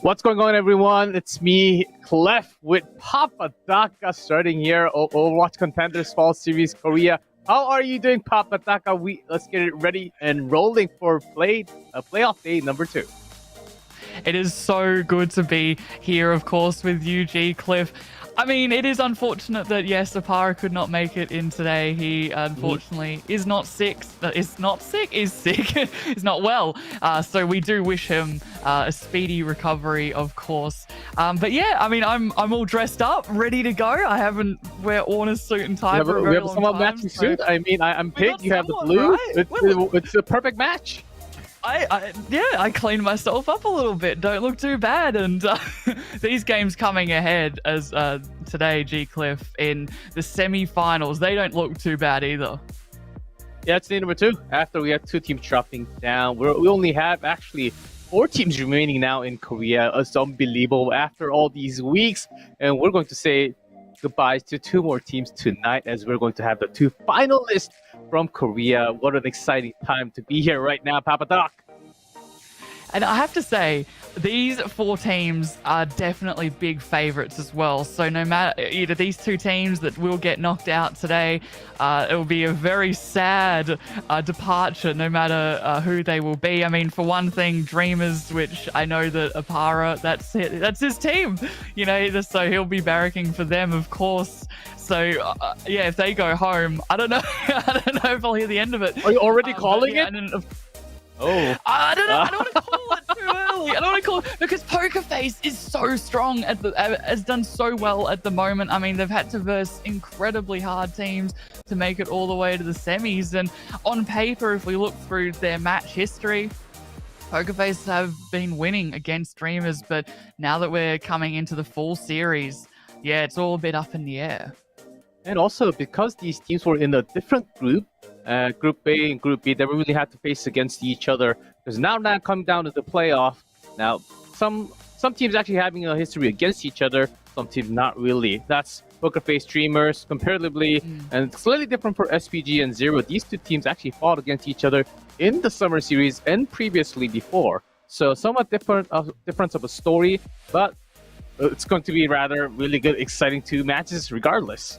What's going on, everyone? It's me, Clef, with Papadaka starting here. Overwatch Contenders Fall Series Korea. How are you doing, Papadaka? Let's get it ready and rolling for playoff day number 2. It is so good to be here, of course, with UG Cliff. I mean, it is unfortunate that, yes, Apara could not make it in today. He, unfortunately, is sick. Is not well. So we do wish him a speedy recovery, of course. But yeah, I mean, I'm all dressed up, ready to go. I haven't wear worn a suit and tie for a very long time. We have someone matching suit. I mean, I'm pink. You have the blue. Right? It's a perfect match. I cleaned myself up a little bit. Don't look too bad. And these games coming ahead as today, G Cliff, in the semi-finals, they don't look too bad either. Yeah, it's day number 2. After we have 2 teams dropping down, we only have actually 4 teams remaining now in Korea. It's unbelievable after all these weeks. And we're going to say goodbyes to 2 more teams tonight, as we're going to have the 2 finalists from Korea. What an exciting time to be here right now, Papadoc. And I have to say, these 4 teams are definitely big favorites as well. So no matter either these 2 teams that will get knocked out today, it will be a very sad departure, no matter who they will be. I mean, for one thing, Dreamers, which I know that Apara, that's his team, you know, so he'll be barracking for them, of course. So yeah, if they go home, I don't know, I don't know if I'll hear the end of it. Are you already calling it? I don't know. I don't want to call it too early. I don't want to call it because Poker Face is so strong has done so well at the moment. I mean, they've had to verse incredibly hard teams to make it all the way to the semis. And on paper, if we look through their match history, Poker Face have been winning against Dreamers. But now that we're coming into the full series, yeah, it's all a bit up in the air. And also, because these teams were in a different group, Group A and Group B, they really had to face against each other. Because now coming down to the playoff, now some teams actually having a history against each other, some teams not really. That's Poker Face Dreamers, comparatively, and slightly different for SPG and Zero. These 2 teams actually fought against each other in the summer series and previously before. So somewhat difference of a story, but it's going to be rather really good, exciting 2 matches regardless.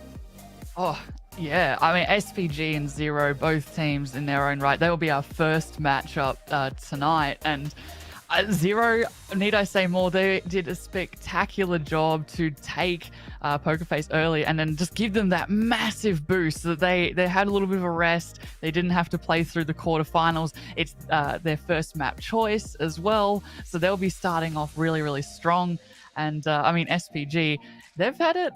Oh, yeah. I mean, SPG and Zero, both teams in their own right, they will be our first matchup tonight. And Zero, need I say more, they did a spectacular job to take Poker Face early and then just give them that massive boost so that they had a little bit of a rest. They didn't have to play through the quarterfinals. It's their first map choice as well. So they'll be starting off really, really strong. And I mean, SPG, they've had it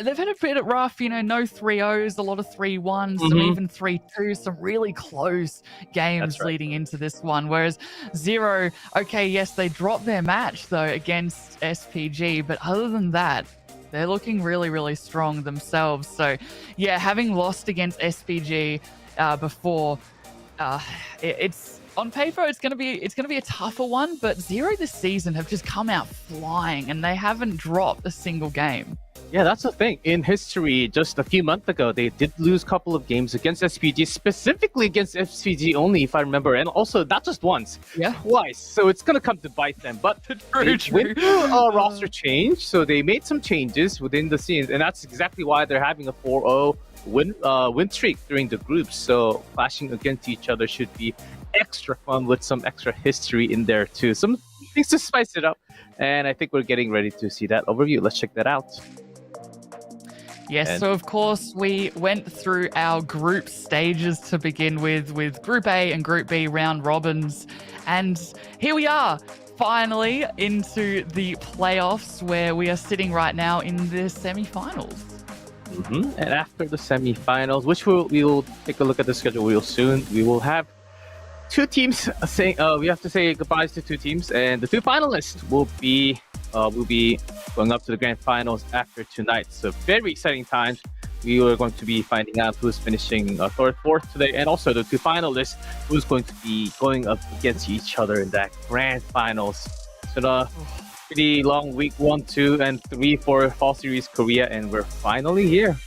they've had a bit rough, you know, no 3-0s, a lot of 3-1s, some even 3-2s, some really close games leading into this one. Whereas Zero, okay, yes, they dropped their match, though, against SPG. But other than that, they're looking really, really strong themselves. So, yeah, having lost against SPG before, it's... On paper, it's gonna be a tougher one, but Zero this season have just come out flying, and they haven't dropped a single game. Yeah, that's the thing. In history, just a few months ago, they did lose a couple of games against SPG, specifically against SPG only, if I remember, and also not just once, twice. So it's gonna come to bite them. But they went through a roster change, so they made some changes within the scenes, and that's exactly why they're having a 4-0 win streak during the groups. So clashing against each other should be extra fun with some extra history in there too. Some things to spice it up, and I think we're getting ready to see that overview. Let's check that out. Yes, so of course we went through our group stages to begin with Group A and Group B round robins, and here we are finally into the playoffs where we are sitting right now in the semi-finals. And after the semifinals, which we will take a look at the schedule real soon, we will have two teams saying we have to say goodbyes to two teams, and the two finalists will be going up to the grand finals after tonight. So very exciting times. We are going to be finding out who's finishing third, fourth today, and also the two finalists who's going to be going up against each other in that grand finals. So the pretty long week 1, 2, and 3 for Fall Series Korea, and we're finally here.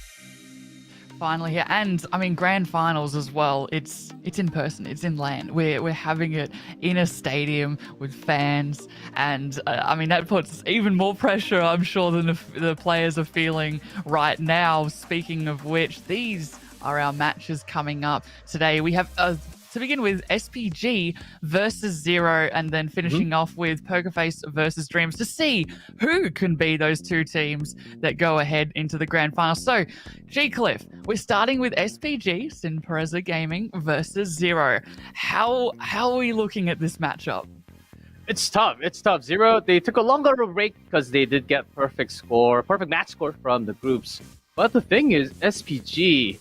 Finally here, and I mean grand finals as well. It's in person, it's in LAN. We're having it in a stadium with fans, and I mean that puts even more pressure, I'm sure, than the players are feeling right now. Speaking of which, these are our matches coming up today. We have to begin with SPG versus Zero, and then finishing off with Pokerface versus Dreams to see who can be those two teams that go ahead into the grand final. So, G Cliff, we're starting with SPG, Sinpreza Gaming versus Zero. How are we looking at this matchup? It's tough. Zero, they took a longer break because they did get perfect match score from the groups. But the thing is, SPG,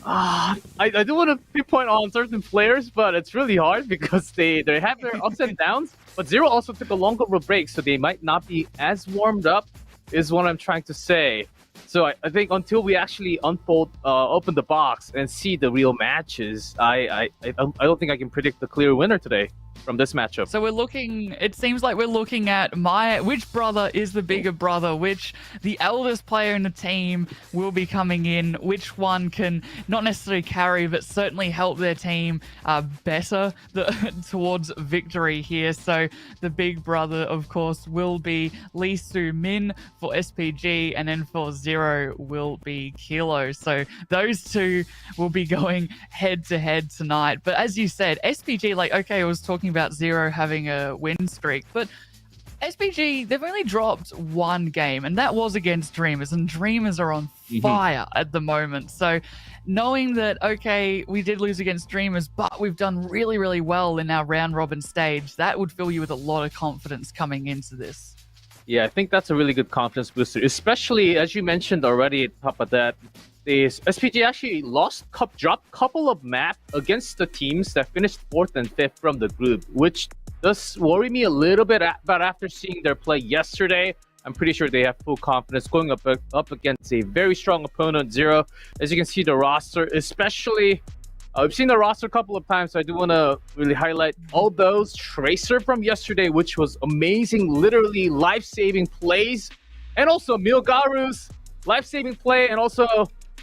I do want to pinpoint on certain players, but it's really hard because they have their ups and downs. But Zero also took a longer break, so they might not be as warmed up, is what I'm trying to say. So I think until we actually open the box and see the real matches, I don't think I can predict the clear winner today from this matchup. So it seems like we're looking at which brother is the bigger brother, which the eldest player in the team will be coming in, which one can not necessarily carry, but certainly help their team better towards victory here. So the big brother, of course, will be Lee Soo Min for SPG, and then for Zero will be Kilo. So those two will be going head to head tonight. But as you said, SPG, I was talking about Zero having a win streak, but SPG, they've only dropped one game, and that was against Dreamers, and Dreamers are on fire at the moment. So knowing that, okay, we did lose against Dreamers, but we've done really, really well in our round robin stage, that would fill you with a lot of confidence coming into this. Yeah, I think that's a really good confidence booster, especially as you mentioned already at top of that. SPG actually dropped couple of map against the teams that finished 4th and 5th from the group, which does worry me a little bit. But after seeing their play yesterday, I'm pretty sure they have full confidence going up against a very strong opponent, Zero. As you can see, the roster, especially, I've seen the roster a couple of times, so I do want to really highlight all those Tracer from yesterday, which was amazing, literally life-saving plays, and also Milgaru's life-saving play, and also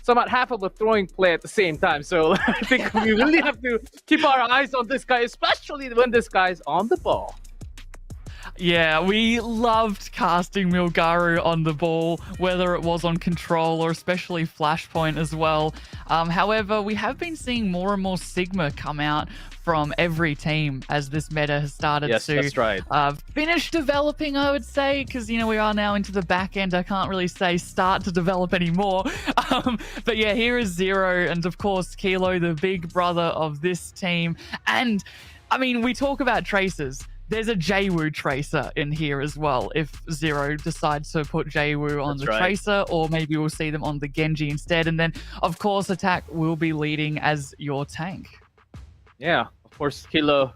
somewhat half of a throwing play at the same time. So I think we really have to keep our eyes on this guy, especially when this guy's on the ball. Yeah, we loved casting Milgaru on the ball, whether it was on control or especially Flashpoint as well. However, we have been seeing more and more Sigma come out from every team as this meta has started to finish developing, I would say, because, we are now into the back end. I can't really say start to develop anymore. But yeah, here is Zero, and of course, Kilo, the big brother of this team. And, I mean, we talk about Tracers. There's a Jwoo Tracer in here as well, if Zero decides to put Jwoo on Tracer, or maybe we'll see them on the Genji instead. And then, of course, Attack will be leading as your tank. Yeah, of course, Kilo,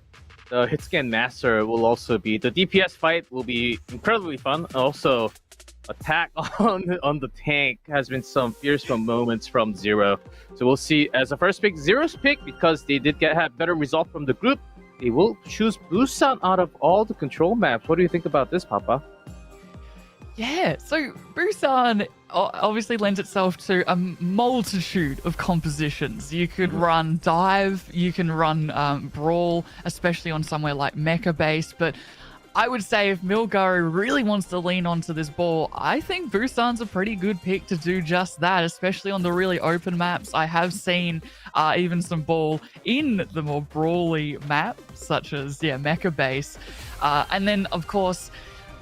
the hitscan master, will also be... The DPS fight will be incredibly fun. Also, Attack on the tank has been some fierce moments from Zero. So we'll see. As a first pick, Zero's pick, because they did have better result from the group, they will choose Busan out of all the control maps. What do you think about this, Papa? Yeah, so Busan obviously lends itself to a multitude of compositions. You could run Dive, you can run Brawl, especially on somewhere like Mecha Base, but I would say if Milgaru really wants to lean onto this ball, I think Busan's a pretty good pick to do just that, especially on the really open maps. I have seen even some ball in the more brawly maps, such as, Mecha Base. And then, of course,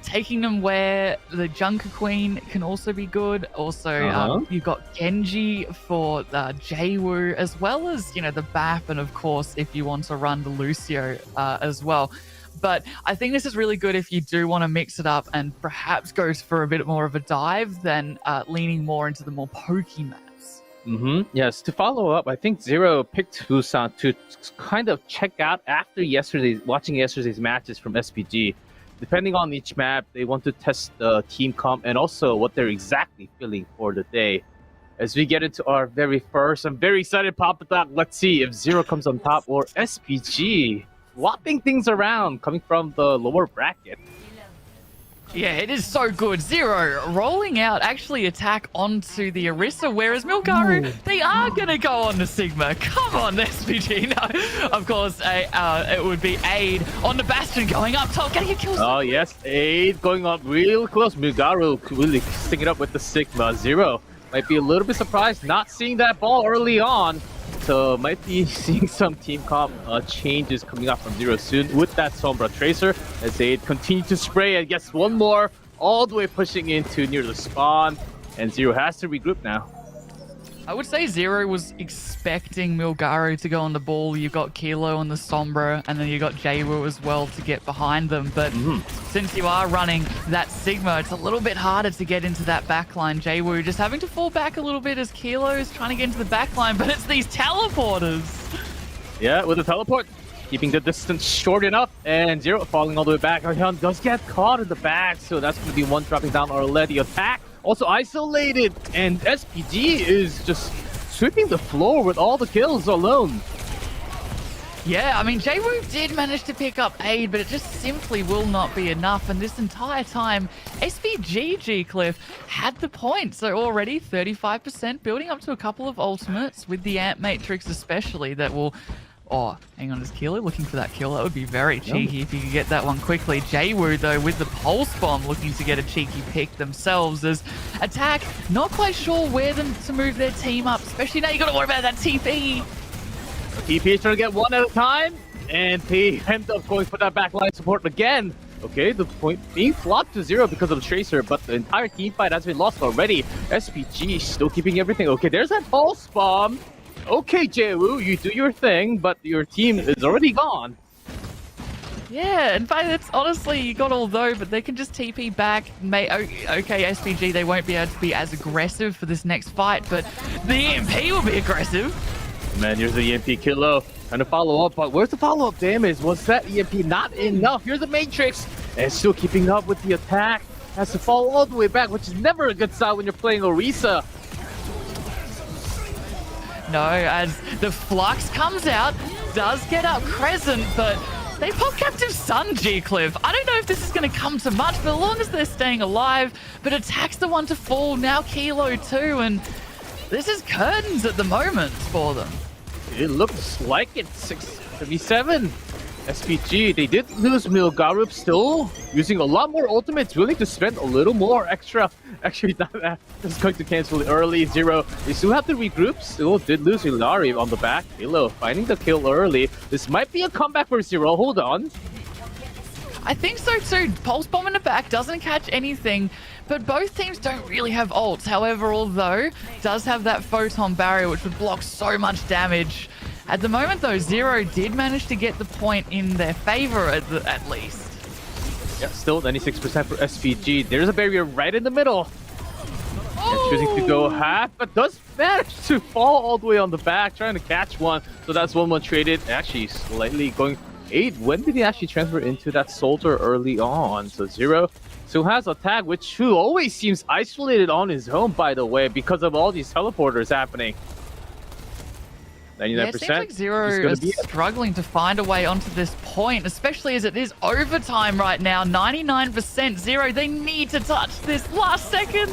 taking them where the Junker Queen can also be good. Also, you've got Genji for Jwoo, as well as, the BAP, and of course, if you want to run the Lucio as well. But I think this is really good if you do want to mix it up and perhaps go for a bit more of a dive than leaning more into the more pokey maps. Yes, to follow up, I think Zero picked Busan to kind of check out after watching yesterday's matches from SPG. Depending on each map, they want to test the team comp and also what they're exactly feeling for the day. As we get into our very first, I'm very excited, Papa Doc. Let's see if Zero comes on top or SPG. Swapping things around, coming from the lower bracket. Yeah, it is so good. Zero rolling out actually attack onto the Orisa, whereas Milgaru, they are going to go on the Sigma. Come on, SPG. No, of course, it would be Aid on the Bastion going up top, getting a kill. Oh, yes, Aid going up real close. Milgaru really sticking it up with the Sigma. Zero might be a little bit surprised not seeing that ball early on. So might be seeing some team comp changes coming up from Zero soon with that Sombra Tracer as they continue to spray and gets one more all the way pushing into near the spawn, and Zero has to regroup now. I would say Zero was expecting Milgaru to go on the ball. You've got Kilo on the Sombra, and then you got Jaewoo as well to get behind them. But since you are running that Sigma, it's a little bit harder to get into that backline. Jaewoo just having to fall back a little bit as Kilo is trying to get into the backline, but it's these teleporters. Yeah, with the teleport, keeping the distance short enough, and Zero falling all the way back. Arhyun does get caught in the back, so that's going to be one dropping down already. Attack also isolated, and SPG is just sweeping the floor with all the kills alone. Yeah, I mean, Jaewoo did manage to pick up Aid, but it just simply will not be enough. And this entire time, SPG G-Cliff had the point. So already 35%, building up to a couple of ultimates with the Amp Matrix especially that will... Oh, hang on, is Kilo looking for that kill? That would be very cheeky if you could get that one quickly. Jaewoo, though, with the Pulse Bomb looking to get a cheeky pick themselves as Attack, not quite sure where to move their team up, especially now you got to worry about that TP. TP is trying to get one at a time, and they end up going for that backline support again. Okay, the point being flopped to Zero because of the Tracer, but the entire team fight has been lost already. SPG still keeping everything. Okay, there's that Pulse Bomb. Okay, Jaewoo, you do your thing, but your team is already gone. Yeah, in fact, it's honestly, you got all though, but they can just TP back. Okay, SPG, they won't be able to be as aggressive for this next fight, but the EMP will be aggressive. Man, here's the EMP Kilo. Trying to follow up, but where's the follow-up damage? Was that EMP not enough? Here's the Matrix, and still keeping up with the attack. Has to fall all the way back, which is never a good sign when you're playing Orisa. No, as the Flux comes out, does get up Crescent, but they pop Captive Sun G-Cliff. I don't know if this is going to come to much, but as long as they're staying alive, but Attack's the one to fall, now Kilo too, and this is curtains at the moment for them. It looks like it's 677. SPG, they did lose Milgaru, still using a lot more ultimates, willing to spend a little more extra. Actually, that is going to cancel it early. Zero, they still have to regroup, still did lose Hilari on the back. Hilo finding the kill early. This might be a comeback for Zero, hold on. I think so too. Pulse Bomb in the back doesn't catch anything, but both teams don't really have ults. However, although does have that Photon Barrier, which would block so much damage. At the moment, though, Zero did manage to get the point in their favor at least. Yeah, still 96% for SPG. There's a barrier right in the middle. Oh! And choosing to go half, but does manage to fall all the way on the back, trying to catch one. So that's 1-1 traded. Actually, slightly going 8. When did he actually transfer into that soldier early on? So Zero still has a tag, which who always seems isolated on his own, by the way, because of all these teleporters happening. 99%. Yeah, it seems like Zero is struggling to find a way onto this point, especially as it is overtime right now. 99% Zero. They need to touch this last second.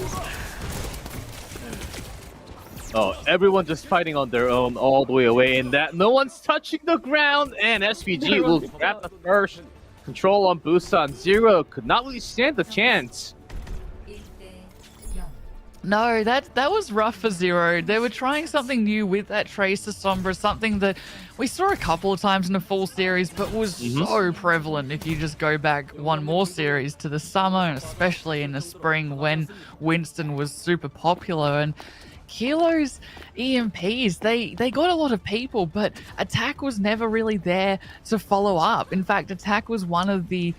Oh, everyone just fighting on their own all the way away, and that no one's touching the ground, and SPG will grab the first control on Busan. Zero could not really stand a chance. No, that was rough for Zero. They were trying something new with that Tracer Sombra, something that we saw a couple of times in the full series, but was so prevalent if you just go back one more series to the summer, and especially in the spring when Winston was super popular. And Kilo's EMPs, they got a lot of people, but Attack was never really there to follow up. In fact, Attack was one of the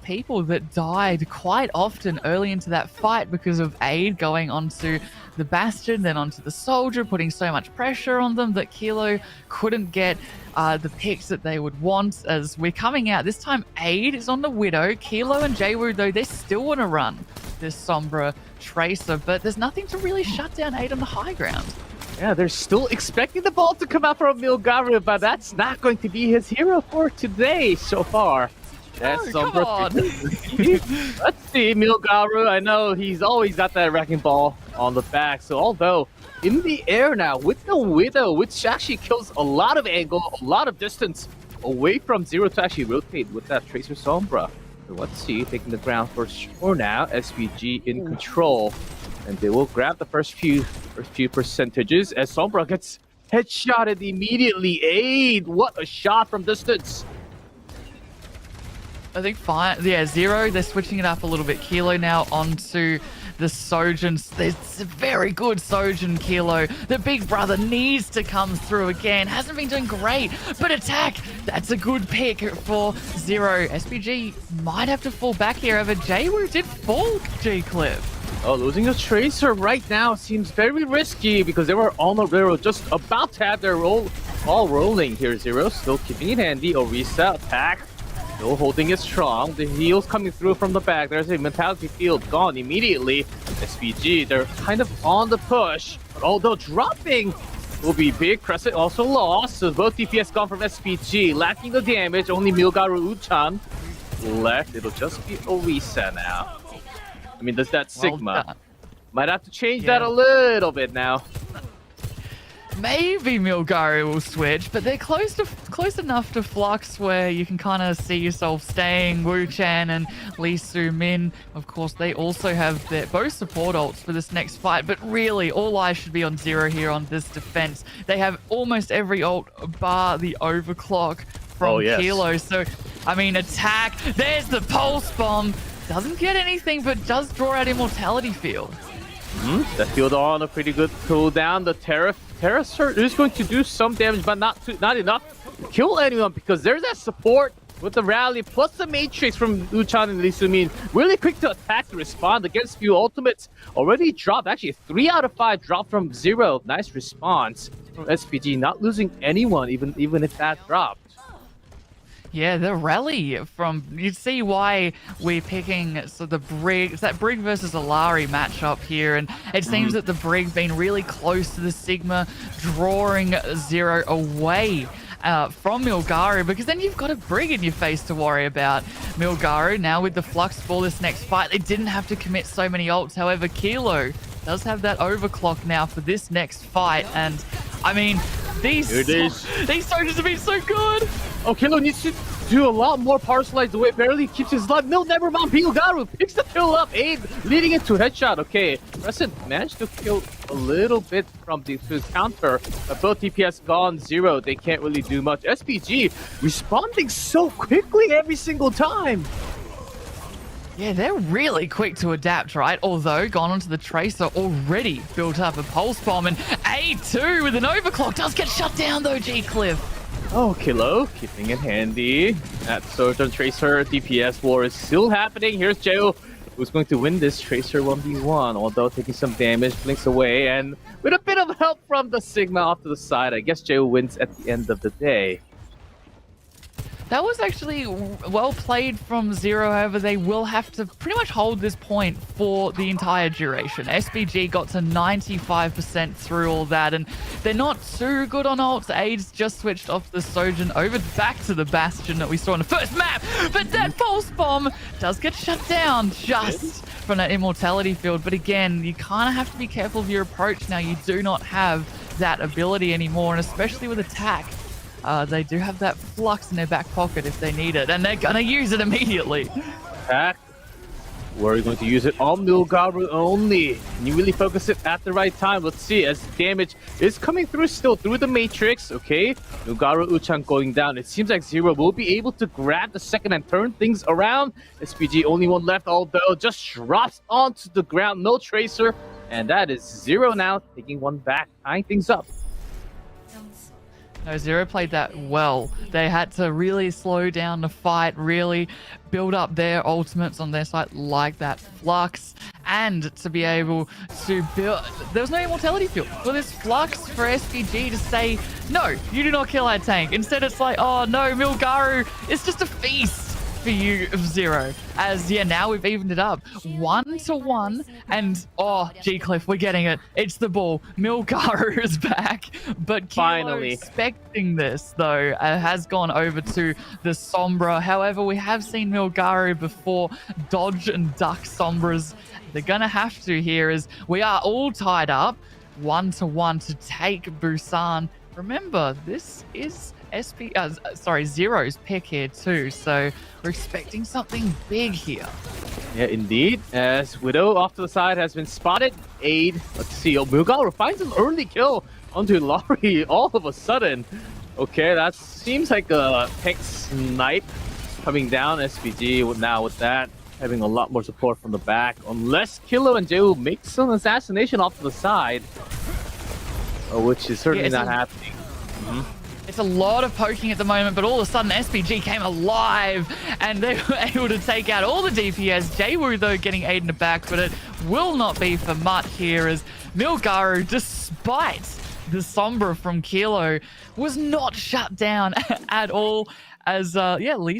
people that died quite often early into that fight because of Aid going onto the Bastion, then onto the Soldier, putting so much pressure on them that Kilo couldn't get the picks that they would want. As we're coming out, this time Aid is on the Widow. Kilo and Jwoo, though, they still want to run this Sombra Tracer, but there's nothing to really shut down Aid on the high ground. Yeah, they're still expecting the ball to come out from Milgaru, but that's not going to be his hero for today so far. That's come on. Let's see, Milgaru. I know he's always got that wrecking ball on the back. So although in the air now with the Widow, which actually kills a lot of angle, a lot of distance away from Zero to actually rotate with that Tracer Sombra. So let's see, taking the ground for sure now. SVG in control, and they will grab the first few percentages as Sombra gets headshotted immediately. Aid, what a shot from distance. I think fine. Yeah, Zero, they're switching it up a little bit. Kilo now onto the Sojin. It's a very good Sojin, Kilo. The big brother needs to come through again. Hasn't been doing great, but Attack, that's a good pick for Zero. SPG might have to fall back here over Jwoo. Did fall, G-Cliff. Oh, losing a Tracer right now seems very risky because they were just about to have their all rolling here. Zero still keeping it handy. Orisa, Attack. Still holding it strong. The heals coming through from the back. There's a mentality field gone immediately. SPG, they're kind of on the push. But although dropping will be big. Crescent also lost. So both DPS gone from SPG. Lacking the damage. Only Milgaru Uchan left. It'll just be Orisa now. I mean, does that Sigma? Might have to change that a little bit now. Maybe Milgaru will switch, but they're close enough to Flux where you can kind of see yourself staying. Wu Chan and Lee Soo Min, of course, they also have their both support ults for this next fight, but really all eyes should be on Zero here on this defense. They have almost every ult bar the overclock from Kilo. So, I mean, Attack, there's the pulse bomb. Doesn't get anything, but does draw out Immortality Field. The field on a pretty good cooldown. The Terra is going to do some damage, but not enough to kill anyone because there's that support with the rally plus the Matrix from Uchan and Lee Soo Min. Really quick to attack to respond against few ultimates. Already dropped, actually 3 out of 5 dropped from Zero. Nice response from SPG, not losing anyone even if that dropped. Yeah, the rally from, you'd see why we're picking the Brig, it's that Brig versus Alari matchup here, and it seems that the Brig been really close to the Sigma, drawing Zero away from Milgaru, because then you've got a Brig in your face to worry about. Milgaru now with the Flux for this next fight, they didn't have to commit so many ults. However, Kilo does have that overclock now for this next fight, and I mean, these soldiers have been so good. Oh, Kilo needs to do a lot more power slides the way it barely keeps his life. No, never mind. Milgaru picks the kill up. Aid leading into headshot. Okay, Crescent managed to kill a little bit from the counter, but both DPS gone. Zero, they can't really do much. SPG responding so quickly every single time. Yeah, they're really quick to adapt, right? Although, gone onto the Tracer, already built up a Pulse Bomb, and A2 with an overclock does get shut down though, G-Cliff. Oh, Kilo keeping it handy. That Sojourn Tracer DPS war is still happening. Here's Jwoo, who's going to win this Tracer 1v1, although taking some damage, blinks away, and with a bit of help from the Sigma off to the side, I guess Jwoo wins at the end of the day. That was actually well played from Zero. However, they will have to pretty much hold this point for the entire duration. SPG got to 95% through all that, and they're not too good on ults. Aid's just switched off the Sojin over back to the Bastion that we saw in the first map, but that Pulse Bomb does get shut down just from that Immortality Field. But again, you kind of have to be careful of your approach now. You do not have that ability anymore, and especially with Attack. They do have that Flux in their back pocket if they need it, and they're going to use it immediately. Attack. We're going to use it on Milgaru only. Can you really focus it at the right time? Let's see, as damage is coming through still through the Matrix. Okay, Milgaru Uchan going down. It seems like Zero will be able to grab the second and turn things around. SPG only one left, although just drops onto the ground. No Tracer. And that is Zero now, taking one back, tying things up. No, Zero played that well. They had to really slow down the fight, really build up their ultimates on their side like that Flux, and to be able to build... There was no immortality field. Well, there's Flux for SPG to say, no, you do not kill our tank. Instead, it's like, oh no, Milgaru, it's just a feast for you of Zero. As, yeah, now we've evened it up 1-1, and oh, G-Cliff, we're getting it. It's the ball. Milgaru is back, but Kilo, Finally expecting this, though, has gone over to the Sombra. However, we have seen Milgaru before dodge and duck Sombras. They're gonna have to here, as we are all tied up 1-1 to take Busan. Remember, this is Zero's pick here too, so we're expecting something big here. Yeah, indeed. As Widow off to the side has been spotted. Aid. Let's see. Oh, Milgaru finds an early kill onto Laurie all of a sudden. Okay, that seems like a tank snipe coming down. SPG now with that having a lot more support from the back. Unless Kilo and Jeu make some assassination off to the side, which is certainly not happening. It's a lot of poking at the moment, but all of a sudden SPG came alive and they were able to take out all the DPS. Jwoo, though, getting aid in the back, but it will not be for much here, as Milgaru, despite the Sombra from Kilo, was not shut down at all. As Lee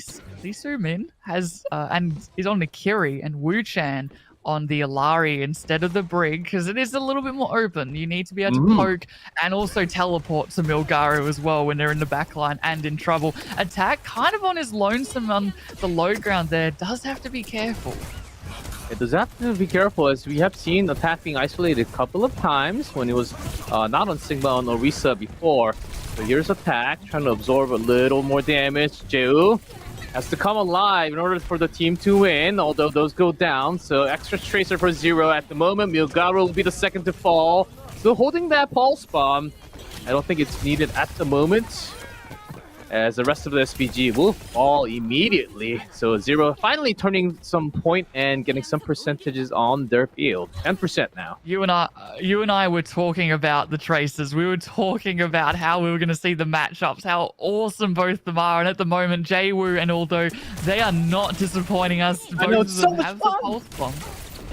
Soo-min has and is on the Kiri, and Wu Chan on the Alari instead of the Brig, because it is a little bit more open. You need to be able to poke and also teleport to Milgaru as well when they're in the back line and in trouble. Attack kind of on his lonesome on the low ground there. Does have to be careful. It does have to be careful, as we have seen Attack being isolated a couple of times when it was not on Sigma on Orisa before. So here's Attack trying to absorb a little more damage. Jeu has to come alive in order for the team to win, although those go down. So extra Tracer for Zero at the moment. Milgaru will be the second to fall. Still holding that Pulse Bomb. I don't think it's needed at the moment, as the rest of the SPG will fall immediately. So Zero finally turning some point and getting some percentages on their field. 10% now. You and I were talking about the Tracers. We were talking about how we were going to see the matchups, how awesome both of them are. And at the moment, Jwoo, and although they are not disappointing us, both of them have the Pulse Bomb.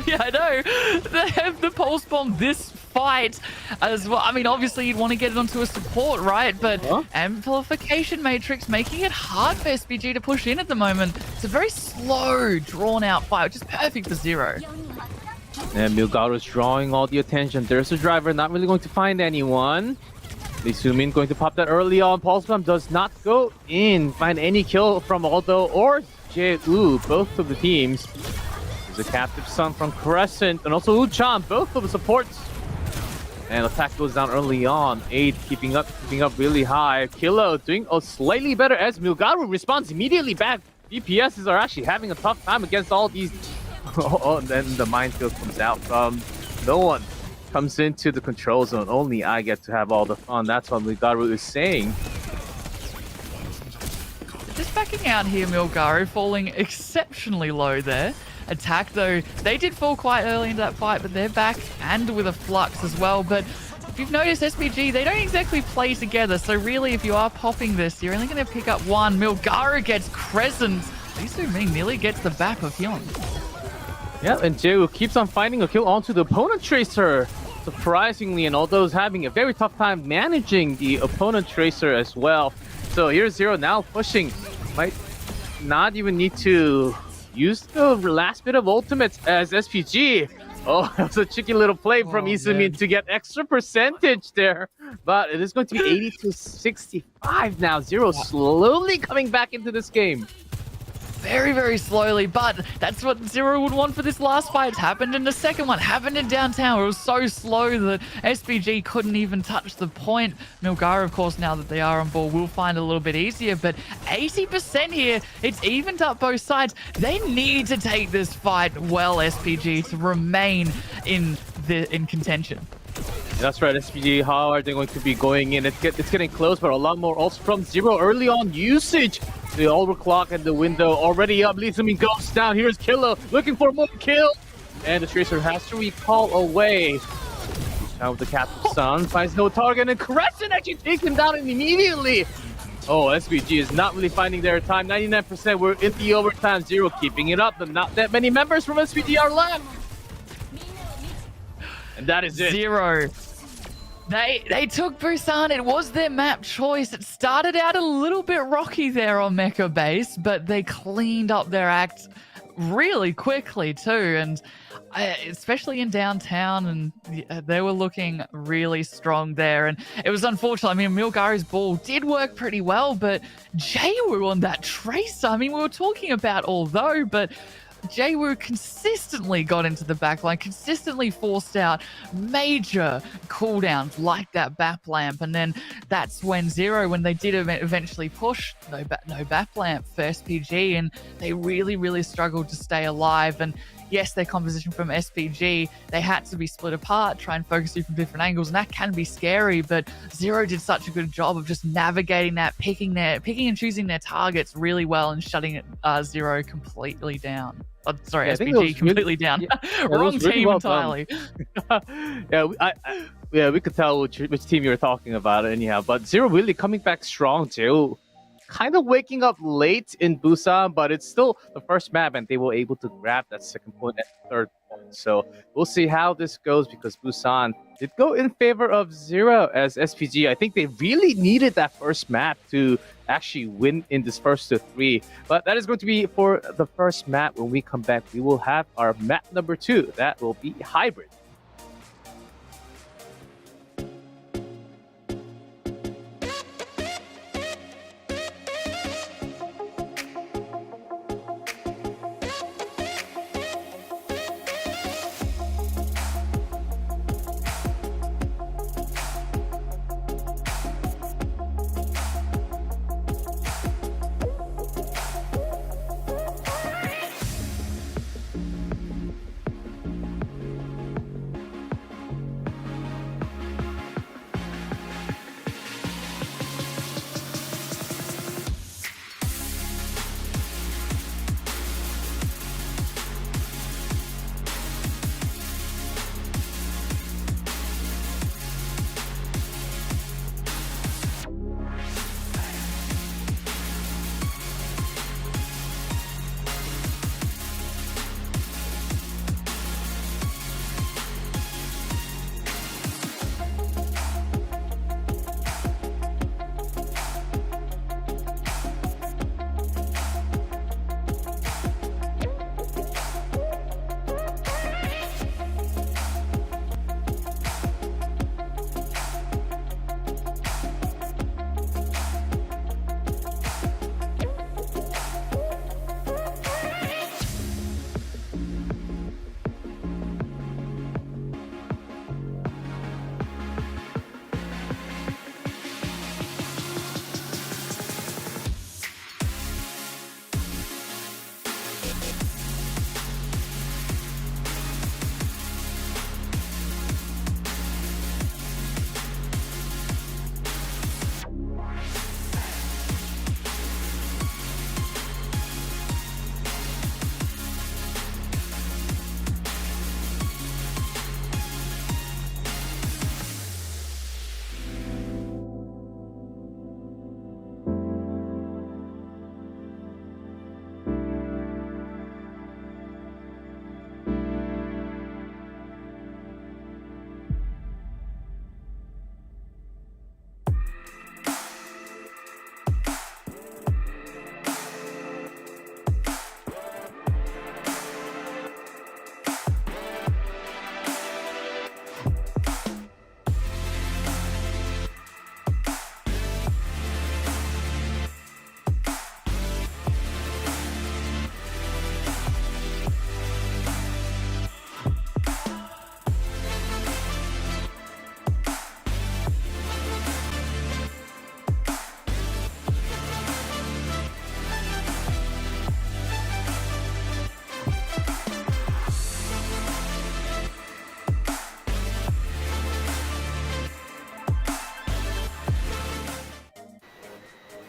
Yeah, I know. They have the Pulse Bomb this fight as well. I mean, obviously you'd want to get it onto a support, right? But Amplification Matrix making it hard for SPG to push in at the moment. It's a very slow, drawn-out fight, which is perfect for Zero. And Milgaru's drawing all the attention. There's a driver, not really going to find anyone. Lee Soo-min going to pop that early on. Pulse Bomb does not go in. Find any kill from Aldo or Jwoo, both of the teams. There's a Captive Sun from Crescent, and also Uchan, both of the supports. And Attack goes down early on. Aid keeping up really high. Kilo doing slightly better as Milgaru responds immediately back. DPSs are actually having a tough time against all these. And then the minefield comes out from no one. Comes into the control zone. Only I get to have all the fun. That's what Milgaru is saying. Just backing out here, Milgaru falling exceptionally low there. Attack, though, they did fall quite early into that fight, but they're back and with a Flux as well. But if you've noticed, SPG, they don't exactly play together. So really, if you are popping this, you're only going to pick up one. Milgaru gets Crescent. Lee Soo-min nearly gets the back of Hyun. Yeah, and Jeu keeps on finding a kill onto the opponent Tracer. Surprisingly, and although he's having a very tough time managing the opponent Tracer as well. So here's Zero now pushing. Might not even need to use the last bit of ultimates as SPG. Oh, that was a cheeky little play from Lee to get extra percentage there. But it is going to be 80 to 65 now. Zero slowly coming back into this game. Very, very slowly, but that's what Zero would want for this last fight. It's happened in the second one, happened in downtown. It was so slow that SPG couldn't even touch the point. Milgaru, of course, now that they are on board, will find it a little bit easier, but 80% here, it's evened up both sides. They need to take this fight well, SPG, to remain in contention. That's right, SPG. How are they going to be going in? It's getting close, but a lot more also from Zero early on usage. The overclock and the window already up. Lee Soo-min goes down. Here's Kilo looking for more kill. And the Tracer has to recall away. Now with the Captain Sun, finds no target, and Crescent actually takes him down immediately. Oh, SVG is not really finding their time. 99%, we're in the overtime. Zero keeping it up, but not that many members from SVG are left. And that is it. Zero. They took Busan. It was their map choice. It started out a little bit rocky there on Mecha Base, but they cleaned up their act really quickly too, and especially in downtown, and they were looking really strong there. And it was unfortunate. I mean, Milgari's ball did work pretty well, but Jaewoo on that Tracer. I mean, we were talking about although, but Jaewoo consistently got into the backline, consistently forced out major cooldowns like that BAP lamp, and then that's when Zero, when they did eventually push no BAP lamp for SPG, and they really struggled to stay alive. And yes, their composition from SPG, they had to be split apart, try and focus you from different angles, and that can be scary, but Zero did such a good job of just navigating that, picking and choosing their targets really well and shutting Zero completely down. Oh, sorry, Yeah, SPG completely down. Wrong team well entirely. We could tell which team you were talking about anyhow, but Zero really coming back strong too. Kind of waking up late in Busan, but it's still the first map, and they were able to grab that second point and third point. So we'll see how this goes, because Busan did go in favor of Zero as SPG. I think they really needed that first map to actually win in this first to three. But that is going to be for the first map. When we come back, we will have our map number 2. That will be Hybrid.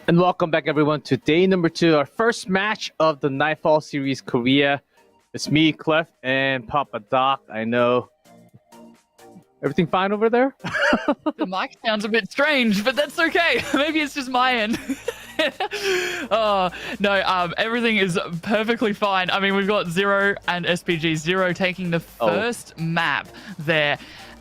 And welcome back, everyone, to day number 2, our first match of the Nightfall Series Korea. It's me, Clef, and Papa Doc. I know. Everything fine over there? The mic sounds a bit strange, but that's okay. Maybe it's just my end. Oh, no, everything is perfectly fine. I mean, we've got Zero and SPG. Zero taking the first map there.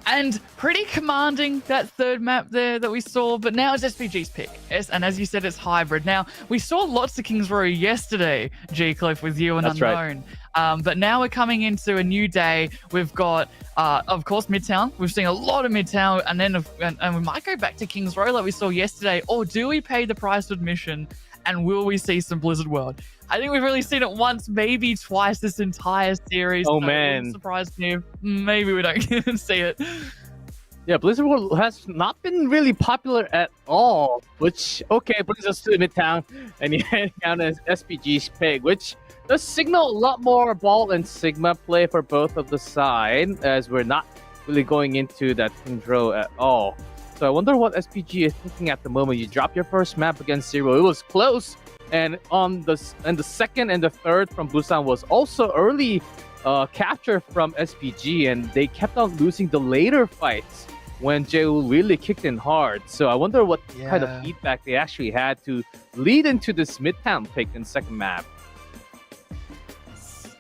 And pretty commanding, that third map there that we saw, but now it's SPG's pick. Yes, and as you said, it's hybrid. Now, we saw lots of Kings Row yesterday, G-Cliff, with you and That's Unknown. Right. But now we're coming into a new day. We've got, of course, Midtown. We've seen a lot of Midtown, and then and we might go back to Kings Row like we saw yesterday. Or do we pay the price of admission, and will we see some Blizzard World? I think we've really seen it once, maybe twice this entire series. Oh, so man. It surprised me if maybe we don't see it. Yeah, Blizzard World has not been really popular at all, which, okay, brings us to Midtown, and you're heading out as SPG's pick, which does signal a lot more ball and Sigma play for both of the side, as we're not really going into that Kings Row at all. So I wonder what SPG is thinking at the moment. You drop your first map against Zero. It was close, and the second and the third from Busan was also early capture from SPG, and they kept on losing the later fights when Jae really kicked in hard. So I wonder what kind of feedback they actually had to lead into this Midtown pick in second map.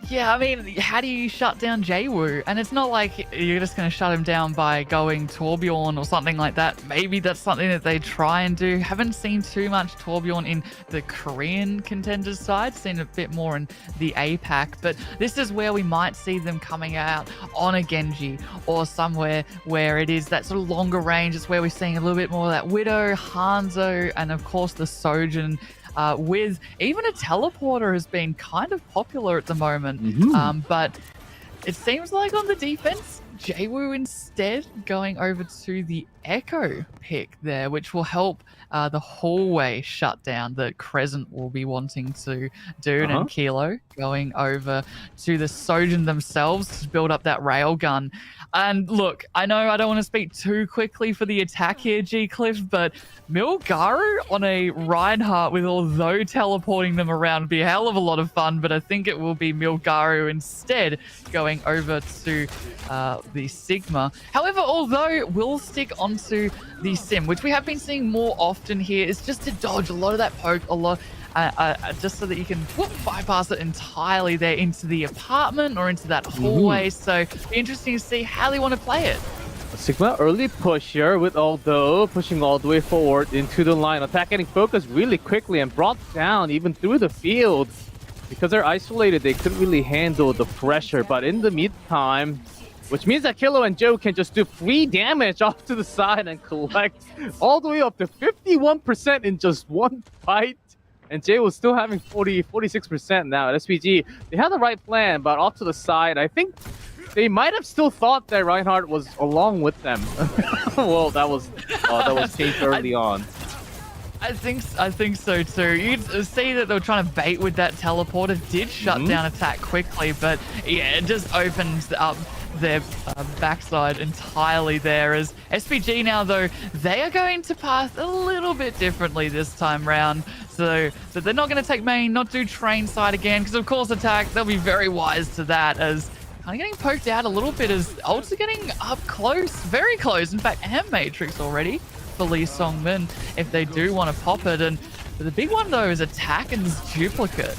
Yeah, I mean, how do you shut down Jaewoo? And it's not like you're just going to shut him down by going Torbjorn or something like that. Maybe that's something that they try and do. Haven't seen too much Torbjorn in the Korean Contenders side. Seen a bit more in the APAC. But this is where we might see them coming out on a Genji or somewhere where it is that sort of longer range. It's where we're seeing a little bit more of that Widow, Hanzo, and of course the Sojin. With even a teleporter has been kind of popular at the moment. But it seems like on the defense, Jaewoo instead going over to the Echo pick there, which will help the hallway shut down that Crescent will be wanting to do. And Kilo going over to the Sojin themselves to build up that railgun. And look, I know I don't want to speak too quickly for the attack here, G-Cliff, but Milgaru on a Reinhardt with although teleporting them around would be a hell of a lot of fun, but I think it will be Milgaru instead going over to the Sigma. However, although we'll stick onto the Sim, which we have been seeing more often here, is just to dodge a lot of that poke, a lot just so that you can bypass it entirely there into the apartment or into that hallway. So it'll be interesting to see how they want to play it. Sigma early pusher with Aldo pushing all the way forward into the line. Attack getting focused really quickly and brought down even through the field. Because they're isolated, they couldn't really handle the pressure. But in the meantime, which means that Kilo and Joe can just do free damage off to the side and collect all the way up to 51% in just one fight. And Jay was still having 46% now at SPG. They had the right plan, but off to the side, I think they might have still thought that Reinhardt was along with them. Well, that was changed early on. I think so too. You could see that they were trying to bait with that teleporter. Did shut down attack quickly, but yeah, it just opens up their backside entirely there. As SPG now, though, they are going to path a little bit differently this time round. So they're not going to take main, not do train side again, because of course attack, they'll be very wise to that, as kind of getting poked out a little bit as ults are getting up close, very close. In fact, and Matrix already for Lee Songmin if they do want to pop it. And the big one though is attack and duplicate.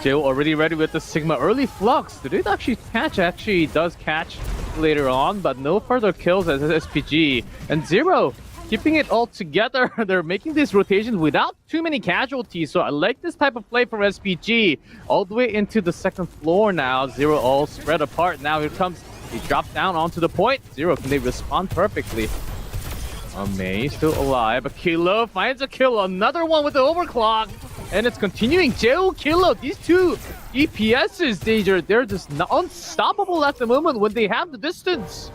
Jill already ready with the Sigma early flux. Did it actually catch? Actually does catch later on, but no further kills as SPG. And Zero keeping it all together. They're making these rotations without too many casualties. So I like this type of play from SPG. All the way into the second floor now. Zero all spread apart. Now here comes, they drop down onto the point. Zero, can they respond perfectly? May still alive, but Kilo finds a kill. Another one with the overclock. And it's continuing. Joe, Kilo, these two DPSs, they're just unstoppable at the moment when they have the distance.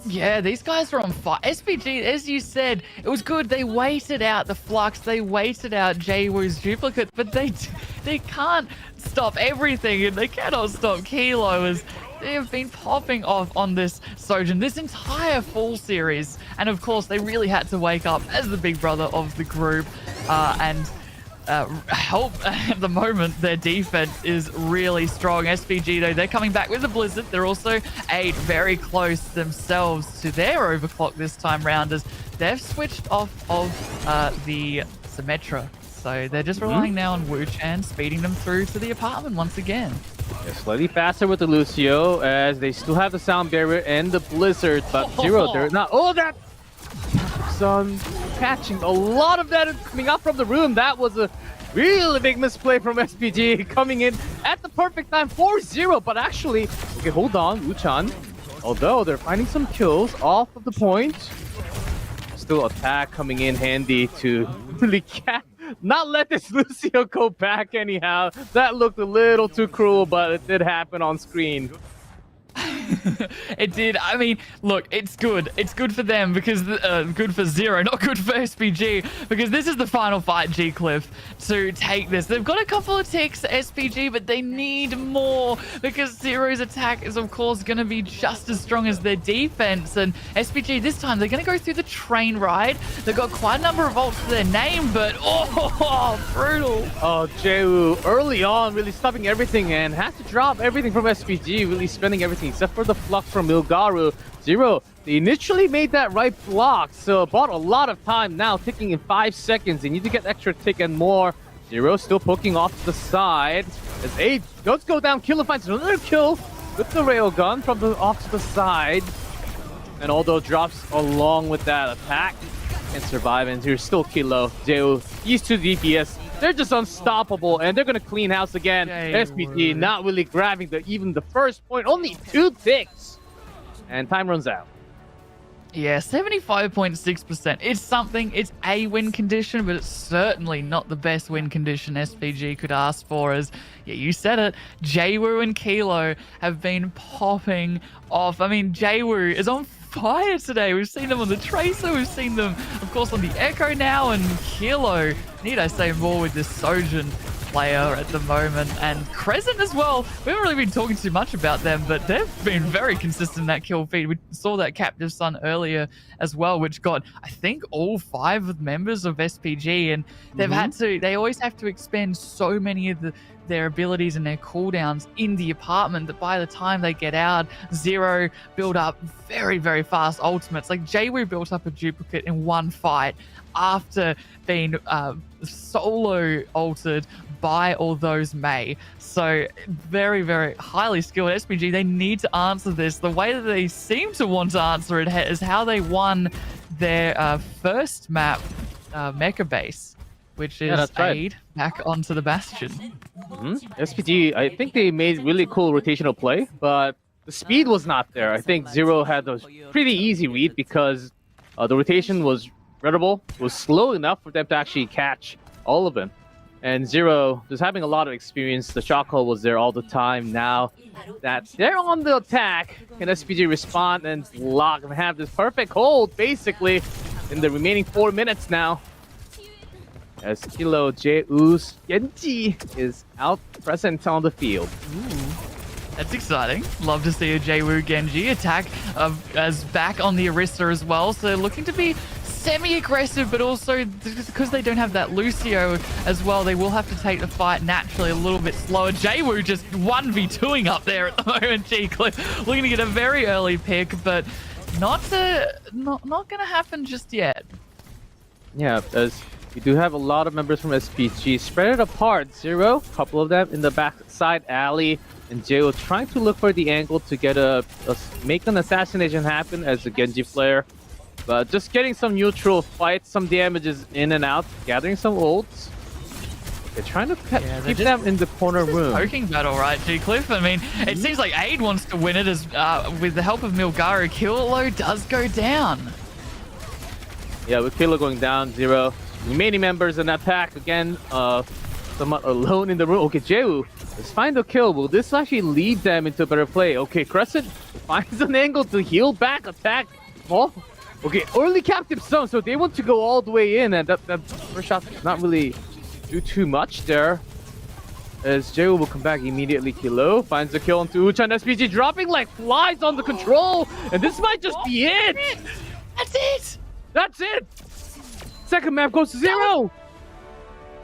Yeah, these guys are on fire. SPG, as you said, it was good. They waited out the flux. They waited out Jaewoo's duplicate, but they can't stop everything, and they cannot stop Kilo as they have been popping off on this Sojin this entire full series. And of course, they really had to wake up as the big brother of the group. And help at the moment. Their defense is really strong. SPG, though, they're coming back with the Blizzard. They're also very close themselves to their overclock this time round, as they've switched off of the Symmetra. So they're just relying now on Wu-Chan, speeding them through to the apartment once again. Yeah, slightly faster with the Lucio, as they still have the sound barrier and the Blizzard, but Zero, they're not. Oh, that Sun catching a lot of that coming out from the room. That was a really big misplay from SPG, coming in at the perfect time for 0. But actually, okay, hold on, Wu-Chan. Although they're finding some kills off of the point, still attack coming in handy to really not let this Lucio go back anyhow. That looked a little too cruel, but it did happen on screen. It did. I mean, look, it's good. It's good for them because good for 0, not good for SPG, because this is the final fight, G-Cliff, to take this. They've got a couple of ticks, SPG, but they need more because 0's attack is, of course, going to be just as strong as their defense. And SPG, this time, they're going to go through the train ride. They've got quite a number of ults to their name, but brutal. Oh, Jehu early on really stopping everything and had to drop everything from SPG, really spending everything except for the flux from Milgaru. 0, they initially made that right block, so bought a lot of time now, ticking in 5 seconds. They need to get extra tick and more. 0 still poking off to the side as 8 does go down. Killer finds another kill with the railgun from the off to the side, and although drops along with that attack, can survive. And here's still Kilo. Jehu, these two DPS, they're just unstoppable, and they're gonna clean house again. SPG not really grabbing even the first point, only 2 ticks, and time runs out. Yeah, 75.6%. It's something. It's a win condition, but it's certainly not the best win condition SPG could ask for. As yeah, you said it, Jehu and Kilo have been popping off. I mean, Jehu is on fire today. We've seen them on the Tracer, we've seen them, of course, on the Echo now, and Kilo, need I say more with this Sojin player at the moment, and Crescent as well. We haven't really been talking too much about them, but they've been very consistent in that kill feed. We saw that Captive Sun earlier as well, which got, I think, all 5 members of SPG, and they've had to, they always have to expend so many of their abilities and their cooldowns in the apartment that by the time they get out, 0 build up very fast ultimates. Like Jehu built up a duplicate in 1 fight after being solo altered by all those Mei. So very highly skilled SPG. They need to answer this. The way that they seem to want to answer it is how they won their first map, Mecha Base, which is Aid back onto the Bastion. SPG, I think they made really cool rotational play, but the speed was not there. I think 0 had a pretty easy read because the rotation was readable, was slow enough for them to actually catch all of them. And 0 just having a lot of experience. The shock hole was there all the time. Now that they're on the attack, can SPG respond and block and have this perfect hold basically in the remaining 4 minutes now? As Kilo, Jehu's Genji is out present on the field. That's exciting. Love to see a Jehu Genji attack as back on the Arista as well. So looking to be semi-aggressive, but also because they don't have that Lucio as well, they will have to take the fight naturally a little bit slower. Jehu just 1v2ing up there at the moment. G-Cliff looking to get a very early pick, but not gonna happen just yet. Yeah, as we do have a lot of members from SPG spread it apart. 0, couple of them in the backside alley, and Jehu trying to look for the angle to get make an assassination happen as a Genji player. But just getting some neutral fights, some damages in and out, gathering some ults. They're trying to keep them in the corner room. Poking battle, right, G-Cliff? I mean, it seems like Aid wants to win it as with the help of Milgaru. Kilo does go down. Yeah, with Kilo going down, 0. Remaining members in attack again, somewhat alone in the room. Okay, Jehu, let's find the kill. Will this actually lead them into a better play? Okay, Crescent finds an angle to heal back, attack. Oh, okay, early Captive Sun, so they want to go all the way in, and that first shot does not really do too much there. As Jehu will come back immediately. Kilo finds the kill onto Wu-Chan. SPG dropping like flies on the control, and this might just be it. That's it. That's it. Second map goes to 0.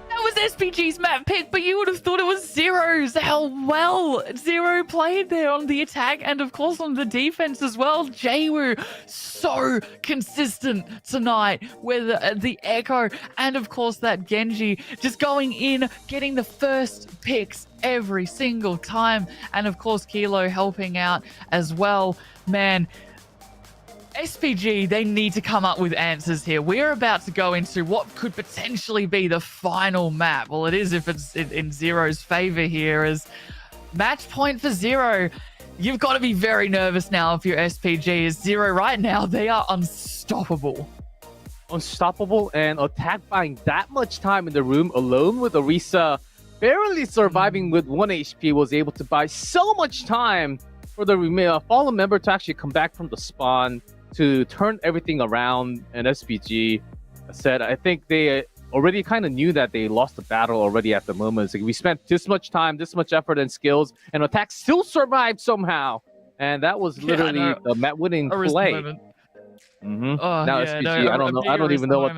That was SPG's map pick, but you would have thought it was Zero's. How well Zero played there on the attack and, of course, on the defense as well. Jaewoo, so consistent tonight with the Echo and, of course, that Genji just going in, getting the first picks every single time. And, of course, Kilo helping out as well. Man, SPG, they need to come up with answers here. We're about to go into what could potentially be the final map. Well, it is if it's in Zero's favor here, as match point for Zero. You've got to be very nervous now if you're SPG. As Zero right now, they are unstoppable. Unstoppable, and attacked buying that much time in the room alone with Orisa barely surviving with 1 HP, was able to buy so much time for the fallen member to actually come back from the spawn to turn everything around. And SPG said, I think they already kind of knew that they lost the battle already at the moment. It's like, we spent this much time, this much effort and skills, and attack still survived somehow. And that was literally the winning play. Mm-hmm. Now SPG, I don't know. I don't even know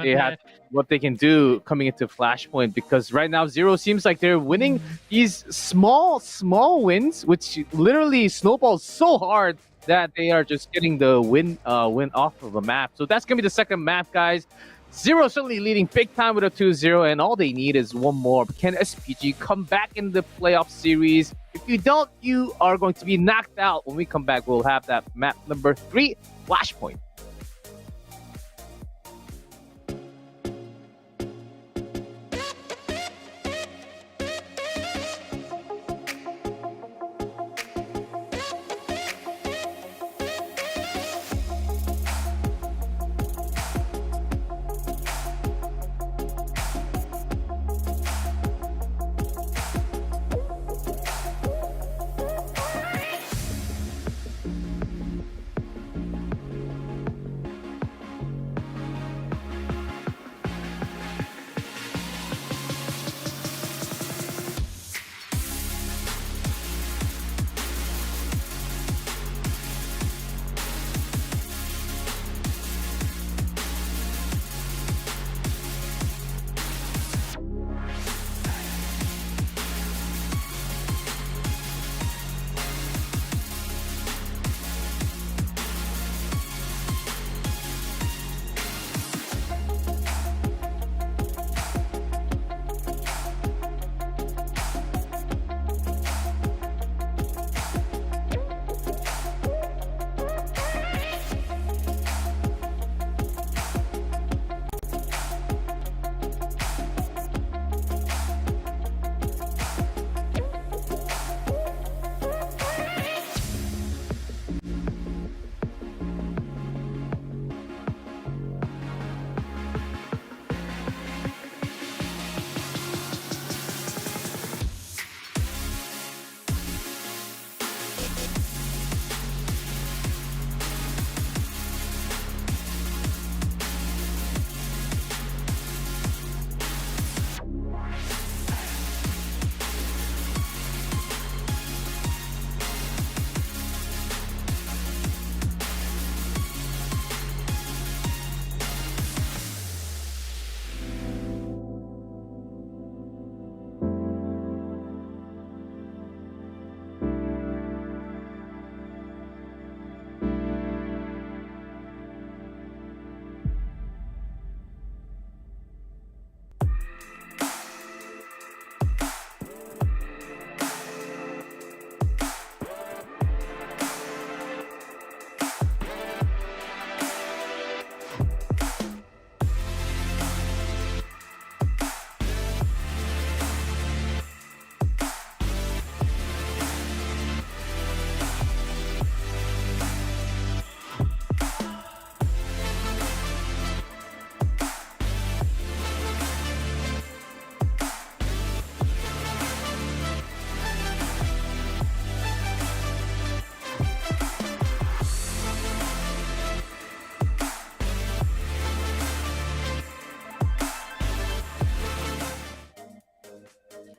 what they can do coming into Flashpoint, because right now Zero seems like they're winning these small wins, which literally snowballs so hard that they are just getting the win off of the map. So that's gonna be the second map, guys. Zero certainly leading big time with a 2-0, and all they need is one more. Can SPG come back in the playoff series? If you don't, you are going to be knocked out. When we come back, we'll have that map number 3, Flashpoint.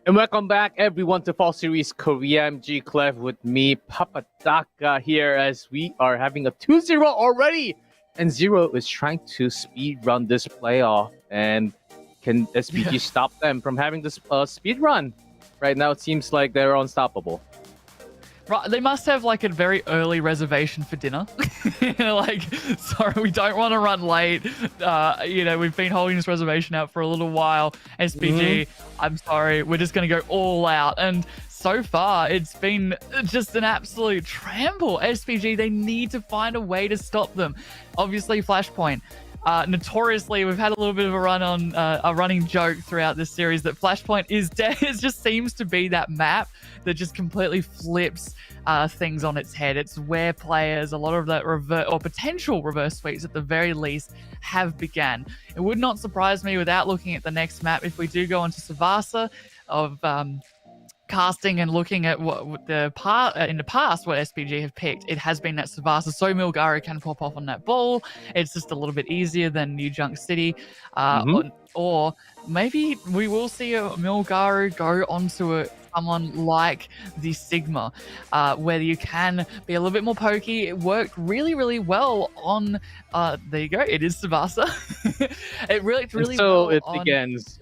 And welcome back, everyone, to Fall Series Korea. I'm G Clef with me, Papadaka, here, as we are having a 2-0 already. And Zero is trying to speed run this playoff. And can SPG stop them from having this speed run? Right now, it seems like they're unstoppable. Right, they must have like a very early reservation for dinner. Like, sorry, we don't want to run late. We've been holding this reservation out for a little while. SPG, I'm sorry, we're just going to go all out. And so far, it's been just an absolute trample. SPG, they need to find a way to stop them. Obviously, Flashpoint. Notoriously, we've had a little bit of a run on a running joke throughout this series that Flashpoint is dead. It just seems to be that map that just completely flips things on its head. It's where players, a lot of that potential reverse sweeps at the very least, have began. It would not surprise me without looking at the next map if we do go into Savasa of casting and looking at what in the past what SPG have picked, it has been that Savasa, so Milgaru can pop off on that ball. It's just a little bit easier than New Junk City, or maybe we will see a Milgaru go onto someone like the Sigma, where you can be a little bit more pokey. It worked really, really well on. There you go. It is Savasa. It worked really so well. It begins.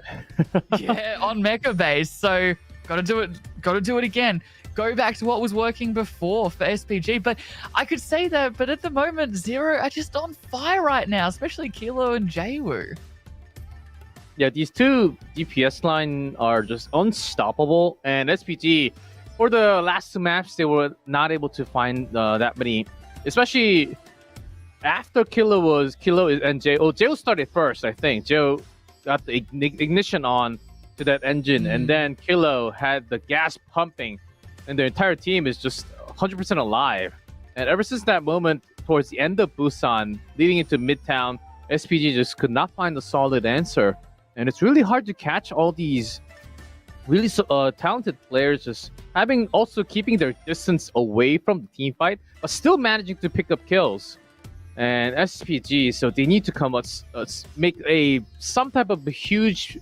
Yeah, on Mecha Base. So. Got to do it again. Go back to what was working before for SPG. But I could say that, but at the moment, Zero are just on fire right now, especially Kilo and Jaewoo. Yeah, these two DPS line are just unstoppable. And SPG, for the last two maps, they were not able to find that many, especially after Kilo and Jaewoo started first, I think. Jaewoo got the ignition on to that engine, and then Kilo had the gas pumping, and the entire team is just 100% alive. And ever since that moment, towards the end of Busan, leading into Midtown, SPG just could not find a solid answer. And it's really hard to catch all these really talented players just keeping their distance away from the team fight, but still managing to pick up kills. And SPG, so they need to come up, make some type of a huge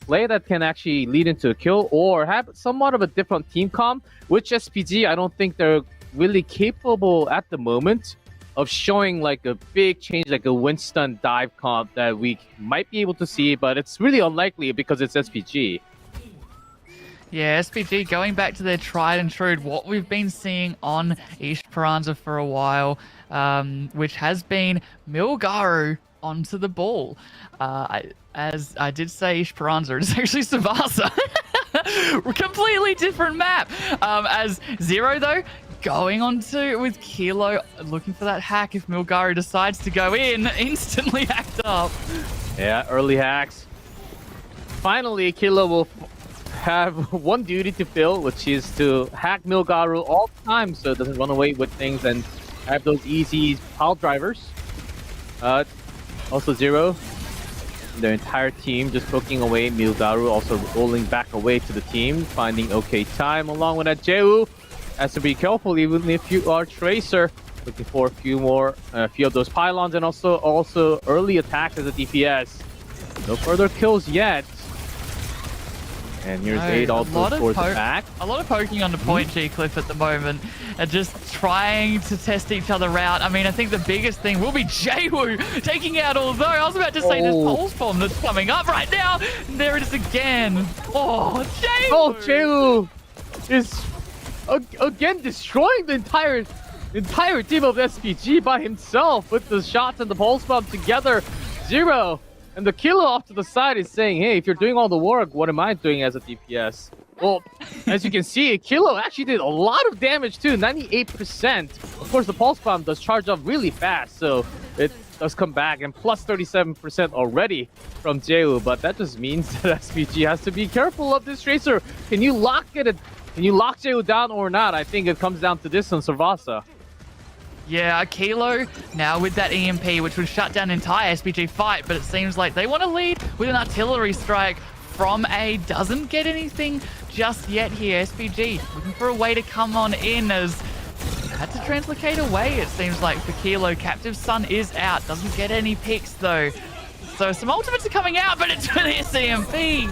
play that can actually lead into a kill, or have somewhat of a different team comp, which SPG, I don't think they're really capable at the moment of showing like a big change, like a Winston dive comp that we might be able to see, but it's really unlikely because it's SPG. Yeah, SPG going back to their tried and true, what we've been seeing on Esperanza for a while, which has been Milgaru onto the ball. As I did say, Esperanza, it's actually Savasa. Completely different map. As Zero, though, going on to with Kilo, looking for that hack if Milgaru decides to go in, instantly hacked up. Yeah, early hacks. Finally, Kilo will have one duty to fill, which is to hack Milgaru all the time so it doesn't run away with things and have those easy pile drivers. Also Zero, their entire team just poking away. Milgaru also rolling back away to the team, finding okay time along with that. Jaewoo has to be careful even if you are Tracer, looking for a few of those pylons, and also early attack as a DPS. No further kills yet. And here's Adol towards the back. A lot of poking on the point G Cliff at the moment, and just trying to test each other out. I mean, I think the biggest thing will be Jaewoo taking out, although I was about to say this pulse bomb that's coming up right now. And there it is again. Oh, Jaewoo! Oh, Jaewoo is again destroying the entire team of SPG by himself with the shots and the pulse bomb together. Zero. And the Kilo off to the side is saying, hey, if you're doing all the work, what am I doing as a DPS? Well, as you can see, Kilo actually did a lot of damage too, 98%. Of course, the Pulse Bomb does charge up really fast, so it does come back, and plus 37% already from Jaewoo, but that just means that SPG has to be careful of this Tracer. Can you lock Jaewoo down or not? I think it comes down to this on Savasa. Yeah, Kilo now with that EMP, which would shut down an entire SPG fight, but it seems like they want to lead with an artillery strike from A. Doesn't get anything just yet here. SPG looking for a way to come on in, as had to translocate away, it seems like, for Kilo. Captive Sun is out. Doesn't get any picks, though. So some ultimates are coming out, but it's an EMP.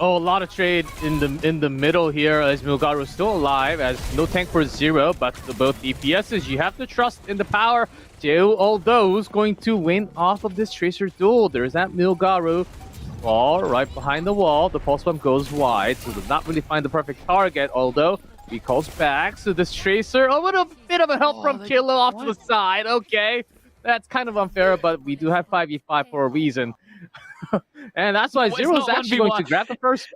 Oh, a lot of trade in the middle here as Milgaru is still alive, as no tank for Zero, but both DPSs, you have to trust in the power. Jeu, although, who's going to win off of this Tracer duel? There's that Milgaru. All right, behind the wall, the pulse bomb goes wide, so does not really find the perfect target, although he calls back, so this Tracer, oh, what a bit of a help from Kilo off to the side, okay. That's kind of unfair, but we do have 5v5 for a reason. And that's why Zero's actually going to grab the first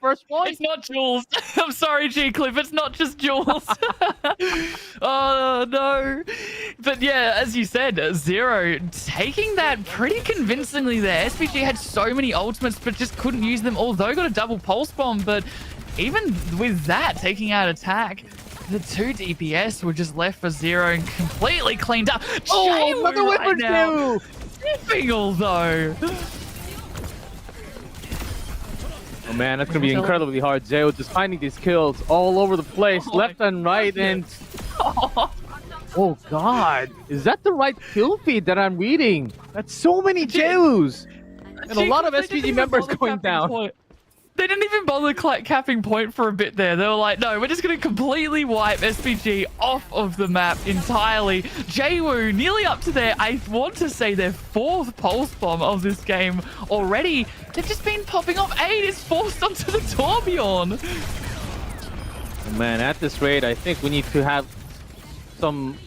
point. It's not Jules. I'm sorry, G-Cliff. It's not just Jules. Oh, no. But yeah, as you said, Zero taking that pretty convincingly there. SPG had so many ultimates, but just couldn't use them, although got a double pulse bomb. But even with that, taking out attack, the 2 DPS were just left for Zero and completely cleaned up. Oh, another whip or two! Fingal, though. Oh man, that's gonna be incredibly hard. Zeo just finding these kills all over the place, left and right, and oh god, is that the right kill feed that I'm reading? That's so many Zeus, and a lot of SPG members going down. They didn't even bother capping point for a bit there. They were like, no, we're just going to completely wipe SPG off of the map entirely. Jaewoo nearly up to I want to say their 4th pulse bomb of this game already. They've just been popping off. 8 is forced onto the Torbjorn. Oh man, at this rate, I think we need to have some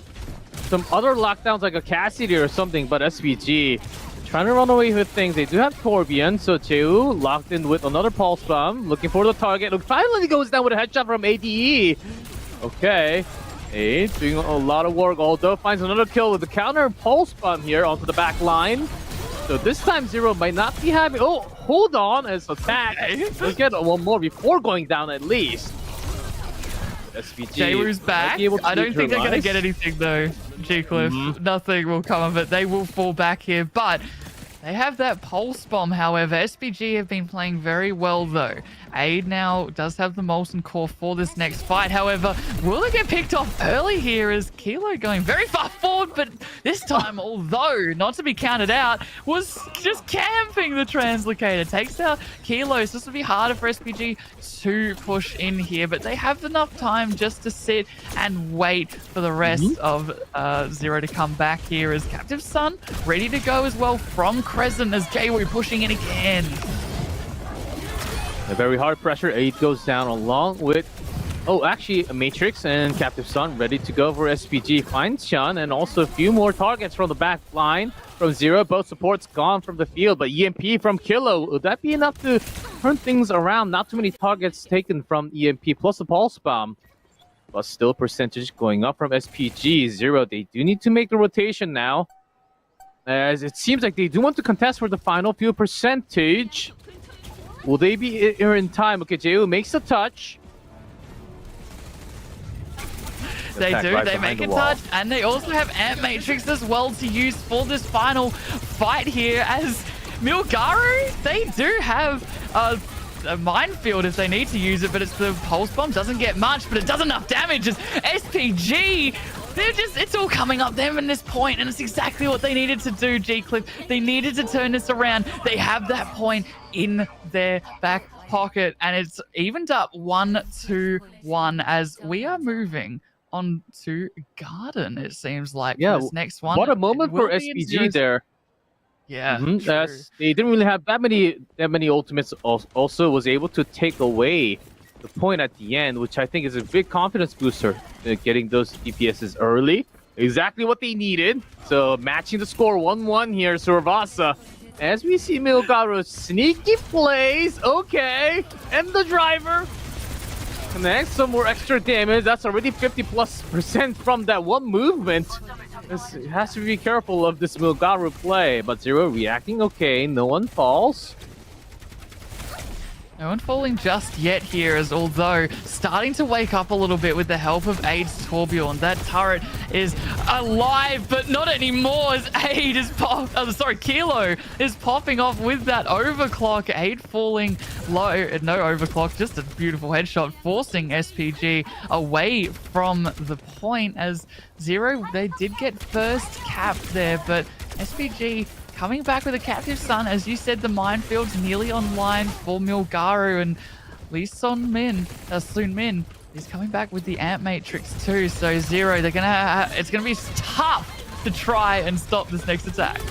other lockdowns like a Cassidy or something, but SPG trying to run away with things. They do have Torbjorn, so Jaewoo locked in with another pulse bomb, looking for the target. Look, finally goes down with a headshot from ADE. Okay, ADE doing a lot of work, although finds another kill with the counter pulse bomb here onto the back line. So this time Zero might not be having. Oh, hold on, as attack. Let's get one more before going down at least. SPG. Jaewoo's back. I don't think they're going to get anything though, G-Cliff. Nothing will come of it. They will fall back here, but they have that pulse bomb. However, SPG have been playing very well though. Aid now does have the Molten Core for this next fight. However, will it get picked off early here as Kilo going very far forward, but this time, although not to be counted out, was just camping the Translocator. Takes out Kilo, so this will be harder for SPG to push in here, but they have enough time just to sit and wait for the rest of Zero to come back here as Captive Sun ready to go as well from Crescent as Jaewoo pushing in again. A very hard pressure. 8 goes down along with, oh, actually, a Matrix and Captive Sun ready to go for SPG. Finds Sean and also a few more targets from the back line from Zero. Both supports gone from the field, but EMP from Kilo. Would that be enough to turn things around? Not too many targets taken from EMP plus a pulse bomb. But still percentage going up from SPG. Zero, they do need to make the rotation now, as it seems like they do want to contest for the final few percentage. Will they be here in time? Okay, Jaewoo makes a touch. They do. Right, they make a touch, and they also have Ant Matrix as well to use for this final fight here. As Milgaru, they do have a minefield if they need to use it, but it's the pulse bomb. Doesn't get much, but it does enough damage. As SPG, it's all coming up them in this point, and it's exactly what they needed to do, G-Cliff. They needed to turn this around. They have that point in their back pocket, and it's evened up 1-1 as we are moving on to Garden, it seems like. Yeah, this next one. What a moment for SPG there. Yeah, they didn't really have that many ultimates. Also was able to take away the point at the end, which I think is a big confidence booster. Getting those DPSs early, exactly what they needed. So matching the score 1-1 here, Survasa. As we see Milgaru sneaky plays, okay, and the driver connects some more extra damage. That's already 50+% from that one movement. This has to be careful of this Milgaru play, but Zero reacting okay. No one falls. No one falling just yet here, as although starting to wake up a little bit with the help of Aid's Torbjorn. That turret is alive, but not anymore as Aid is Kilo is popping off with that overclock. Aid falling low, no overclock, just a beautiful headshot, forcing SPG away from the point as Zero, they did get first cap there, but SPG coming back with a captive Sun. As you said, the minefield's nearly online for Milgaru, and Lee Sun Min, Soon Min, is coming back with the Amp Matrix too. So Zero, it's gonna be tough to try and stop this next attack.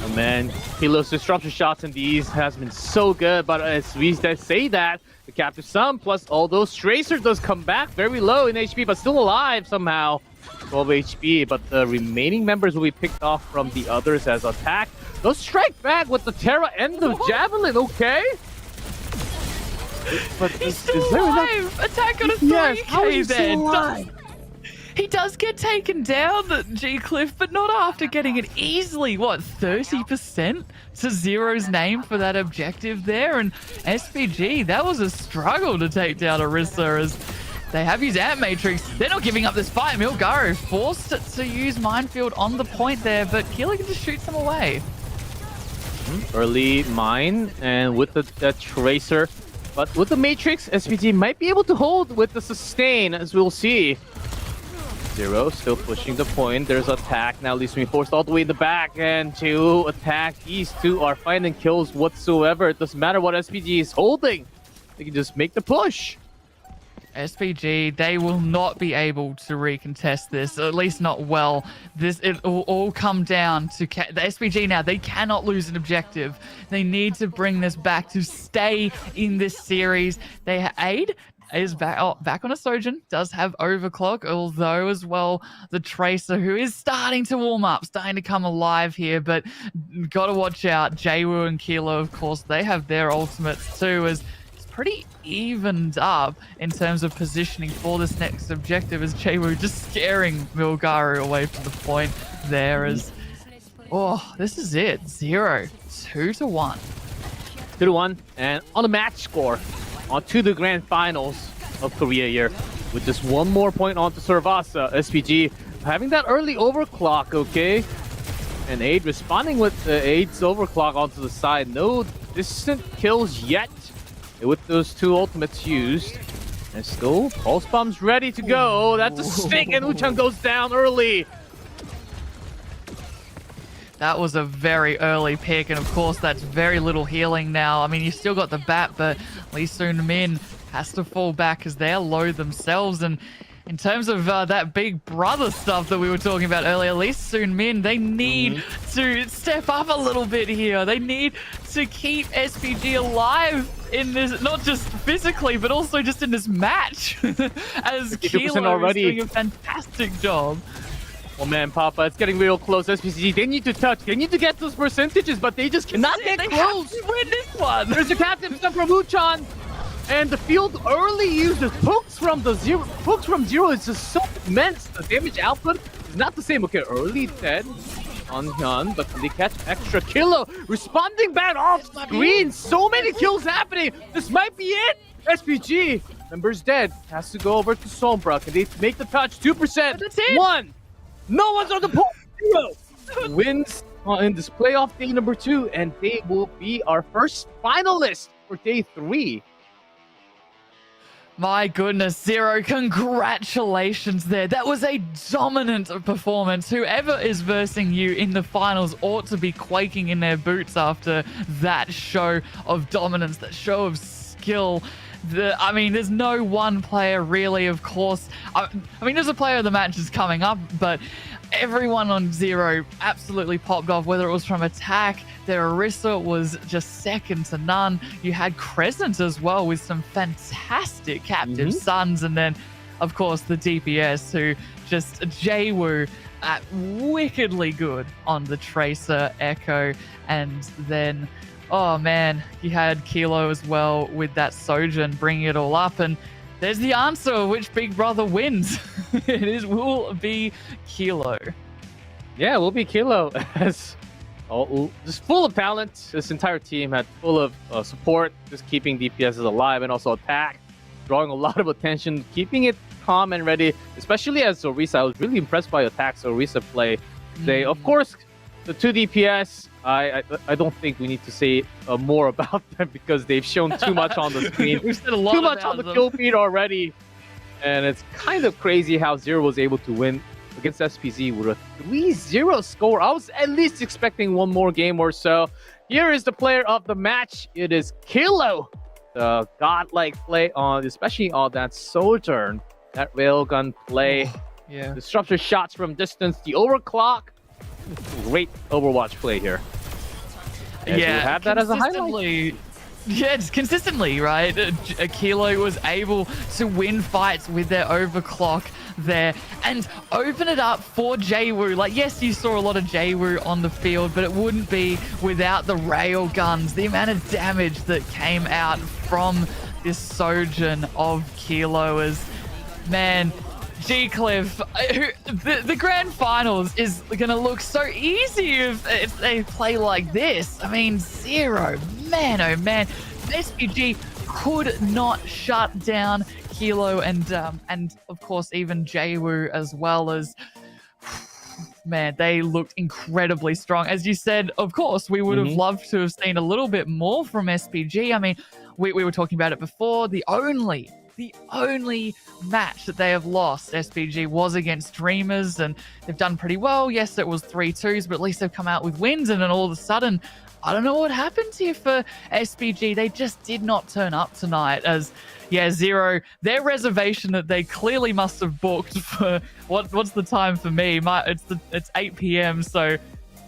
Oh man, Kilo's disruption shots in these has been so good, but as we say that, the Captive Sun plus all those Tracer does come back very low in HP, but still alive somehow. 12 HP, but the remaining members will be picked off from the others as attack. They'll strike back with the Terra and the Javelin, okay? But he's still alive! Attack on a 3k then! He does get taken down, the G-Cliff, but not after getting it easily, what, 30% to Zero's name for that objective there? And SPG, that was a struggle to take down Orisa as they have used Amp Matrix. They're not giving up this fight. Milgaru forced to use Minefield on the point there, but Keeler can just shoot them away. Early mine, and with the Tracer. But with the Matrix, SPG might be able to hold with the sustain, as we'll see. Zero still pushing the point. There's attack. Now Lee's being forced all the way in the back. And to attack. These two are finding kills whatsoever. It doesn't matter what SPG is holding. They can just make the push. SPG, they will not be able to recontest this, at least not well. It will all come down to the SPG now. They cannot lose an objective. They need to bring this back to stay in this series. Aid is back on a Sojourn, does have Overclock, although as well the Tracer, who is starting to warm up, starting to come alive here, but gotta watch out. Jaewoo and Kilo, of course, they have their ultimates too, as it's pretty evened up in terms of positioning for this next objective, as Jaewoo just scaring Milgaru away from the point there. As this is it. 0, 2-1. 2-1, and on the match score, on to the grand finals of Korea here, with just one more point on to Servasa. SPG having that early overclock, okay? And Aid responding with Aid's overclock onto the side. No distant kills yet with those two ultimates used. And still, pulse bomb's ready to go. That's a stick, and Uchang goes down early. That was a very early pick, and of course that's very little healing now. I mean, you still got the bat, but Lee Soon Min has to fall back as they're low themselves. And in terms of that big brother stuff that we were talking about earlier, Lee Soon Min, they need to step up a little bit here. They need to keep SPG alive in this, not just physically, but also just in this match. As Kilo is doing a fantastic job. Oh man, Papa, it's getting real close. SPG, they need to touch. They need to get those percentages, but they just cannot get close. They have to win this one. There's a captain from Uchan, and the field early uses pokes from zero is just so immense. The damage output is not the same. Okay, early dead on Hyun, but they catch extra. Kilo responding back off screen. So many kills happening. This might be it. SPG, member's dead. Has to go over to Sombra. Can they make the touch? 2%. That's it. 1. No one's on the pole. 0 wins in this playoff day number 2, and they will be our first finalist for day 3. My goodness, Zero, congratulations there. That was a dominant performance. Whoever is versing you in the finals ought to be quaking in their boots after that show of dominance, that show of skill. I mean, there's no one player really, of course. I mean, there's a player of the match is coming up, but everyone on Zero absolutely popped off, whether it was from attack. Their Orisa was just second to none. You had Crescent as well with some fantastic captive Suns, and then, of course, the DPS, who just Jaewoo wickedly good on the Tracer Echo, and then oh man, you had Kilo as well with that Sojourn bringing it all up, and there's the answer which big brother wins. Will be Kilo. Yeah, will be Kilo. As just full of talent. This entire team had full of support, just keeping DPS alive, and also attack, drawing a lot of attention, keeping it calm and ready, especially as Orisa. I was really impressed by attacks Orisa play today. Of course, the 2 DPS, I don't think we need to say more about them because they've shown too much on the screen. We've said a lot too much on the kill feed already. And it's kind of crazy how Zero was able to win against SPZ with a 3-0 score. I was at least expecting one more game or so. Here is the player of the match. It is Kilo. The godlike play on, especially on that Sojourn, that railgun play. Yeah. Disruptor shots from distance, the overclock. Great Overwatch play here. And Yeah, we'll have that as a highlight. Yeah, just consistently, right? Kilo was able to win fights with their overclock there and open it up for Jaewoo. Like, yes, you saw a lot of Jaewoo on the field, but it wouldn't be without the rail guns. The amount of damage that came out from this Sojourn of Kilo is, man, G-Cliff, the grand finals is gonna look so easy if they play like this. I mean, Zero, man, oh man, SPG could not shut down Kilo and of course even Jaewoo as well. As man, they looked incredibly strong. As you said, of course, we would have loved to have seen a little bit more from SPG. I mean, we were talking about it before. The only match that they have lost, SPG, was against Dreamers, and they've done pretty well. Yes, it was 3-2s, but at least they've come out with wins, and then all of a sudden, I don't know what happened here for SPG. They just did not turn up tonight. As, yeah, Zero, their reservation that they clearly must have booked for, what's the time for me? It's 8 p.m., so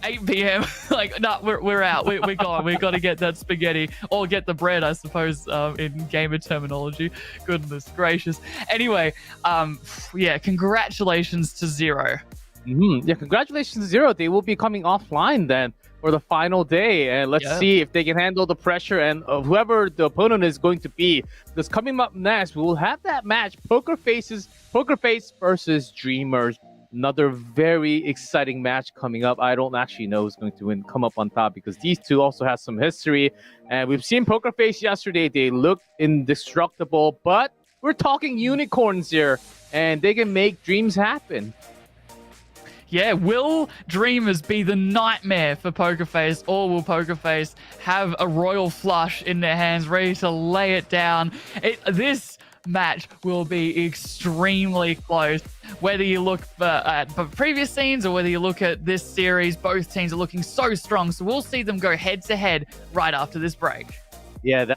8 p.m. like, no, we're out. We're gone. We've got to get that spaghetti or get the bread, I suppose, in gamer terminology. Goodness gracious. Anyway, yeah, congratulations to Zero. Yeah, congratulations to Zero. They will be coming offline then for the final day, and let's see if they can handle the pressure and whoever the opponent is going to be. Because coming up next, we will have that match, Poker Face versus Dreamers. Another very exciting match coming up. I don't actually know who's going to come up on top because these two also have some history. And we've seen Poker Face yesterday. They look indestructible, but we're talking unicorns here, and they can make dreams happen. Yeah, will Dreamers be the nightmare for Poker Face, or will Poker Face have a royal flush in their hands ready to lay it down? This match will be extremely close. Whether you look at previous scenes or whether you look at this series, both teams are looking so strong. So we'll see them go head to head right after this break. Yeah,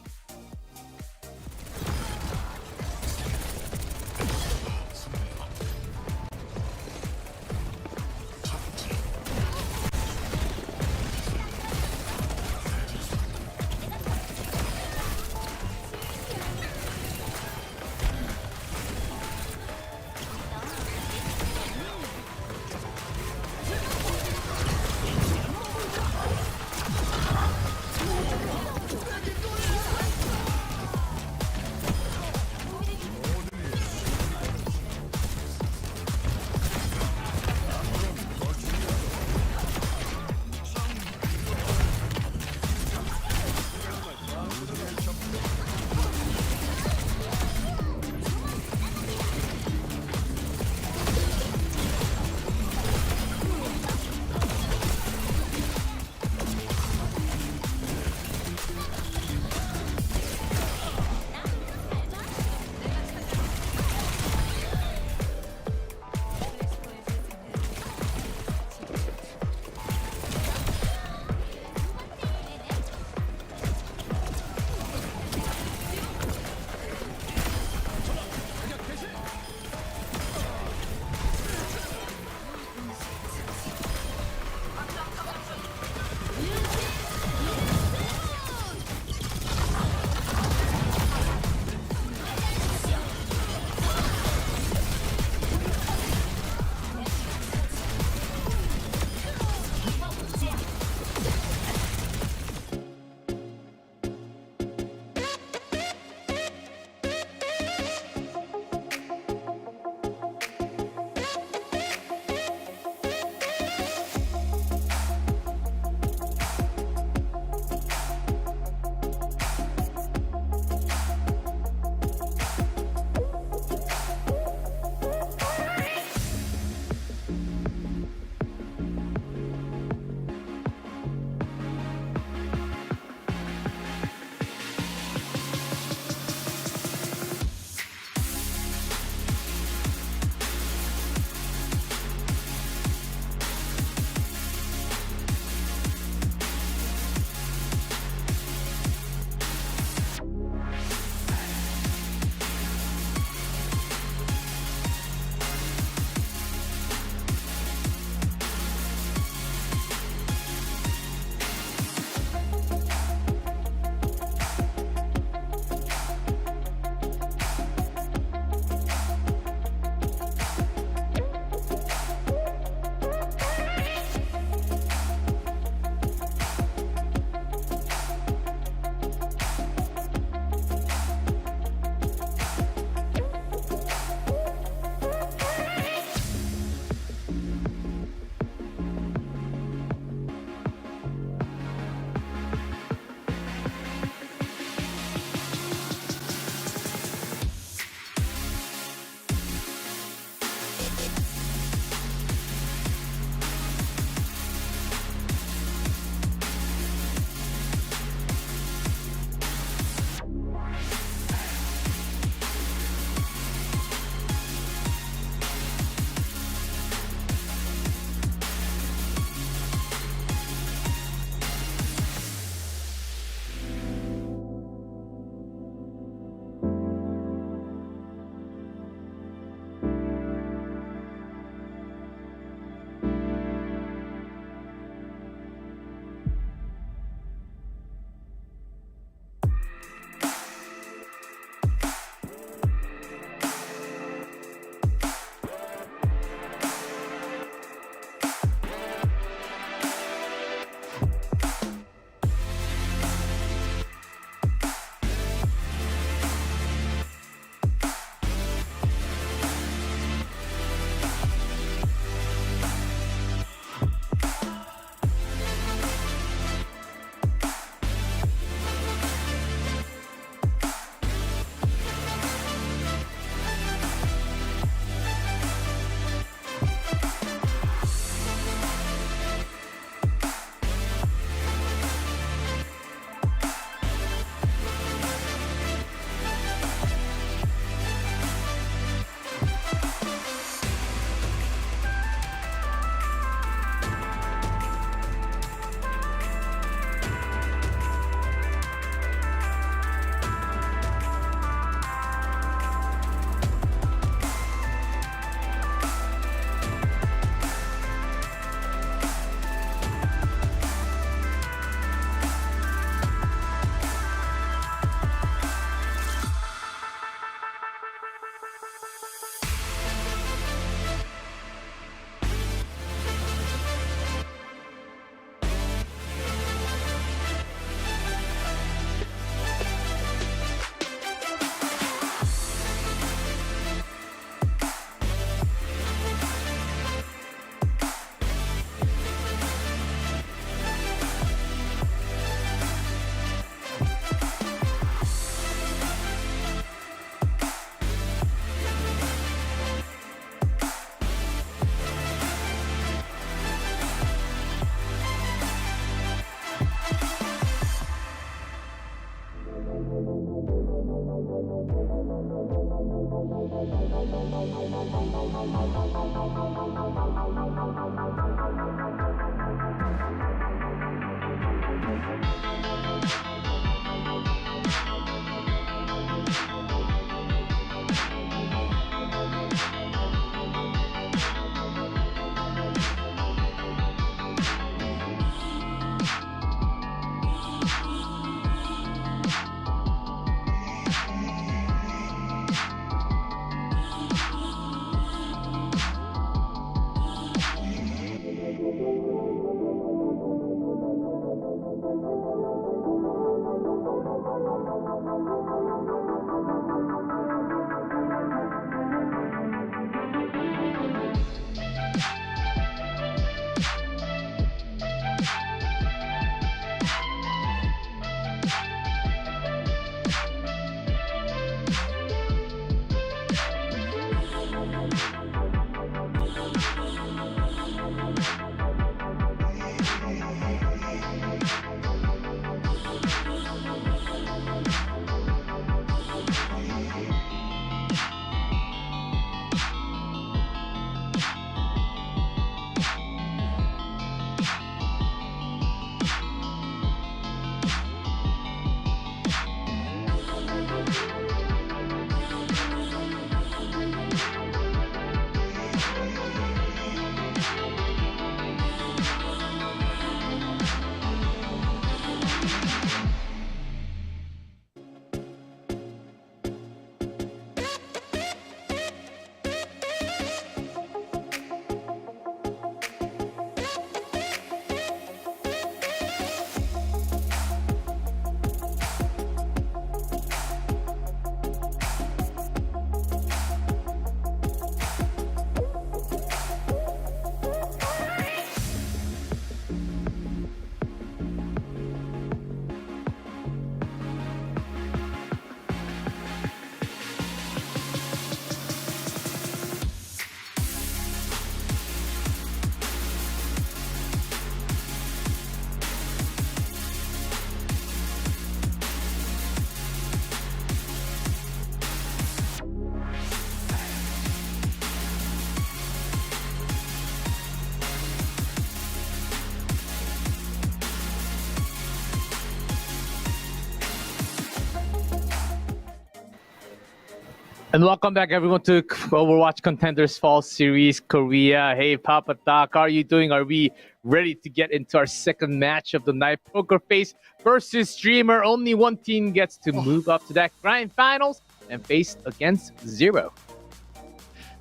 And welcome back, everyone, to Overwatch Contenders Fall Series Korea. Hey, Papa Doc, how are you doing? Are we ready to get into our second match of the night? Poker Face versus Streamer. Only one team gets to move up to that grand finals and face against Zero.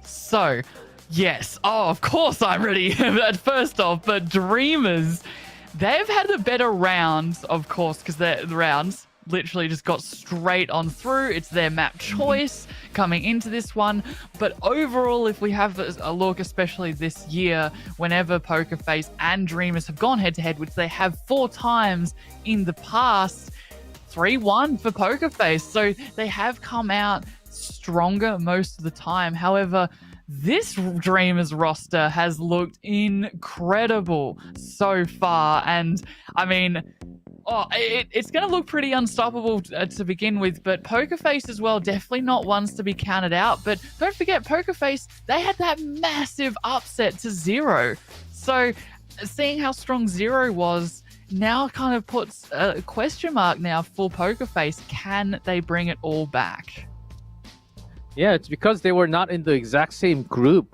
So, yes. Oh, of course I'm ready. First off, but Dreamers, they've had a better round, of course, because the rounds literally just got straight on through. It's their map choice coming into this one. But overall, if we have a look, especially this year, whenever Poker Face and Dreamers have gone head-to-head, which they have 4 times in the past, 3-1 for Poker Face. So they have come out stronger most of the time. However, this Dreamers roster has looked incredible so far. And I mean, it's going to look pretty unstoppable to begin with, but Poker Face as well, definitely not ones to be counted out. But don't forget, Poker Face, they had that massive upset to Zero. So seeing how strong Zero was now kind of puts a question mark now for Poker Face. Can they bring it all back? Yeah, it's because they were not in the exact same group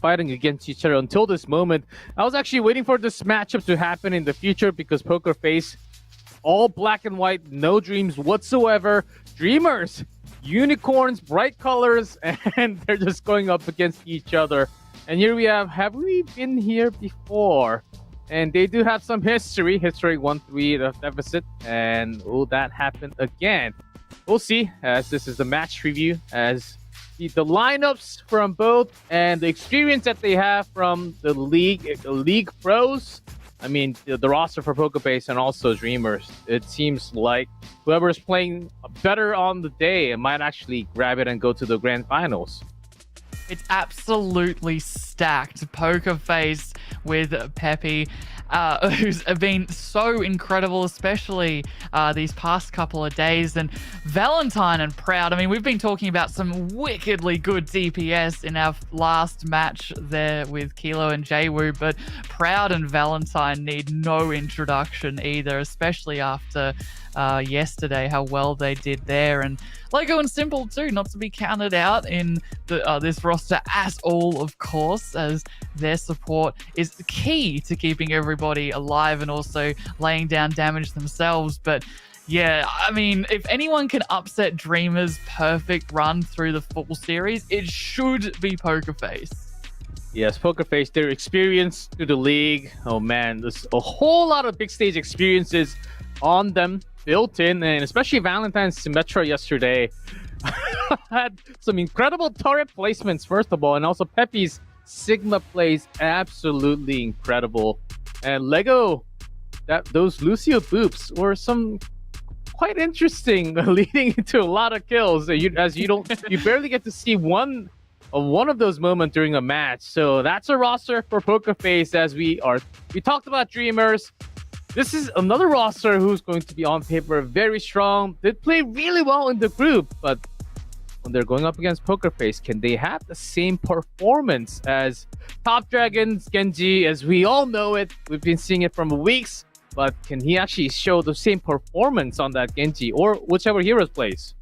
fighting against each other until this moment. I was actually waiting for this matchup to happen in the future because Poker Face, all black and white, no dreams whatsoever. Dreamers, unicorns, bright colors, and they're just going up against each other. And here we have we been here before? And they do have some history. History 1-3 the deficit. And will that happen again? We'll see, as this is the match review, as the lineups from both and the experience that they have from the league pros. I mean, the roster for Poker Face and also Dreamers. It seems like whoever's playing better on the day might actually grab it and go to the grand finals. It's absolutely stacked. Poker Face with Peppy, who's been so incredible, especially these past couple of days. And Valentine and Proud. I mean, we've been talking about some wickedly good DPS in our last match there with Kilo and Jwoo, but Proud and Valentine need no introduction either, especially after yesterday, how well they did there. And Lego and Simple too, not to be counted out in this roster at all, of course, as their support is key to keeping everybody alive and also laying down damage themselves. But yeah, I mean, if anyone can upset Dreamers' perfect run through the full series, it should be Poker Face. Yes, Poker Face, their experience through the league. Oh man, there's a whole lot of big stage experiences on them built in, and especially Valentine's Symmetra yesterday had some incredible turret placements, first of all, and also Peppy's Sigma plays absolutely incredible. And Lego, those Lucio boops were some quite interesting, leading into a lot of kills. You barely get to see one of those moments during a match. So that's a roster for Poker Face. As we talked about Dreamers. This is another roster who's going to be on paper very strong. They play really well in the group, but when they're going up against Poker Face, can they have the same performance as Top Dragon's Genji? As we all know it, we've been seeing it from weeks, but can he actually show the same performance on that Genji or whichever heroes plays?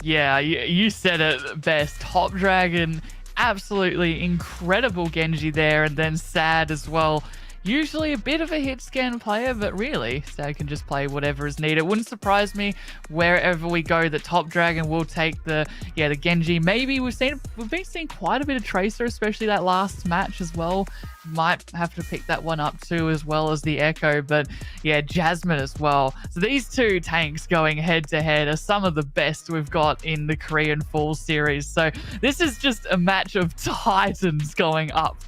Yeah, you said it best. Top Dragon, absolutely incredible Genji there, and then Sad as well. usually a bit of a hit scan player, but really, Stag can just play whatever is needed. It wouldn't surprise me wherever we go that Top Dragon will take the Genji. Maybe we've been seeing quite a bit of Tracer, especially that last match as well. Might have to pick that one up too, as well as the Echo, but yeah, Jasmine as well. So these two tanks going head to head are some of the best we've got in the Korean Fall series. So this is just a match of titans going up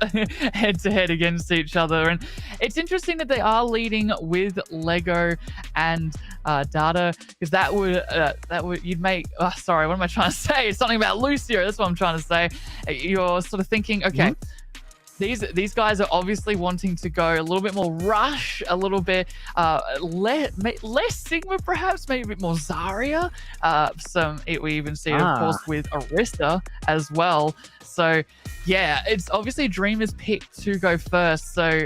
head to head against each other. And it's interesting that they are leading with Lego and Data, because that would you'd make sorry, what am I trying to say? It's something about Lucio, that's what I'm trying to say. You're sort of thinking, okay, these guys are obviously wanting to go a little bit more rush, a little bit less Sigma, perhaps, maybe a bit more Zarya. We even see it, of course, with Arista as well. So yeah, it's obviously Dreamer's pick to go first. So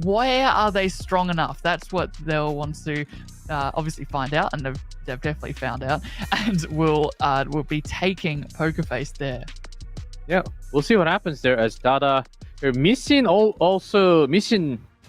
where are they strong enough? That's what they'll want to obviously find out, and they've definitely found out, and will be taking Pokerface there. Yeah, we'll see what happens there, as Dada, missing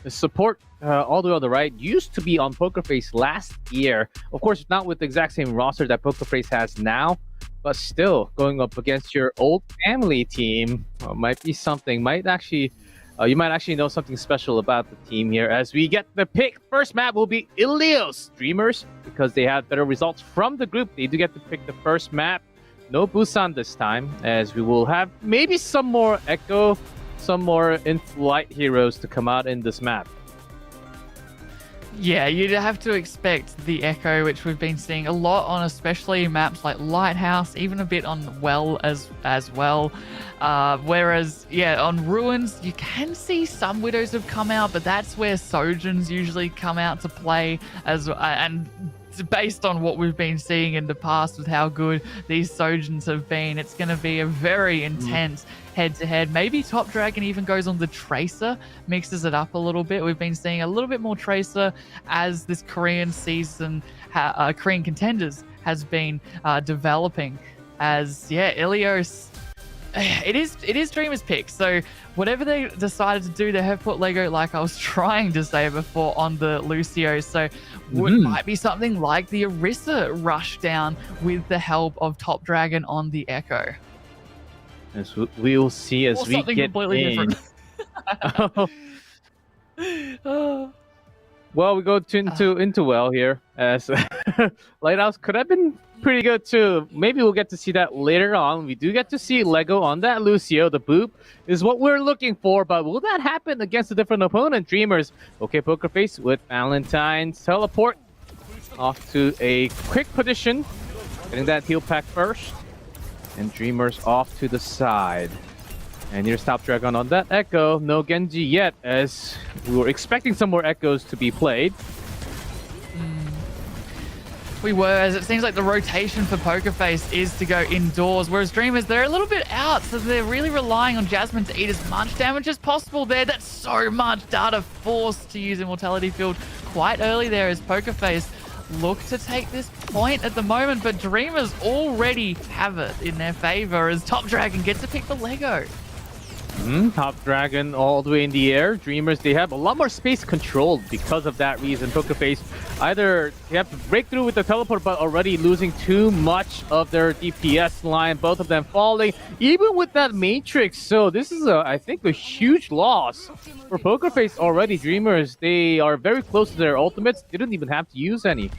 support all the way on the right, used to be on Pokerface last year. Of course, not with the exact same roster that Pokerface has now, but still going up against your old family team might be something. You might actually know something special about the team here, as we get the pick. First map will be Ilios Dreamers, because they had better results from the group. They do get to pick the first map. No Busan this time, as we will have maybe some more Echo, some more in-flight heroes to come out in this map. Yeah, you'd have to expect the Echo, which we've been seeing a lot on, especially maps like Lighthouse, even a bit on Well as well. Whereas, yeah, on Ruins, you can see some Widows have come out, but that's where Sojins usually come out to play, and based on what we've been seeing in the past with how good these Sojins have been, it's going to be a very intense head-to-head. Maybe Top Dragon even goes on the Tracer, mixes it up a little bit. We've been seeing a little bit more Tracer as this Korean season, Korean Contenders, has been developing. As, yeah, Ilios, it is Dreamer's pick. So whatever they decided to do, they have put Lego, like I was trying to say before, on the Lucio. So might be something like the Orisa rush down with the help of Top Dragon on the Echo. As we will see as we get completely in. Different. Well, we go into Well here, as Lighthouse could have been pretty good too. Maybe we'll get to see that later on. We do get to see Lego on that Lucio. The boop is what we're looking for, but will that happen against a different opponent? Dreamers, okay, Pokerface with Valentine's teleport off to a quick position, getting that heal pack first, and Dreamers off to the side. And here's Top Dragon on that Echo. No Genji yet, as we were expecting some more Echoes to be played. We were, as it seems like the rotation for Pokerface is to go indoors, whereas Dreamers, they're a little bit out, so they're really relying on Jasmine to eat as much damage as possible there. That's so much Data forced to use Immortality Field quite early there, as Pokerface look to take this point at the moment, but Dreamers already have it in their favor, as Top Dragon gets to pick the Lego. Top Dragon all the way in the air. Dreamers, they have a lot more space controlled because of that reason. Pokerface, either they have to break through with the teleport, but already losing too much of their DPS line. Both of them falling, even with that Matrix. So this is, I think, a huge loss for Pokerface already. Dreamers, they are very close to their ultimates. They didn't even have to use any.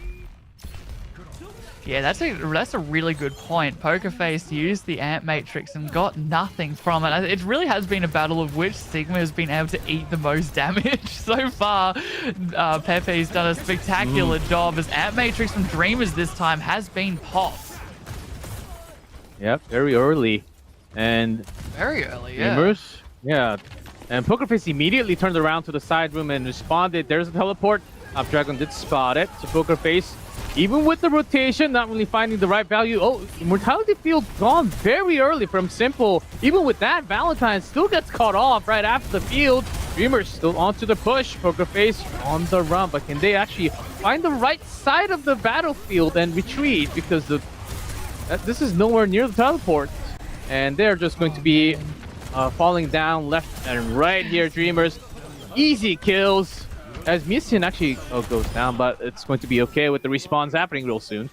Yeah, that's a really good point. Pokerface used the Ant Matrix and got nothing from it. It really has been a battle of which Sigma has been able to eat the most damage so far. Pepe's done a spectacular job, as Ant Matrix from Dreamers this time has been popped. Yep, very early. And very early, yeah. Dreamers, yeah. And Pokerface immediately turned around to the side room and responded. There's a teleport. Top Dragon did spot it. So Pokerface, even with the rotation, not really finding the right value. Oh, Immortality Field gone very early from Simple. Even with that, Valentine still gets caught off right after the field. Dreamers still onto the push. Pokerface on the run, but can they actually find the right side of the battlefield and retreat? Because this is nowhere near the teleport. And they're just going to be falling down left and right here, Dreamers. Easy kills. As Missing actually goes down, but it's going to be okay with the respawns happening real soon.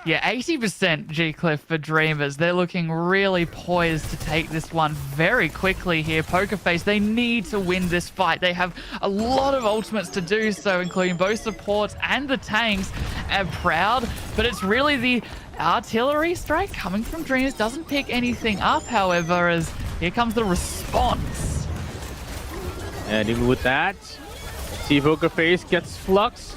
Yeah, 80% G-Cliff for Dreamers. They're looking really poised to take this one very quickly here. Pokerface, they need to win this fight. They have a lot of ultimates to do so, including both supports and the tanks. And Proud, but it's really the artillery strike coming from Dreamers. Doesn't pick anything up, however, as here comes the response. And even with that, see Pokerface gets Flux.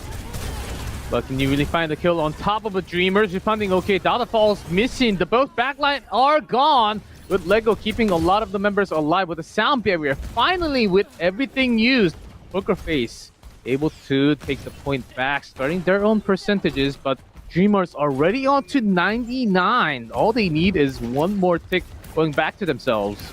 But can you really find the kill on top of a Dreamers? Responding okay, Dada falls missing. The both backline are gone, with Lego keeping a lot of the members alive with a sound barrier. Finally, with everything used, Pokerface able to take the point back, starting their own percentages, but Dreamers already on to 99. All they need is one more tick going back to themselves.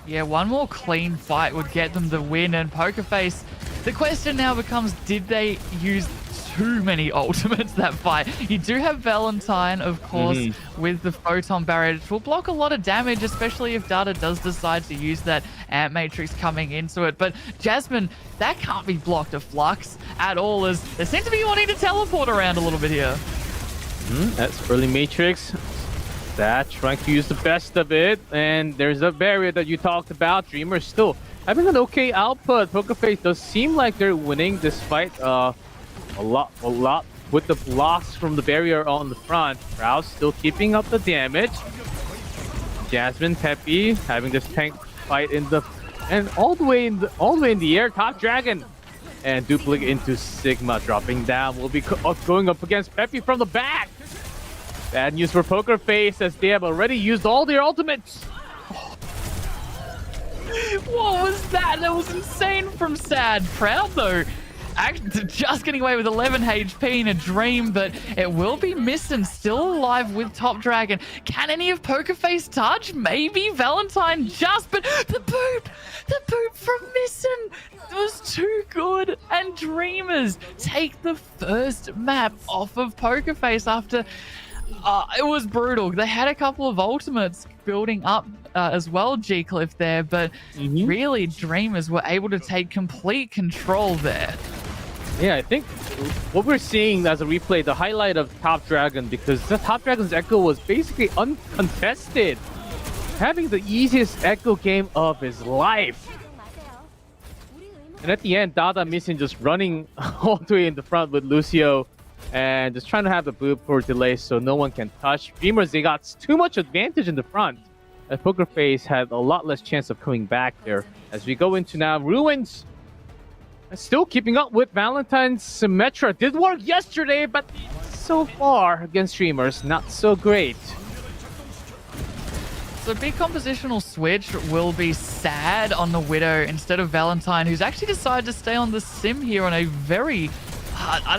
Yeah, one more clean fight would get them the win, and Pokerface, the question now becomes, did they use too many ultimates that fight? You do have Valentine, of course, with the photon barrier, which will block a lot of damage, especially if Dada does decide to use that Ant Matrix coming into it. But Jasmine, that can't be blocked a Flux at all, as they seem to be wanting to teleport around a little bit here. That's early Matrix. That trying to use the best of it, and there's a barrier that you talked about. Dreamers still having an okay output. Pokerface does seem like they're winning this fight a lot with the blocks from the barrier on the front. Proud still keeping up the damage. Jasmine, Peppy having this tank fight in the and all the way in the air. Top Dragon and duplicate into Sigma dropping down. Will be going up against Peppy from the back. Bad news for Pokerface as they have already used all their ultimates. What was that? That was insane from Sad. Proud, though, just getting away with 11 HP in a dream, but it will be missing. Still alive with Top Dragon. Can any of Pokerface touch? Maybe Valentine just, but the boot from Missing was too good. And Dreamers take the first map off of Pokerface after... it was brutal. They had a couple of ultimates building up as well, G-Cliff there, but really Dreamers were able to take complete control there. Yeah, I think what we're seeing as a replay, the highlight of Top Dragon, because the Top Dragon's Echo was basically uncontested, having the easiest Echo game of his life. And at the end, Dada Missing just running all the way in the front with Lucio and just trying to have the boot for delay so no one can touch. Dreamers, they got too much advantage in the front. And Pokerface had a lot less chance of coming back there. As we go into now, Ruins still keeping up with Valentine's Symmetra. Did work yesterday, but so far against Dreamers, not so great. So big compositional switch will be Sad on the Widow instead of Valentine, who's actually decided to stay on the Sim here on a very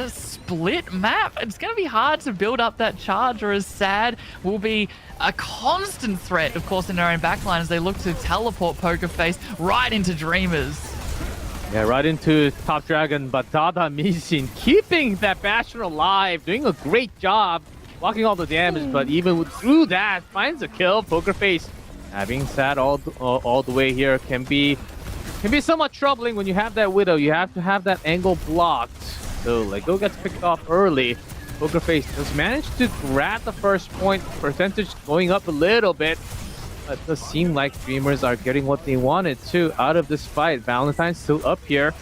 split map. It's going to be hard to build up that charge, or as Sad will be a constant threat, of course, in their own backline as they look to teleport Pokerface right into Dreamers. Yeah, right into Top Dragon, but Dada Missing keeping that Bastion alive, doing a great job, blocking all the damage, but even through that, finds a kill. Pokerface having Sad all the way here can be somewhat troubling when you have that Widow. You have to have that angle blocked. So Lego gets picked off early. Pokerface has managed to grab the first point, percentage going up a little bit. But it does seem like Dreamers are getting what they wanted to out of this fight. Valentine's still up here.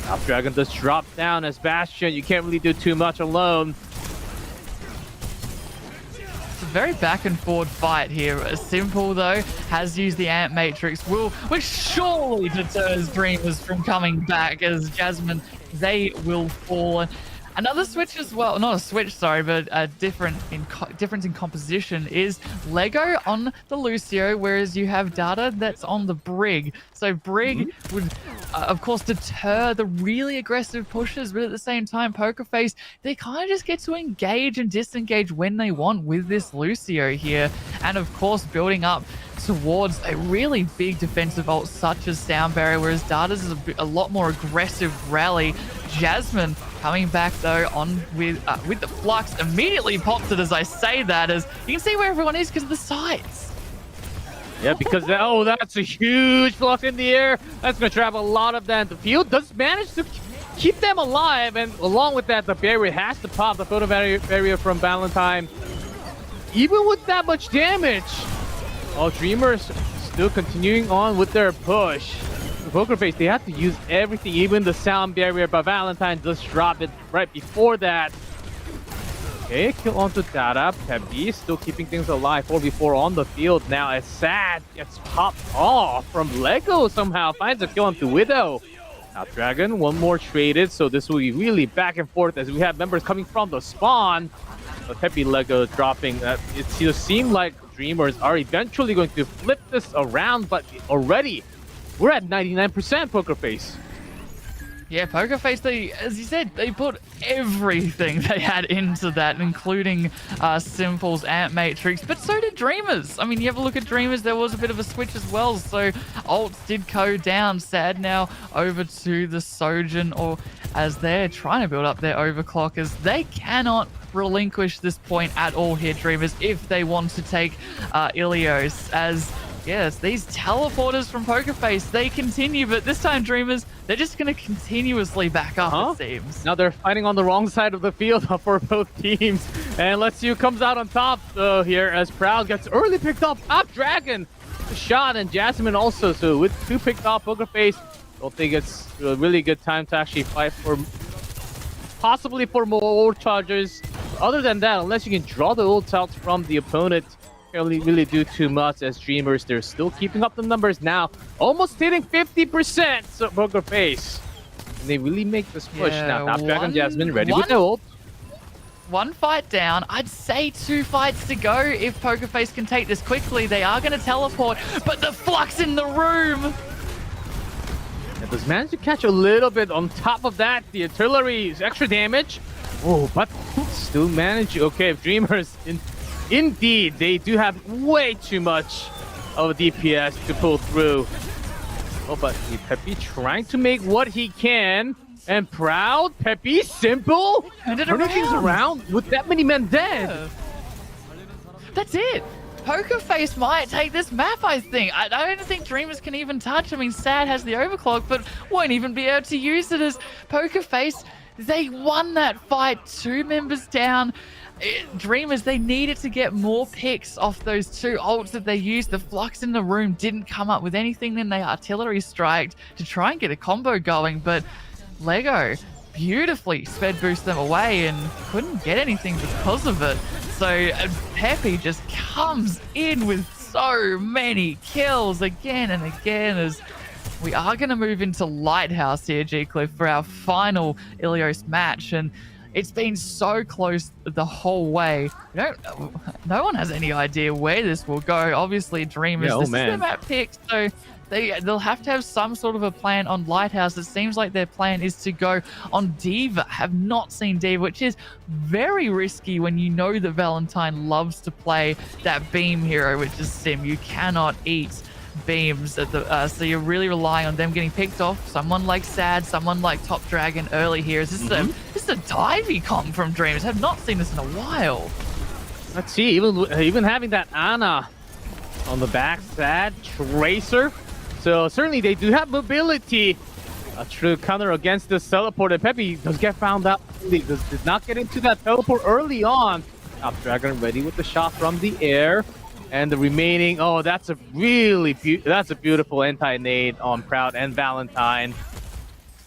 Top Dragon does drop down as Bastion. You can't really do too much alone. It's a very back and forward fight here. Simple, though, has used the Ant Matrix, which surely deters Dreamers from coming back, as Jasmine, they will fall. Another switch as well, not a switch, sorry, but a difference in composition is Lego on the Lucio, whereas you have Dada that's on the Brig. So Brig would, of course, deter the really aggressive pushes, but at the same time, Pokerface, they kind of just get to engage and disengage when they want with this Lucio here. And of course, building up towards a really big defensive ult such as Sound Barrier, whereas Dada's is a lot more aggressive rally. Jasmine coming back though on with the Flux, immediately pops it as I say that, as you can see where everyone is because of the sights. Yeah, because that's a huge block in the air. That's going to trap a lot of them. The field does manage to keep them alive, and along with that, the barrier has to pop. The photo barrier from Valentine. Even with that much damage, Dreamers still continuing on with their push. Poker Face, they have to use everything, even the sound barrier, but Valentine does drop it right before that. Okay, kill onto Dada. Peppy still keeping things alive. 4v4 on the field now as Sad gets popped off from Lego somehow. Finds a kill onto Widow. Now Dragon, one more traded, so this will be really back and forth as we have members coming from the spawn. But Peppy Lego dropping. It seems like Dreamers are eventually going to flip this around, but already we're at 99% Poker Face. Yeah, Poker Face, as you said, they put everything they had into that, including Simple's Ant Matrix, but so did Dreamers. I mean, you have a look at Dreamers, there was a bit of a switch as well, so ults did go down. Sad now over to the Sojin, or as they're trying to build up their overclockers. They cannot relinquish this point at all here, Dreamers, if they want to take Ilios, as yes, these teleporters from Poker Face, they continue, but this time Dreamers, they're just going to continuously back up, it seems. Now they're fighting on the wrong side of the field for both teams. And let's see who comes out on top here as Proud gets early picked up. Top Dragon, the shot, and Jasmine also. So with 2 picked off, Poker Face, don't think it's a really good time to actually fight for, possibly for more charges. Other than that, unless you can draw the ults out from the opponent, can't really do too much as Dreamers. They're still keeping up the numbers now, almost hitting 50%. So Poker Face, and they really make this push now. Top Dragon, Jasmine ready with the ult. One fight down. I'd say 2 fights to go. If Poker Face can take this quickly, they are going to teleport, but the flux in the room. It does manage to catch a little bit on top of that. The artillery's extra damage. Oh, but still manage. Okay, Dreamers, indeed, they do have way too much of DPS to pull through. Oh, but Peppy trying to make what he can. And Proud, Peppy, Simple, turning things around with that many men dead. Yeah. That's it. Poker Face might take this map, I think. I don't think Dreamers can even touch. I mean, Sad has the overclock, but won't even be able to use it as Poker Face. They won that fight, 2 members down. Dreamers, they needed to get more picks off those 2 ults that they used. The flux in the room didn't come up with anything. Then they artillery striked to try and get a combo going, but Lego beautifully sped boost them away and couldn't get anything because of it. So Peppy just comes in with so many kills again and again, as we are going to move into Lighthouse here, G-Cliff, for our final Ilios match. And it's been so close the whole way. No one has any idea where this will go. Obviously, Dreamers, this is their map pick, so they'll have to have some sort of a plan on Lighthouse. It seems like their plan is to go on Diva. Have not seen Diva, which is very risky when you know that Valentine loves to play that beam hero, which is Sim. You cannot eat beams at the so you're really relying on them getting picked off. Someone like Sad, someone like Top Dragon early here. This is a divey comp from Dreams. Have not seen this in a while. Let's see, even having that Ana on the back, Sad, Tracer. So certainly they do have mobility. A true counter against this teleport, and Peppy does get found out. He did not get into that teleport early on. Top Dragon ready with the shot from the air. And the remaining, that's a beautiful anti-nade on Proud and Valentine.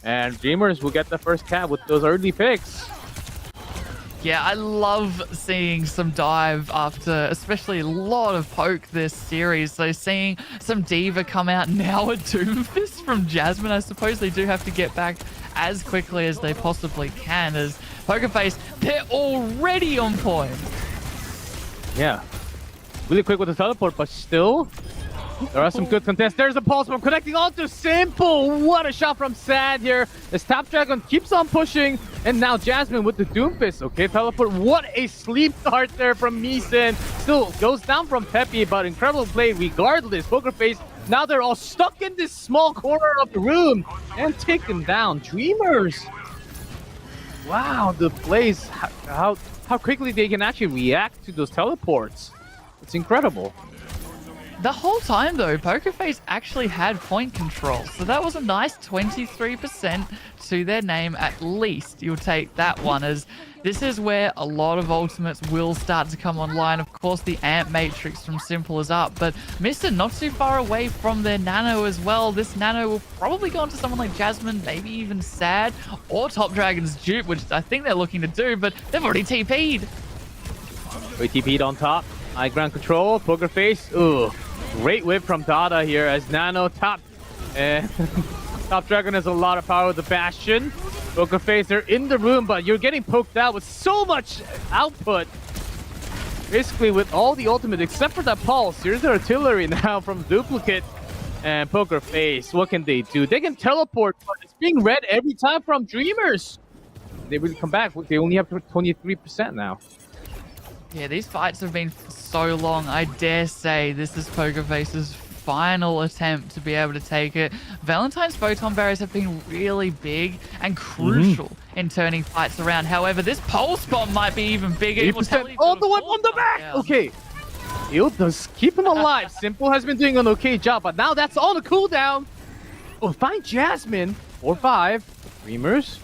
And Dreamers will get the first cap with those early picks. Yeah, I love seeing some dive after, especially a lot of poke this series. So seeing some Diva come out now, a Doomfist from Jasmine. I suppose they do have to get back as quickly as they possibly can, as Poker Face, they're already on point. Yeah. Really quick with the teleport, but still, there are some good contests. There's a pulse bomb connecting onto Simple. What a shot from Sad here. This Top Dragon keeps on pushing, and now Jasmine with the Doomfist. Okay, teleport. What a sleep start there from Meeson. Still goes down from Peppy, but incredible play regardless. Poker Face, now they're all stuck in this small corner of the room and taken down. Dreamers. Wow, the plays, how quickly they can actually react to those teleports. It's incredible. The whole time, though, Pokerface actually had point control. So that was a nice 23% to their name at least. You'll take that one, as this is where a lot of ultimates will start to come online. Of course, the Amp Matrix from Simple is up, but Mr. not too far away from their Nano as well. This Nano will probably go into someone like Jasmine, maybe even Sad, or Top Dragon's dupe, which I think they're looking to do, but they've already TP'd. We TP'd on top. High ground control. Pokerface. Ooh. Great whip from Dada here as Nano top. And Top Dragon has a lot of power with the Bastion. Pokerface, they're in the room, but you're getting poked out with so much output. Basically with all the ultimate except for that pulse. Here's the artillery now from Duplicate. And Pokerface, what can they do? They can teleport, but it's being read every time from Dreamers. They really come back. They only have 23% now. Yeah, these fights have been so long. I dare say this is Pokerface's final attempt to be able to take it. Valentine's Photon Barriers have been really big and crucial in turning fights around. However, this pulse bomb might be even bigger. It will tell you all the way on the back! Yeah. Okay. He'll does keep him alive. Simple has been doing an okay job, but now that's on the cooldown. Oh, find Jasmine. 4-5. Dreamers.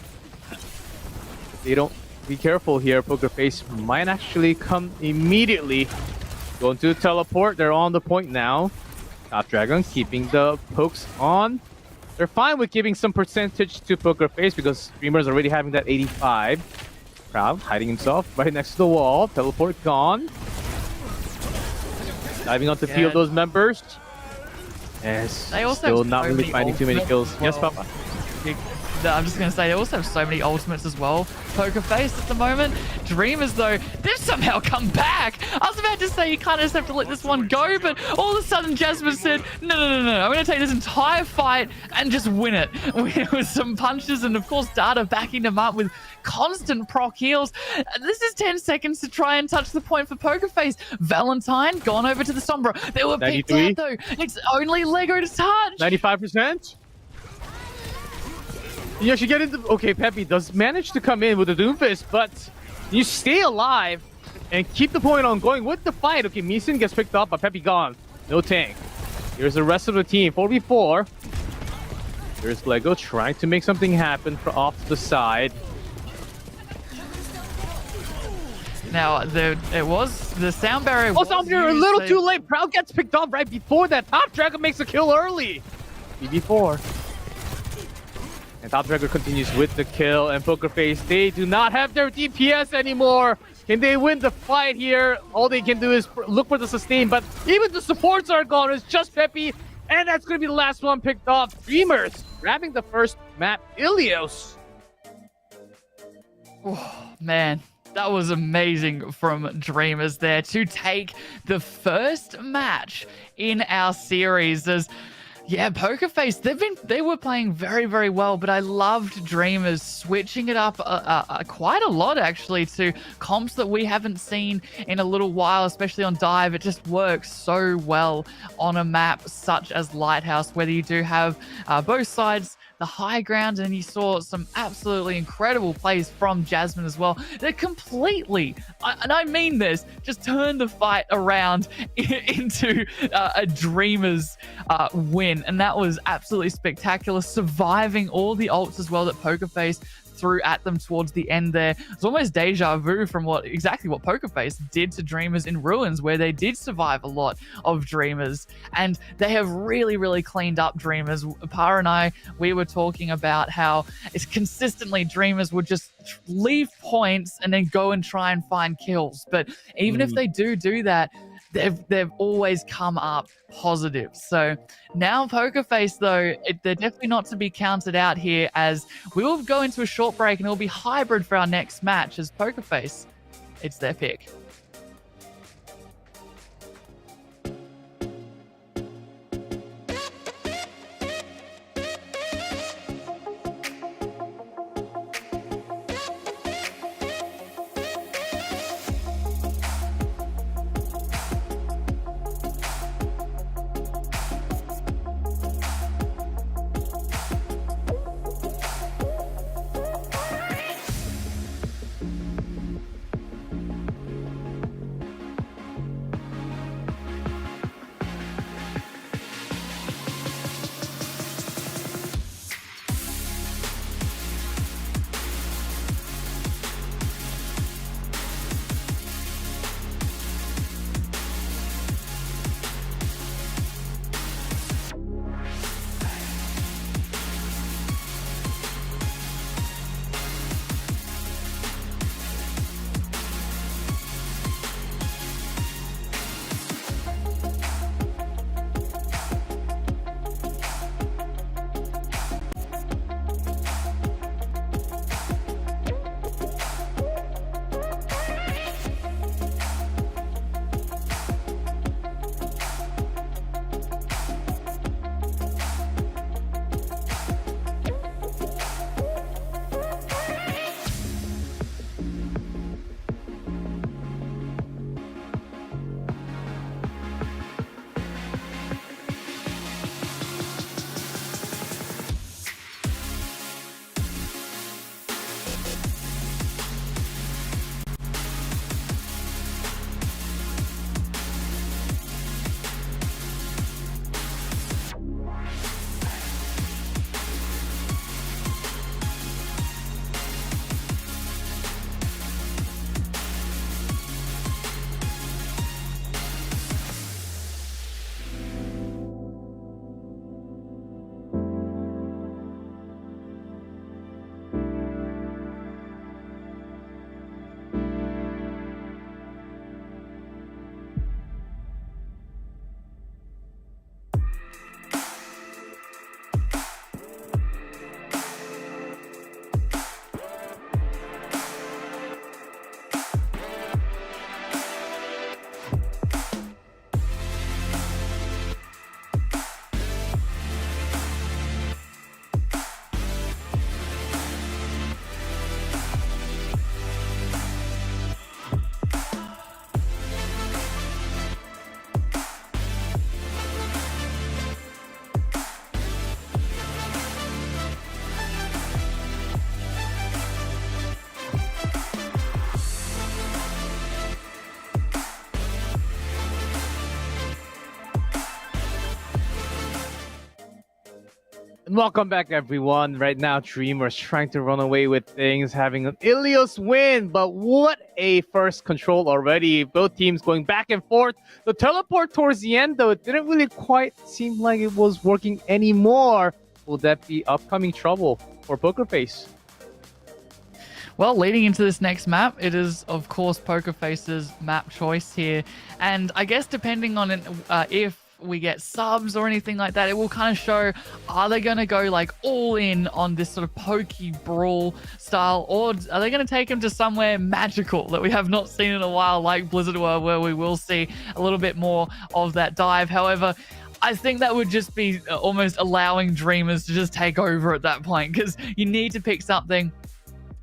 They don't... Be careful here. Pokerface might actually come immediately. Going to teleport. They're on the point now. Top Dragon keeping the pokes on. They're fine with giving some percentage to Pokerface because Streamer's already having that 85. Proud hiding himself right next to the wall. Teleport gone. Diving onto field those members. Yes. They also still not really finding too many kills. Yes, Papa. I'm just going to say they also have so many ultimates as well. Pokerface at the moment. Dreamers, though, they've somehow come back. I was about to say you kind of just have to let this one go, but all of a sudden Jasmine said, no. I'm going to take this entire fight and just win it. With some punches and, of course, Dada backing them up with constant proc heals. This is 10 seconds to try and touch the point for Pokerface. Valentine gone over to the Sombra. They were picked out, though. It's only Lego to touch. 95%? You should get into... Okay, Peppy does manage to come in with a Doomfist, but you stay alive and keep the point on going with the fight. Okay, Meeson gets picked up, but Peppy gone. No tank. Here's the rest of the team. 4v4. Here's Lego trying to make something happen off to the side. Now, it was the sound barrier. Oh, sound barrier a little too late. Proud gets picked off right before that. Top Dragon makes a kill early. 3v4. And Top Dragon continues with the kill, and Pokerface, they do not have their DPS anymore. Can they win the fight here? All they can do is look for the sustain, but even the supports are gone. It's just Peppy, and that's going to be the last one picked off. Dreamers grabbing the first map, Ilios. Oh, man. That was amazing from Dreamers there to take the first match in our series. As yeah, Pokerface, they were playing very, very well, but I loved Dreamers switching it up quite a lot, actually, to comps that we haven't seen in a little while, especially on Dive. It just works so well on a map such as Lighthouse, whether you do have both sides, the high ground, and you saw some absolutely incredible plays from Jasmine as well. They're completely, and I mean this, just turned the fight around into a Dreamers win, and that was absolutely spectacular, surviving all the ults as well that Pokerface threw at them towards the end there. It's almost deja vu from exactly what Pokerface did to Dreamers in Ruins, where they did survive a lot of Dreamers, and they have really, really cleaned up Dreamers. Par and I, we were talking about how it's consistently Dreamers would just leave points and then go and try and find kills, but even if they do that, they've always come up positive. So now Pokerface, though, they're definitely not to be counted out here, as we will go into a short break and it'll be hybrid for our next match, as Pokerface, it's their pick. Welcome back, everyone. Right now, Dreamers trying to run away with things, having an Ilios win, but what a first control already. Both teams going back and forth. The teleport towards the end, though, it didn't really quite seem like it was working anymore. Will that be upcoming trouble for Poker Face? Well, leading into this next map, it is, of course, Poker Face's map choice here. And I guess depending on if we get subs or anything like that, it will kind of show, are they going to go like all in on this sort of pokey brawl style, or are they going to take him to somewhere magical that we have not seen in a while, like Blizzard World, where we will see a little bit more of that dive. However, I think that would just be almost allowing Dreamers to just take over at that point, because you need to pick something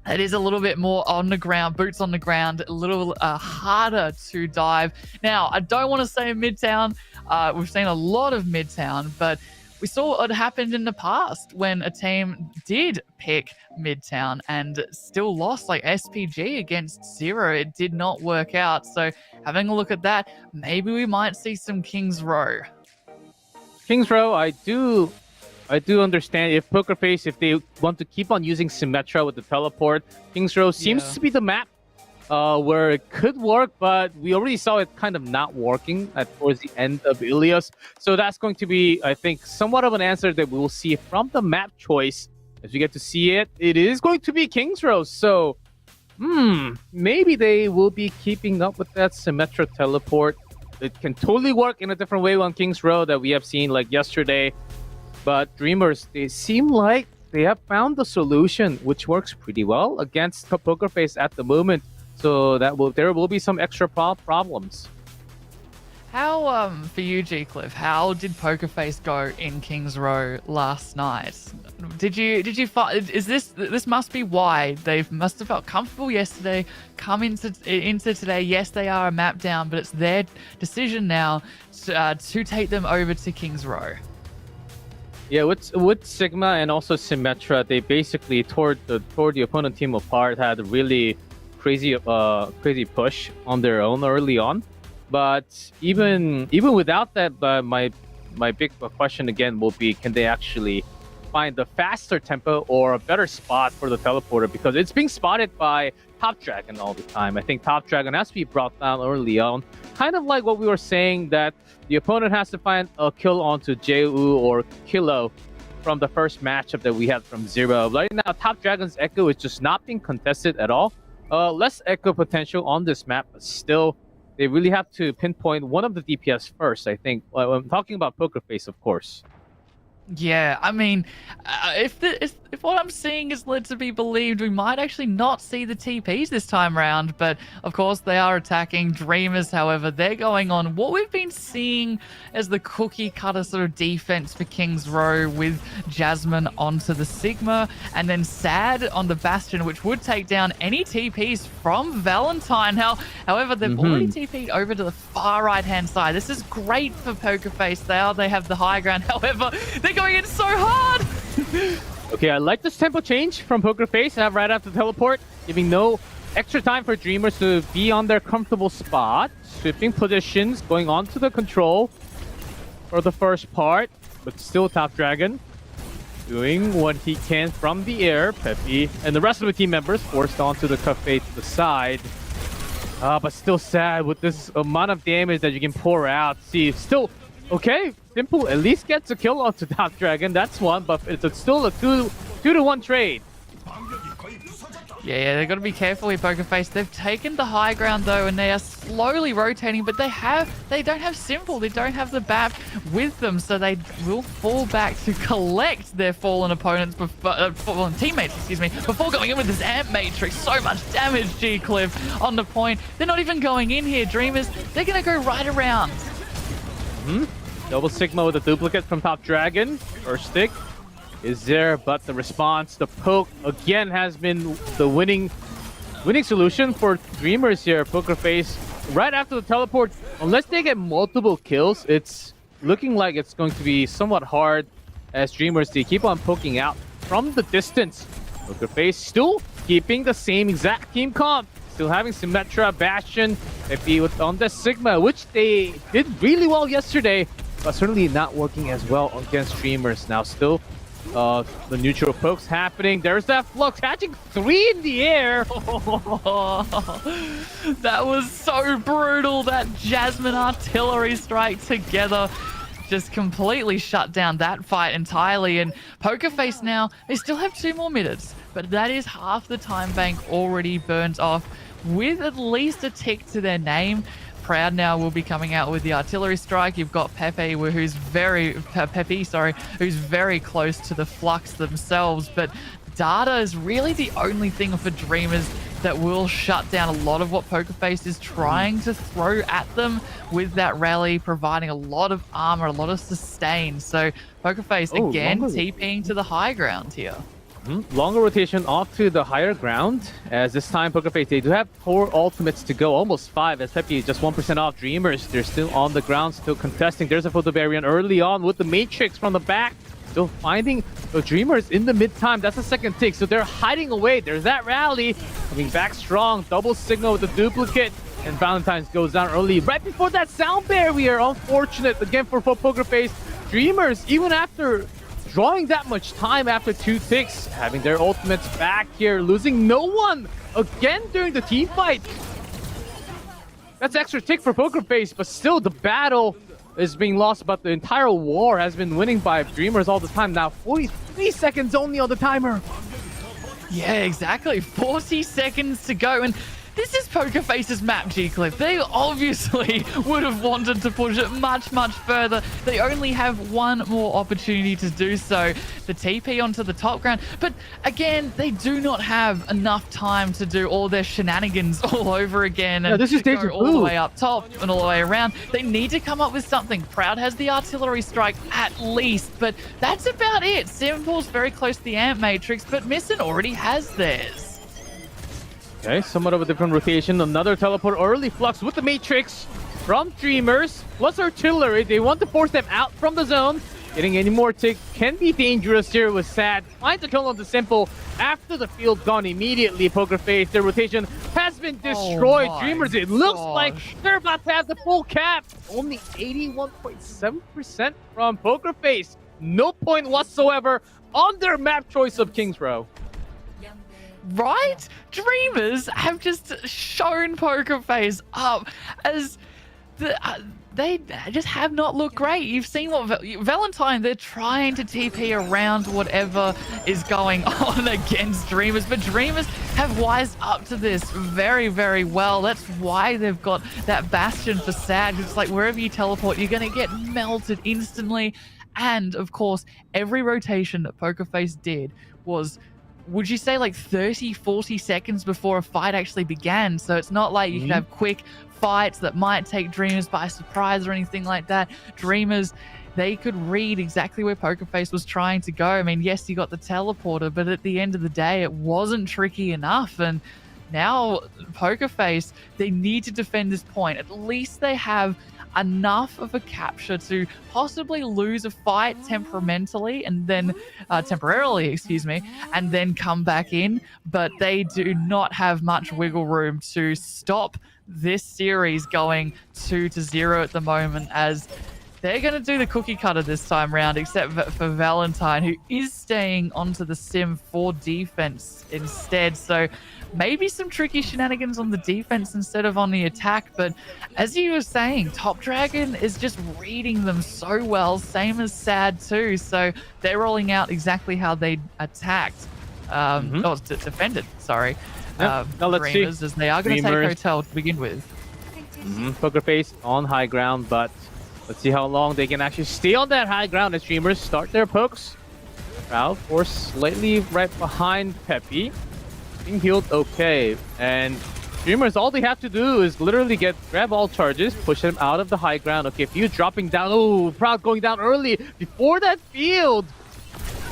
that is a little bit more on the ground, boots on the ground, a little harder to dive. Now, I don't want to say Midtown. We've seen a lot of Midtown, but we saw what happened in the past when a team did pick Midtown and still lost, like SPG against Zero. It did not work out. So having a look at that, maybe we might see some King's Row. King's Row, I do understand if Poker Face, if they want to keep on using Symmetra with the teleport, King's Row seems to be the map where it could work, but we already saw it kind of not working towards the end of Ilios. So that's going to be, I think, somewhat of an answer that we will see from the map choice. As we get to see it, it is going to be King's Row. So, maybe they will be keeping up with that Symmetra teleport. It can totally work in a different way on King's Row that we have seen like yesterday. But Dreamers, they seem like they have found the solution, which works pretty well against Poker Face at the moment. So there will be some extra problems. How for you, G Cliff? How did Poker Face go in King's Row last night? Did you find, is this must be why they must have felt comfortable yesterday, come into today? Yes, they are a map down, but it's their decision now to take them over to King's Row. Yeah, with Sigma and also Symmetra, they basically tore the opponent team apart, had a really crazy push on their own early on. But even without that, my big question again will be, can they actually find the faster tempo or a better spot for the teleporter? Because it's being spotted by Top Dragon all the time. I think Top Dragon has to be brought down early on. Kind of like what we were saying, that the opponent has to find a kill onto Jeu or Kilo from the first matchup that we had from Zero. Right now, Top Dragon's Echo is just not being contested at all. Less Echo potential on this map, but still, they really have to pinpoint one of the DPS first, I think. I'm talking about Poker Face, of course. Yeah, I mean, if what I'm seeing is led to be believed, we might actually not see the TPs this time around. But of course, they are attacking Dreamers. However, they're going on what we've been seeing as the cookie cutter sort of defense for King's Row, with Jasmine onto the Sigma and then Sad on the Bastion, which would take down any TPs from Valentine. However, they've already TP'd over to the far right hand side. This is great for Poker Face. They have the high ground. However, they're going in so hard. Okay, I like this tempo change from Poker Face right after teleport, giving no extra time for Dreamers to be on their comfortable spot. Switching positions, going on to the control for the first part, but still Top Dragon doing what he can from the air. Peppy and the rest of the team members forced onto the cafe to the side. But still Sad with this amount of damage that you can pour out. See, still okay. Simple at least gets a kill onto Top Dragon. That's one, but it's still a 2-to-1 trade. Yeah, they've got to be careful here, Poker Face. They've taken the high ground though, and they are slowly rotating, but they don't have Simple. They don't have the BAP with them, so they will fall back to collect their fallen opponents, fallen teammates, before going in with this Amp Matrix. So much damage, G-Cliff, on the point. They're not even going in here, Dreamers. They're going to go right around. Double Sigma with a duplicate from Top Dragon. First stick is there, but the response, the poke, again has been the winning solution for Dreamers here. Poker Face, right after the teleport, unless they get multiple kills, it's looking like it's going to be somewhat hard as Dreamers, they keep on poking out from the distance. Poker Face still keeping the same exact team comp. Still having Symmetra, Bastion, FP on the Sigma, which they did really well yesterday, but certainly not working as well against Dreamers. Now still The neutral pokes happening. There's that flux catching 3 in the air. That was so brutal. That Jasmine artillery strike together just completely shut down that fight entirely. And Pokerface now, they still have 2 more minutes, but that is half the time bank already burnt off with at least a tick to their name. Proud now will be coming out with the artillery strike. You've got Pepe, who's very close to the flux themselves, but data is really the only thing for Dreamers that will shut down a lot of what Pokerface is trying to throw at them with that rally, providing a lot of armor, a lot of sustain. So Pokerface again TPing to the high ground here. Longer rotation off to the higher ground, as this time Pokerface, they do have 4 ultimates to go, almost 5, as Pepe is just 1% off. Dreamers, they're still on the ground, still contesting. There's a photo barrier early on with the Matrix from the back, still finding the Dreamers in the mid-time. That's the second tick, so they're hiding away. There's that rally, coming back strong, double signal with the duplicate, and Valentine's goes down early, right before that sound barrier. Unfortunate again for Pokerface. Dreamers, even after drawing that much time after 2 ticks, having their ultimates back here, losing no one again during the team fight. That's extra tick for Pokerface, but still the battle is being lost, but the entire war has been winning by Dreamers all the time. Now 43 seconds only on the timer. Yeah, exactly. 40 seconds to go, and this is Pokerface's map, G-Cliff. They obviously would have wanted to push it much, much further. They only have 1 more opportunity to do so. The TP onto the top ground. But again, they do not have enough time to do all their shenanigans all over again. And this is go all the way up top and all the way around. They need to come up with something. Proud has the artillery strike at least, but that's about it. Simple's very close to the Amp Matrix, but Missin already has theirs. Okay, somewhat of a different rotation. Another teleport early flux with the Matrix from Dreamers, plus artillery. They want to force them out from the zone. Getting any more tick can be dangerous here with Sad. Finds the kill on the Simple after the field gone immediately. Pokerface, their rotation has been destroyed. Dreamers, it looks like they're about to have the full cap. Only 81.7% from Pokerface. No point whatsoever on their map choice of King's Row. Right? Dreamers have just shown Pokerface up as they just have not looked great. You've seen what Valentine, they're trying to TP around whatever is going on against Dreamers, but Dreamers have wised up to this very, very well. That's why they've got that Bastion for Sad. It's like wherever you teleport, you're going to get melted instantly. And of course, every rotation that Pokerface did was, would you say, like 30, 40 seconds before a fight actually began? So it's not like you can have quick fights that might take Dreamers by surprise or anything like that. Dreamers, they could read exactly where Pokerface was trying to go. I mean, yes, you got the teleporter, but at the end of the day, it wasn't tricky enough. And now Pokerface, they need to defend this point. At least they have enough of a capture to possibly lose a fight temperamenally and then temporarily, and then come back in. But they do not have much wiggle room to stop this series going 2-0 at the moment, as they're going to do the cookie cutter this time round, except for Valentine, who is staying onto the sim for defense instead. So maybe some tricky shenanigans on the defense instead of on the attack. But as you were saying, Top Dragon is just reading them so well, same as Sad too. So they're rolling out exactly how they attacked, defended, sorry. Now let's Dreamers, see. As they are going to take Hotel to begin with. Pokerface on high ground, but let's see how long they can actually stay on that high ground as Dreamers start their pokes. Proud, or slightly right behind Pepe. Being healed okay. And Dreamers, all they have to do is literally grab all charges, push them out of the high ground. Okay, Few dropping down. Oh, Proud going down early before that field.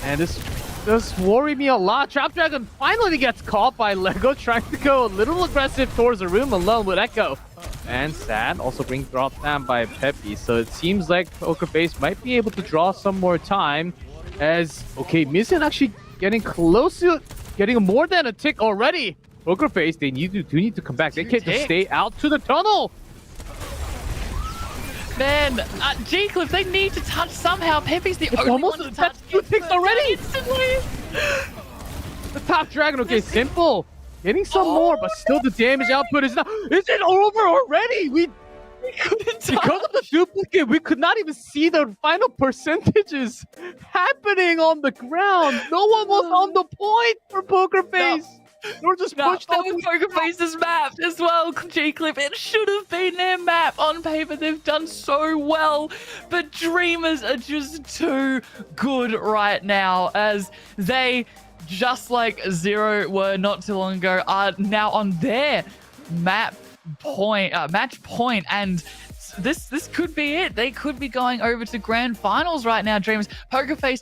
And this does worry me a lot. Trap Dragon finally gets caught by Lego, trying to go a little aggressive towards the room alone with Echo. And Sad also being dropped down by Pepe. So it seems like Pokerface might be able to draw some more time. As, okay, Missin actually getting close to getting more than a tick already. Pokerface, they need to come back. They can't just stay out to the tunnel. Man, G-Cliff, they need to touch somehow. Pepe's the only almost- one to that's touch. two ticks already? Instantly. The top dragon, okay, simple. Getting some more, but still the damage output is not. Is it over already? We couldn't touch. because of the duplicate, we could not even see the final percentages happening on the ground. No one was on the point for Poker Face. They were just pushed out. Poker Face's map as well, G-Cliff. It should have been their map. On paper, they've done so well, but Dreamers are just too good right now, as they, just like Zero were not too long ago, are now on their match point, and this could be it. They could be going over to grand finals right now. Dreamers, Poker Face.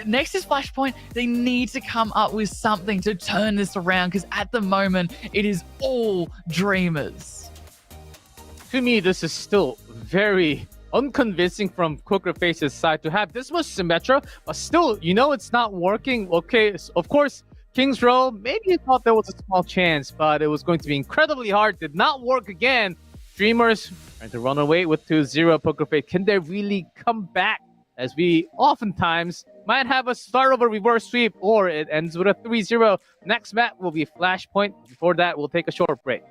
Next is Flashpoint. They need to come up with something to turn this around, because at the moment it is all Dreamers. To me, this is still very unconvincing from Poker Face's side to have this much Symmetra, but still, it's not working. Okay, so of course, King's Row, maybe you thought there was a small chance, but it was going to be incredibly hard. Did not work again. Dreamers trying to run away with 2-0. Poker Face, can they really come back? As we oftentimes might have a start of a reverse sweep, or it ends with a 3-0. Next map will be Flashpoint. Before that, we'll take a short break.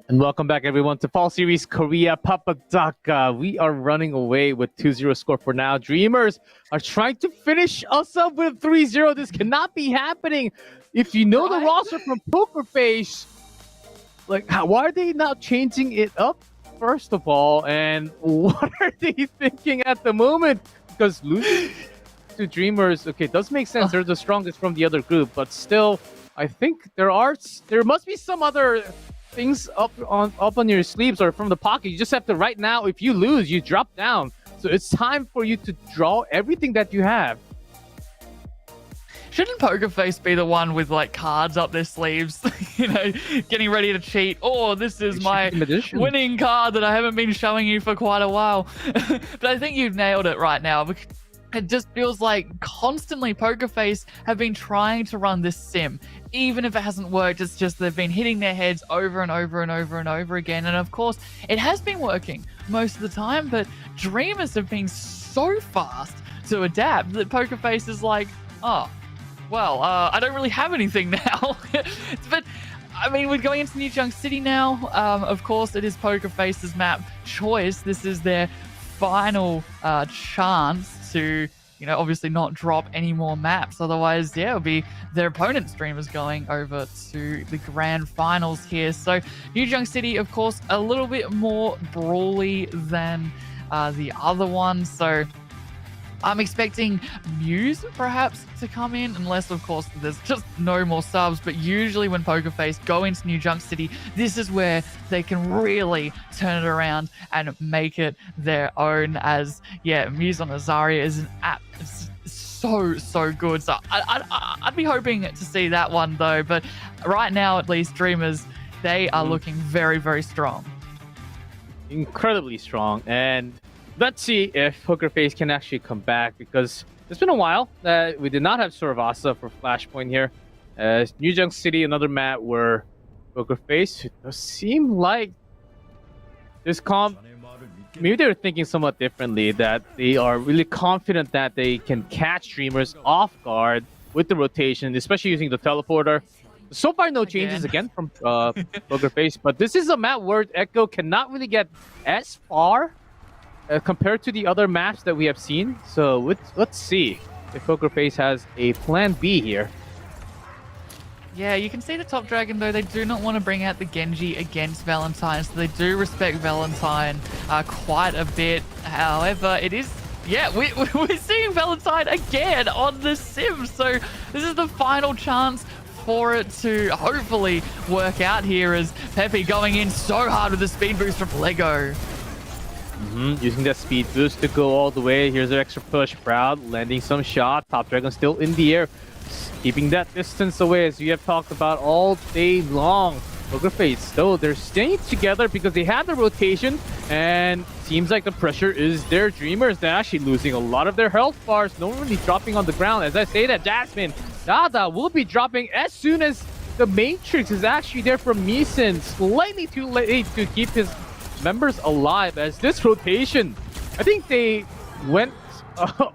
And welcome back, everyone, to Fall Series Korea Papadaka. We are running away with 2-0 score for now. Dreamers are trying to finish us up with 3-0. This cannot be happening. If you know the roster from Poker Face, why are they not changing it up, first of all? And what are they thinking at the moment? Because losing to Dreamers, okay, does make sense. They're the strongest from the other group, but still, I think there must be some other things up on your sleeves or from the pocket. You just have to right now. If you lose, you drop down. So it's time for you to draw everything that you have. Shouldn't Poker Face be the one with like cards up their sleeves, getting ready to cheat? Oh, this is my winning card that I haven't been showing you for quite a while. But I think you've nailed it right now. It just feels like constantly Poker Face have been trying to run this sim. Even if it hasn't worked, it's just they've been hitting their heads over and over and over and over again. And of course, it has been working most of the time, but Dreamers have been so fast to adapt that Poker Face is like, oh, well, I don't really have anything now. But I mean, we're going into New Junk City now. Of course, it is Poker Face's map choice. This is their final chance to, obviously not drop any more maps. Otherwise, yeah, it'll be their opponent's Dreamers going over to the grand finals here. So New Junk City, of course, a little bit more brawly than the other one. So I'm expecting Muse perhaps to come in, unless of course there's just no more subs. But usually when Poker Face go into New Junk City, this is where they can really turn it around and make it their own. As Muse on Azaria is an app. It's so good. So I'd be hoping to see that one though. But right now, at least, Dreamers, they are looking very, very strong. Incredibly strong. And let's see if Poker Face can actually come back, because it's been a while that we did not have Sorvasa for Flashpoint here. New Junk City, another map where Poker Face, it does seem like this maybe they were thinking somewhat differently, that they are really confident that they can catch Dreamers off guard with the rotation, especially using the teleporter. So far, no changes again from Poker Face, but this is a map where Echo cannot really get as far compared to the other maps that we have seen. So let's see if Poker Face has a plan B here. Yeah, you can see the top dragon though, they do not want to bring out the Genji against Valentine, so they do respect Valentine quite a bit. However, it is, we're seeing Valentine again on the sim, so this is the final chance for it to hopefully work out here, as Pepe going in so hard with the speed boost from Lego. Using that speed boost to go all the way. Here's their extra push. Proud landing some shot. Top Dragon still in the air, keeping that distance away, as we have talked about all day long. Poker Face, though, they're staying together because they have the rotation, and seems like the pressure is their Dreamers. They're actually losing a lot of their health bars. No one really dropping on the ground. As I say that, Jasmine Dada will be dropping as soon as the Matrix is actually there from Meeson. Slightly too late to keep his members alive, as this rotation, I think they went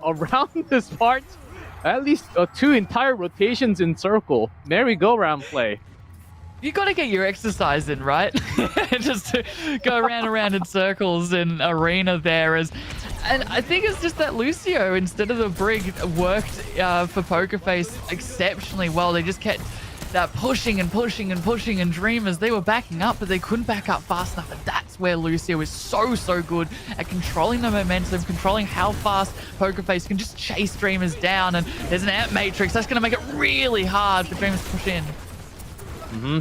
around this part at least 2 entire rotations in circle. Merry-go-round play. You got to get your exercise in, right? Just to go around in circles in arena there. And I think it's just that Lucio, instead of the Brig, worked for Poker Face exceptionally well. They just kept that pushing and Dreamers, they were backing up, but they couldn't back up fast enough. And that's where Lucio is so good at controlling the momentum, controlling how fast Poker Face can just chase Dreamers down. And there's an Amp Matrix that's going to make it really hard for Dreamers to push in.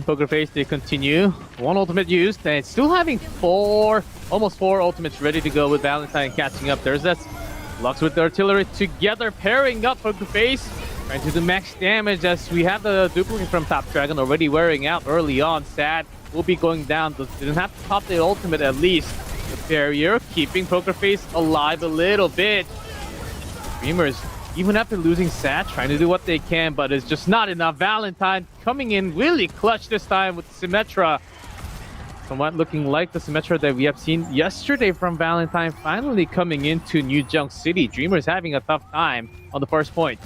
Poker Face, they continue. 1 ultimate used, and it's still having almost 4 ultimates ready to go, with Valentine catching up. There's that Lux with the artillery together, pairing up Poker Face, trying to do max damage, as we have the duplicate from Top Dragon already wearing out early on. Sad will be going down. Didn't have to pop the ultimate at least. The barrier keeping Poker Face alive a little bit. Dreamers, even after losing Sad, trying to do what they can, but it's just not enough. Valentine coming in really clutch this time with Symmetra. Somewhat looking like the Symmetra that we have seen yesterday from Valentine, finally coming into New Junk City. Dreamers having a tough time on the first point.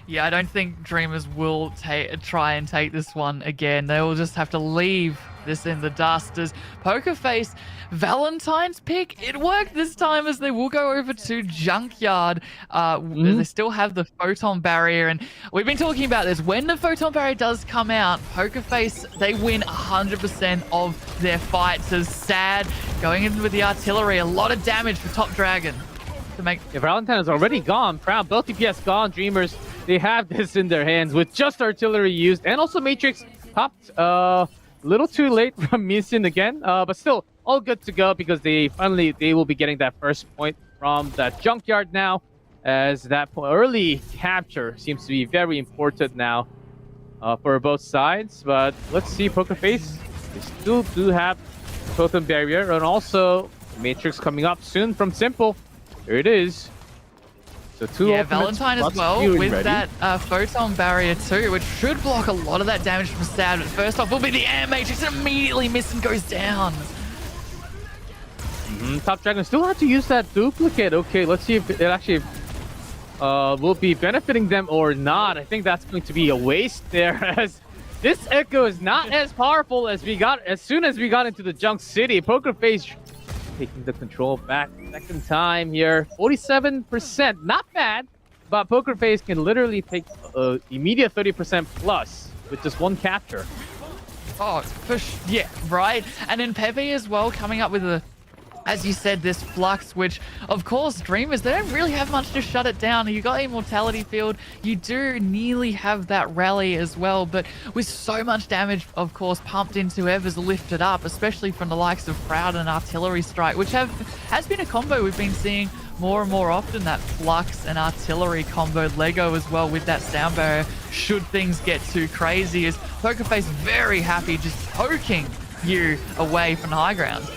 Yeah, I don't think Dreamers will try and take this one again. They will just have to leave this in the dust, as Poker Face, Valentine's pick, it worked this time, as they will go over to Junkyard. They still have the Photon Barrier, and we've been talking about this. When the Photon Barrier does come out, Poker Face, they win 100% of their fights. As Sad going in with the artillery, a lot of damage for Top Dragon to make. Valentine is already gone. Proud, both DPS gone. Dreamers they have this in their hands with just artillery used, and also Matrix popped a little too late from Misin again, but still all good to go because they will be getting that first point from that junkyard now, as that early capture seems to be very important now for both sides. But let's see, Poker Face, they still do have Totem Barrier, and also Matrix coming up soon from Simple. Here it is. So Valentine as well with ready. That Photon Barrier too, which should block a lot of that damage from Sad. But first off will be the Air Matrix, and immediately Misin goes down. Top Dragon still had to use that duplicate. Okay, let's see if it actually will be benefiting them or not. I think that's going to be a waste there, as this Echo is not as powerful as soon as we got into the Junk City. Poker Face taking the control back second time here. 47%, not bad, but Poker Face can literally take immediate 30% plus with just one capture. Oh, yeah, right. And then Pepe as well coming up with as you said, this Flux, which, of course, Dreamers, they don't really have much to shut it down. You got Immortality Field, you do nearly have that Rally as well, but with so much damage, of course, pumped into whoever's lifted up, especially from the likes of Proud and Artillery Strike, which has been a combo we've been seeing more and more often, that Flux and Artillery combo. Lego as well with that Sound Barrier, should things get too crazy, as Poker Face very happy just poking you away from the high ground.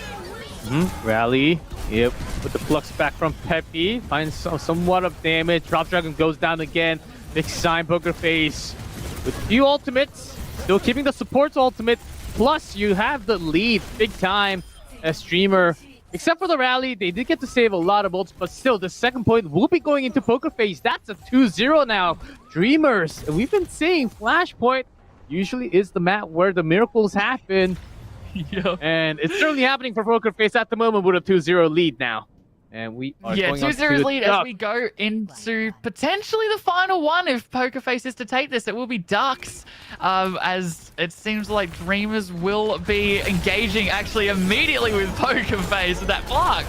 Rally, yep, with the Flux back from Pepe, finds somewhat of damage. Drop Dragon goes down again. Big sign, Poker Face with few ultimates, still keeping the support's ultimate. Plus, you have the lead big time as Streamer. Except for the Rally, they did get to save a lot of ults, but still, the second point will be going into Poker Face. That's a 2-0 now. Dreamers, and we've been saying Flashpoint usually is the map where the miracles happen. Yep. And it's certainly happening for Poker Face at the moment with a 2-0 lead now. And we are going 2-0 lead as we go into potentially the final one. If Poker Face is to take this, it will be Ducks. As it seems like Dreamers will be engaging actually immediately with Poker Face with that Flux.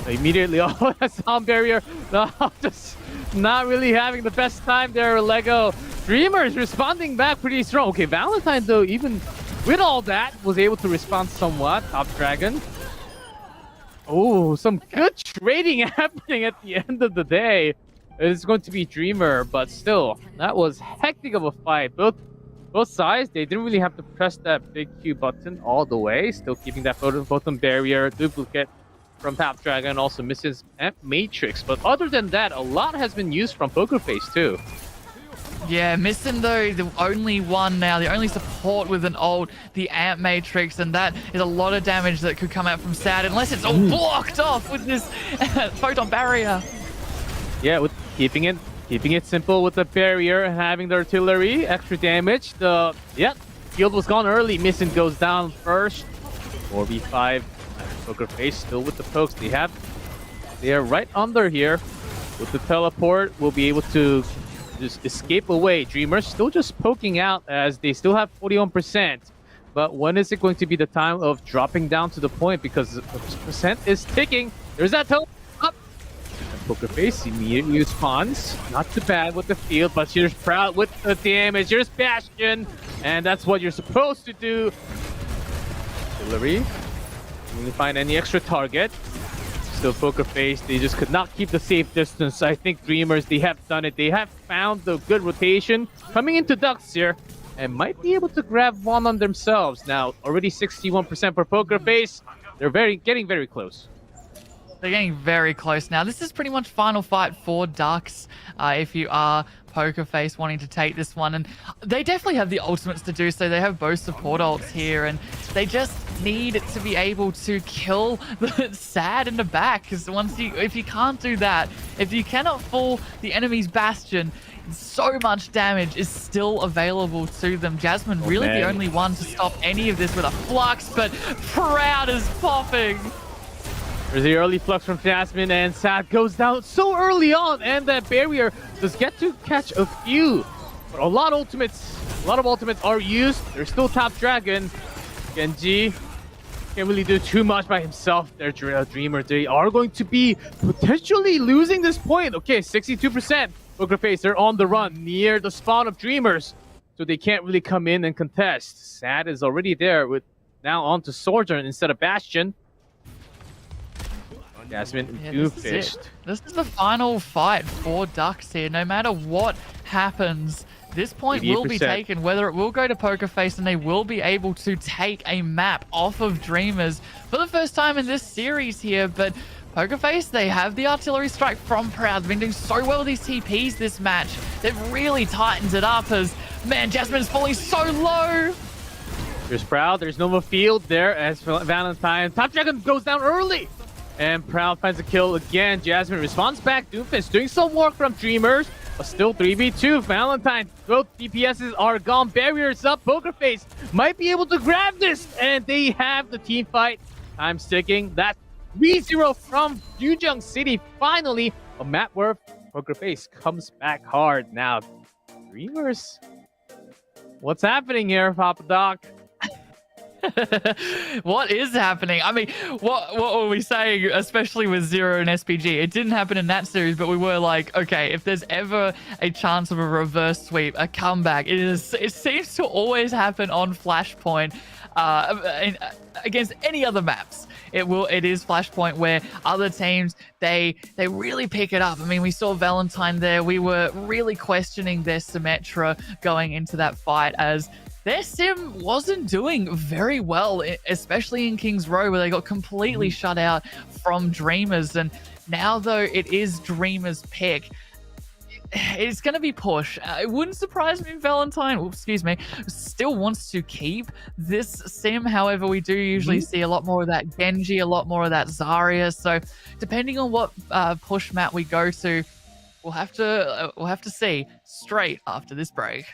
Immediately, oh, that Sound Barrier. No, just not really having the best time there, Lego. Dreamers responding back pretty strong. Okay, Valentine, though, even with all that, was able to respond somewhat. Top Dragon. Oh, some good trading happening at the end of the day. It's going to be Dreamer, but still, that was hectic of a fight. Both sides, they didn't really have to press that big Q button all the way. Still keeping that bottom barrier, duplicate from Top Dragon, also misses Matrix. But other than that, a lot has been used from Poker Face too. Yeah, Misin though, the only one now, the only support with an ult, the Amp Matrix, and that is a lot of damage that could come out from Sad, unless it's all blocked off with this Photon Barrier. Yeah, with keeping it simple with the barrier and having the artillery, extra damage. Field was gone early. Misin goes down first. 4v5. Poker Face still with the pokes. They are right under here. With the teleport, we'll be able to just escape away. Dreamers still just poking out as they still have 41%. But when is it going to be the time of dropping down to the point? Because the percent is ticking. There's that teleport up. And Poker Face immediately responds. Not too bad with the field, but here's Proud with the damage. Here's Bastion. And that's what you're supposed to do. Artillery. Can you find any extra target? Still Poker Face, they just could not keep the safe distance. I think Dreamers, they have done it. They have found the good rotation coming into Ducks here and might be able to grab one on themselves. Now, already 61% for Poker Face. They're getting very close. They're getting very close now. This is pretty much final fight for Ducks. If you are Poker Face wanting to take this one, and they definitely have the ultimates to do so. They have both support ults here, and they just need to be able to kill the Sad in the back, because if you can't do that, if you cannot fool the enemy's Bastion, so much damage is still available to them. Jasmine really the only one to stop any of this with a Flux, but Proud is popping. There's the early Flux from Jasmine, and Sad goes down so early on, and that barrier does get to catch a few. But a lot of ultimates are used. There's still Top Dragon. Genji can't really do too much by himself there, Dreamer. They are going to be potentially losing this point. Okay, 62%. Poker Face, they're on the run near the spawn of Dreamers, so they can't really come in and contest. Sad is already there with now on to Sojourn instead of Bastion. Jasmine Yeah, Doomfist. This is the final fight for Ducks here. No matter what happens, this point will be 88%. taken, whether it will go to Poker Face and they will be able to take a map off of Dreamers for the first time in this series here. But Poker Face, they have the artillery strike from Proud. They've been doing so well with these TPs this match. They've really tightened it up as, man, Jasmine's falling so low. There's Proud. There's Nova Field there as Valentine. Top Dragon goes down early. And Proud finds a kill again. Jasmine responds back. Doomfist doing some work from Dreamers. But still 3v2. Valentine. Both DPSs are gone. Barriers up. Poker Face might be able to grab this. And they have the team fight. Time sticking. That's 3-0 from Yujong City. Finally, a map where Poker Face comes back hard. Now, Dreamers. What's happening here, Papa Doc? What is happening? I mean, what were we saying, especially with Zero and SPG? It didn't happen in that series, but we were like, okay, if there's ever a chance of a reverse sweep, a comeback, it seems to always happen on Flashpoint against any other maps. It is Flashpoint where other teams they really pick it up. I mean, we saw Valentine there. We were really questioning their Symmetra going into that fight as their sim wasn't doing very well, especially in King's Row where they got completely shut out from Dreamers. And now, though, it is Dreamers' pick. It's going to be push. It wouldn't surprise me if Valentine, still wants to keep this sim. However, we do usually see a lot more of that Genji, a lot more of that Zarya. So depending on what push map we go to, we'll have to see straight after this break.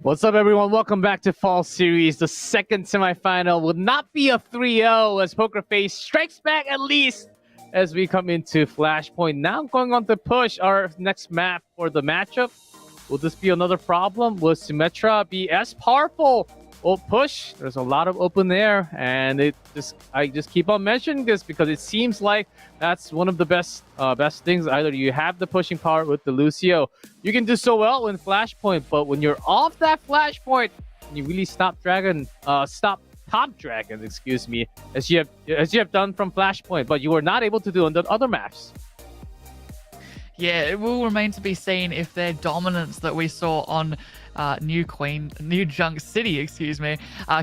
What's up, everyone? Welcome back to Fall Series. The second semifinal will not be a 3-0 as Poker Face strikes back at least as we come into Flashpoint. Now going on to push our next map for the matchup. Will this be another problem? Will Symmetra be as powerful? Will push? There's a lot of open air, and I just keep on mentioning this because it seems like that's one of the best things. Either you have the pushing power with the Lucio, you can do so well in Flashpoint, but when you're off that Flashpoint, you really stop top dragon, excuse me, as you have done from Flashpoint, but you were not able to do on the other maps. Yeah, it will remain to be seen if their dominance that we saw on New Junk City,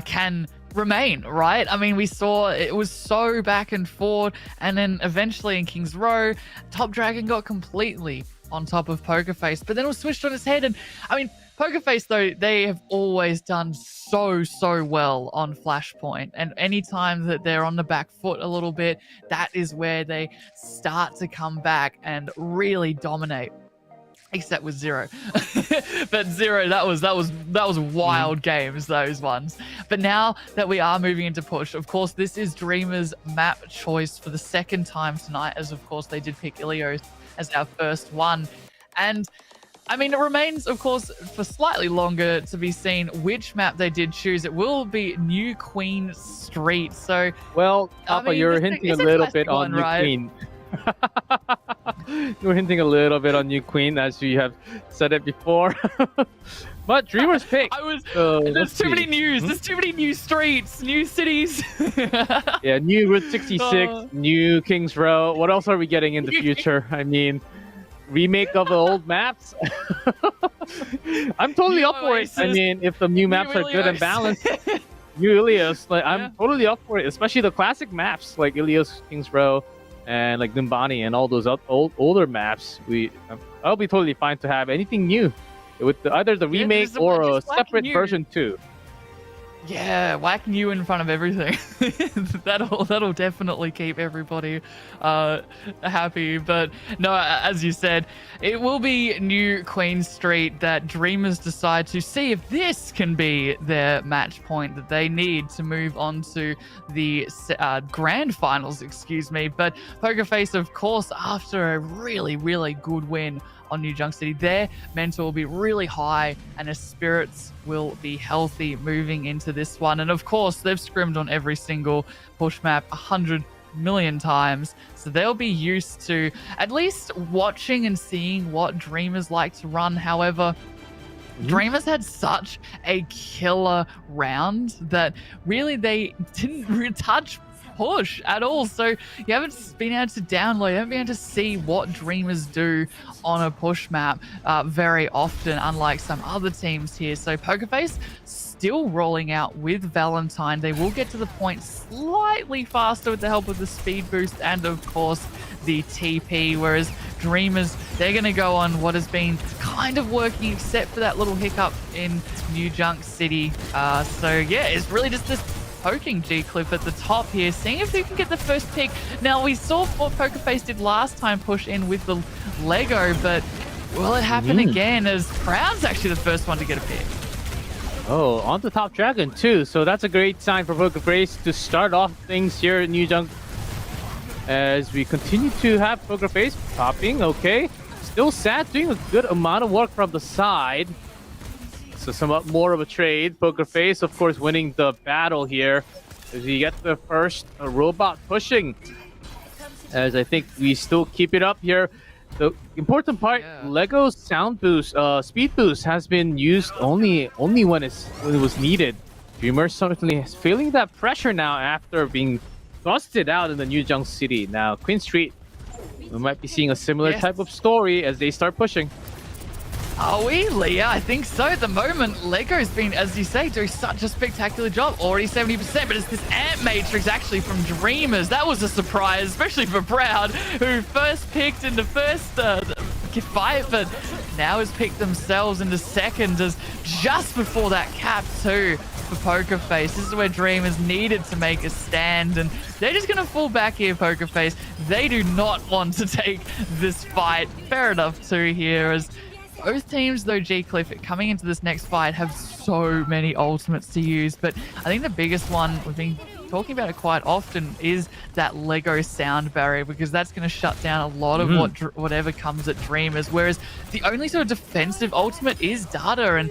can remain, right? I mean, we saw it was so back and forth, and then eventually in King's Row, Top Dragon got completely on top of Poker Face, but then it was switched on its head. And I mean, Poker Face, though, they have always done so well on Flashpoint, and anytime that they're on the back foot a little bit, that is where they start to come back and really dominate. Except with Zero. But Zero, that was wild games, those ones. But now that we are moving into push, of course, this is Dreamer's map choice for the second time tonight, as of course they did pick Ilios as our first one. And I mean, it remains, of course, for slightly longer to be seen which map they did choose. It will be New Queen Street. So, well, Papa, you're hinting a little bit on New Queen. You're hinting a little bit on New Queen, as you have said it before. But Dreamer's pick. There's too many news. There's too many new streets, new cities. Yeah, new Route 66, new King's Row. What else are we getting in the future? I mean, remake of the old maps. I'm totally up for it. I mean, if the new maps are good and balanced, new Ilios, I'm totally up for it. Especially the classic maps like Ilios, King's Row, and like Numbani and all those older maps. I'll be totally fine to have anything new with either the remake or a separate version too. Yeah, whack new in front of everything. that'll definitely keep everybody happy. But no, as you said, it will be New Queen Street that Dreamers decide to see if this can be their match point that they need to move on to the grand finals, But Poker Face, of course, after a really good win on New Junk City, their mental will be really high and their spirits will be healthy moving into this one. And of course, they've scrimmed on every single push map 100 million times, so they'll be used to at least watching and seeing what Dreamers like to run. However, Dreamers had such a killer round that really they didn't touch push at all, so you haven't been able to download, you haven't been able to see what Dreamers do on a push map very often, unlike some other teams here. So Poker Face still rolling out with Valentine. They will get to the point slightly faster with the help of the speed boost and of course the TP, whereas Dreamers, they're going to go on what has been kind of working except for that little hiccup in New Junk City. So yeah, it's really just this poking G-Clip at the top here, seeing if they can get the first pick. Now, we saw what Poker Face did last time, push in with the Lego, but will it happen again, as Crown's actually the first one to get a pick? Oh, on the Top Dragon too, so that's a great sign for Poker Face to start off things here at New Junk. As we continue to have Poker Face popping, okay. Still sad, doing a good amount of work from the side. So somewhat more of a trade. Poker Face, of course, winning the battle here as we get the first robot pushing. As I think we still keep it up here. The important part, Lego's sound boost, speed boost has been used only when it was needed. Dreamer certainly is feeling that pressure now after being busted out in the New Junk City. Now, Queen Street, we might be seeing a similar type of story as they start pushing. Are we, Leah? I think so. At the moment, Lego's been, as you say, doing such a spectacular job. Already 70%, but it's this Ant Matrix actually from Dreamers. That was a surprise, especially for Proud, who first picked in the first fight, but now has picked themselves into second, as just before that cap too for Poker Face. This is where Dreamers needed to make a stand, and they're just going to fall back here, Poker Face. They do not want to take this fight. Fair enough too here, as Both teams, though, G-Cliff, coming into this next fight, have so many ultimates to use. But I think the biggest one, we've been talking about it quite often, is that Lego sound barrier, because that's going to shut down a lot of whatever comes at Dreamers. Whereas the only sort of defensive ultimate is Data. And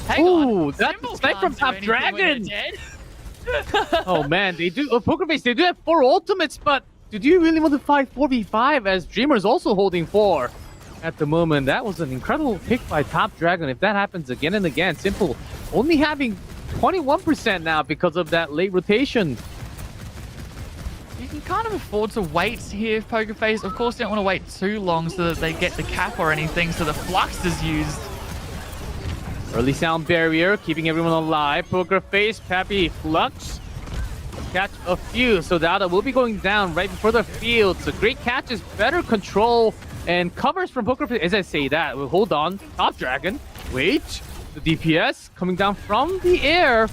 hang on, that's a snipe from Top Dragon. Dead. Oh man, they do. Poker Face, they do have 4 ultimates, but do you really want to fight 4v5 as Dreamer's also holding 4 at the moment? That was an incredible pick by Top Dragon. If that happens again and again, Simple only having 21% now because of that late rotation. You can kind of afford to wait here, Poker Face. Of course, you don't want to wait too long so that they get the cap or anything, so the Flux is used. Early sound barrier, keeping everyone alive. Poker Face, Pappy, Flux. Catch a few, so Dada will be going down right before the field. So great catches, better control, and covers from Poker Face. As I say that, well, hold on. Top Dragon, wait. The DPS coming down from the air,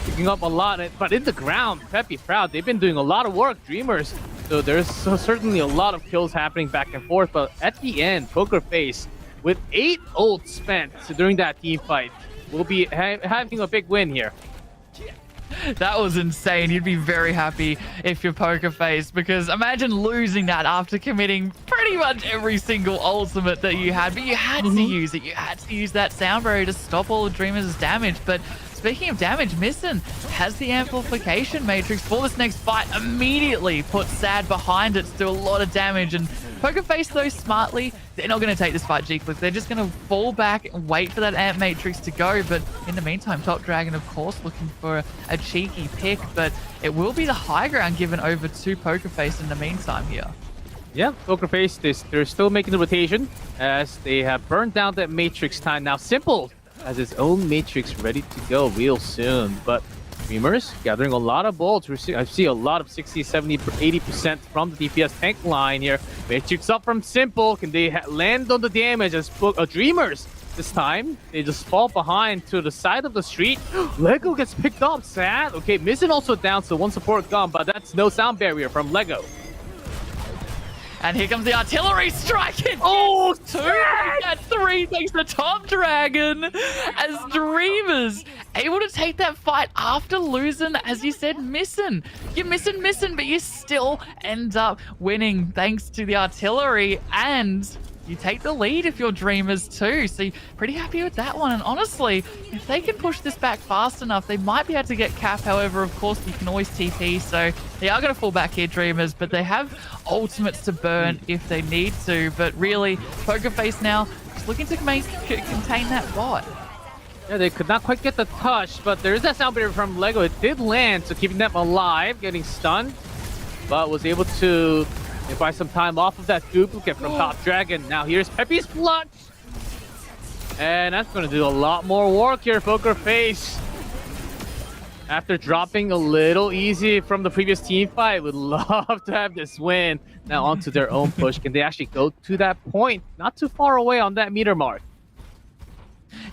picking up a lot, but in the ground, Peppy Proud, they've been doing a lot of work, Dreamers. So there's certainly a lot of kills happening back and forth, but at the end, Poker Face, with 8 ults spent during that team fight, will be having a big win here. That was insane. You'd be very happy if you're Poker Face, because imagine losing that after committing pretty much every single ultimate that you had, but you had to use it. You had to use that sound barrier to stop all of Dreamers' damage. But speaking of damage, Missin has the amplification matrix for this next fight. Immediately put Sad behind it to do a lot of damage. And Poker Face, though, smartly, they're not going to take this fight, G-Cliff. They're just going to fall back and wait for that amp matrix to go. But in the meantime, Top Dragon, of course, looking for a cheeky pick. But it will be the high ground given over to Poker Face in the meantime here. Yeah, Poker Face, they're still making the rotation as they have burned down that matrix time. Now, Simple has his own matrix ready to go real soon. But Dreamers gathering a lot of bolts. I see a lot of 60, 70, 80% from the DPS tank line here. Matrix up from Simple. Can they land on the damage as Dreamers? This time, they just fall behind to the side of the street. Lego gets picked up, Sad. Okay, Missing also down, so 1 support gone, but that's no sound barrier from Lego. And here comes the artillery strike. Oh, 2 at 3 thanks to Top Dragon. As Dreamers able to take that fight after losing, as you said, Missin. You're missing, but you still end up winning thanks to the artillery. And you take the lead if you're Dreamers too. So you're pretty happy with that one. And honestly, if they can push this back fast enough, they might be able to get cap. However, of course, you can always TP. So they are going to fall back here, Dreamers, but they have ultimates to burn if they need to. But really, Poker Face now just looking to contain that bot. Yeah, they could not quite get the touch, but there is that sound barrier from Lego. It did land, so keeping them alive, getting stunned, but was able to buy some time off of that duplicate from Top Dragon. Now here's Peppy's Flux. And that's going to do a lot more work here, Poker Face. After dropping a little easy from the previous team fight, would love to have this win. Now onto their own push. Can they actually go to that point? Not too far away on that meter mark.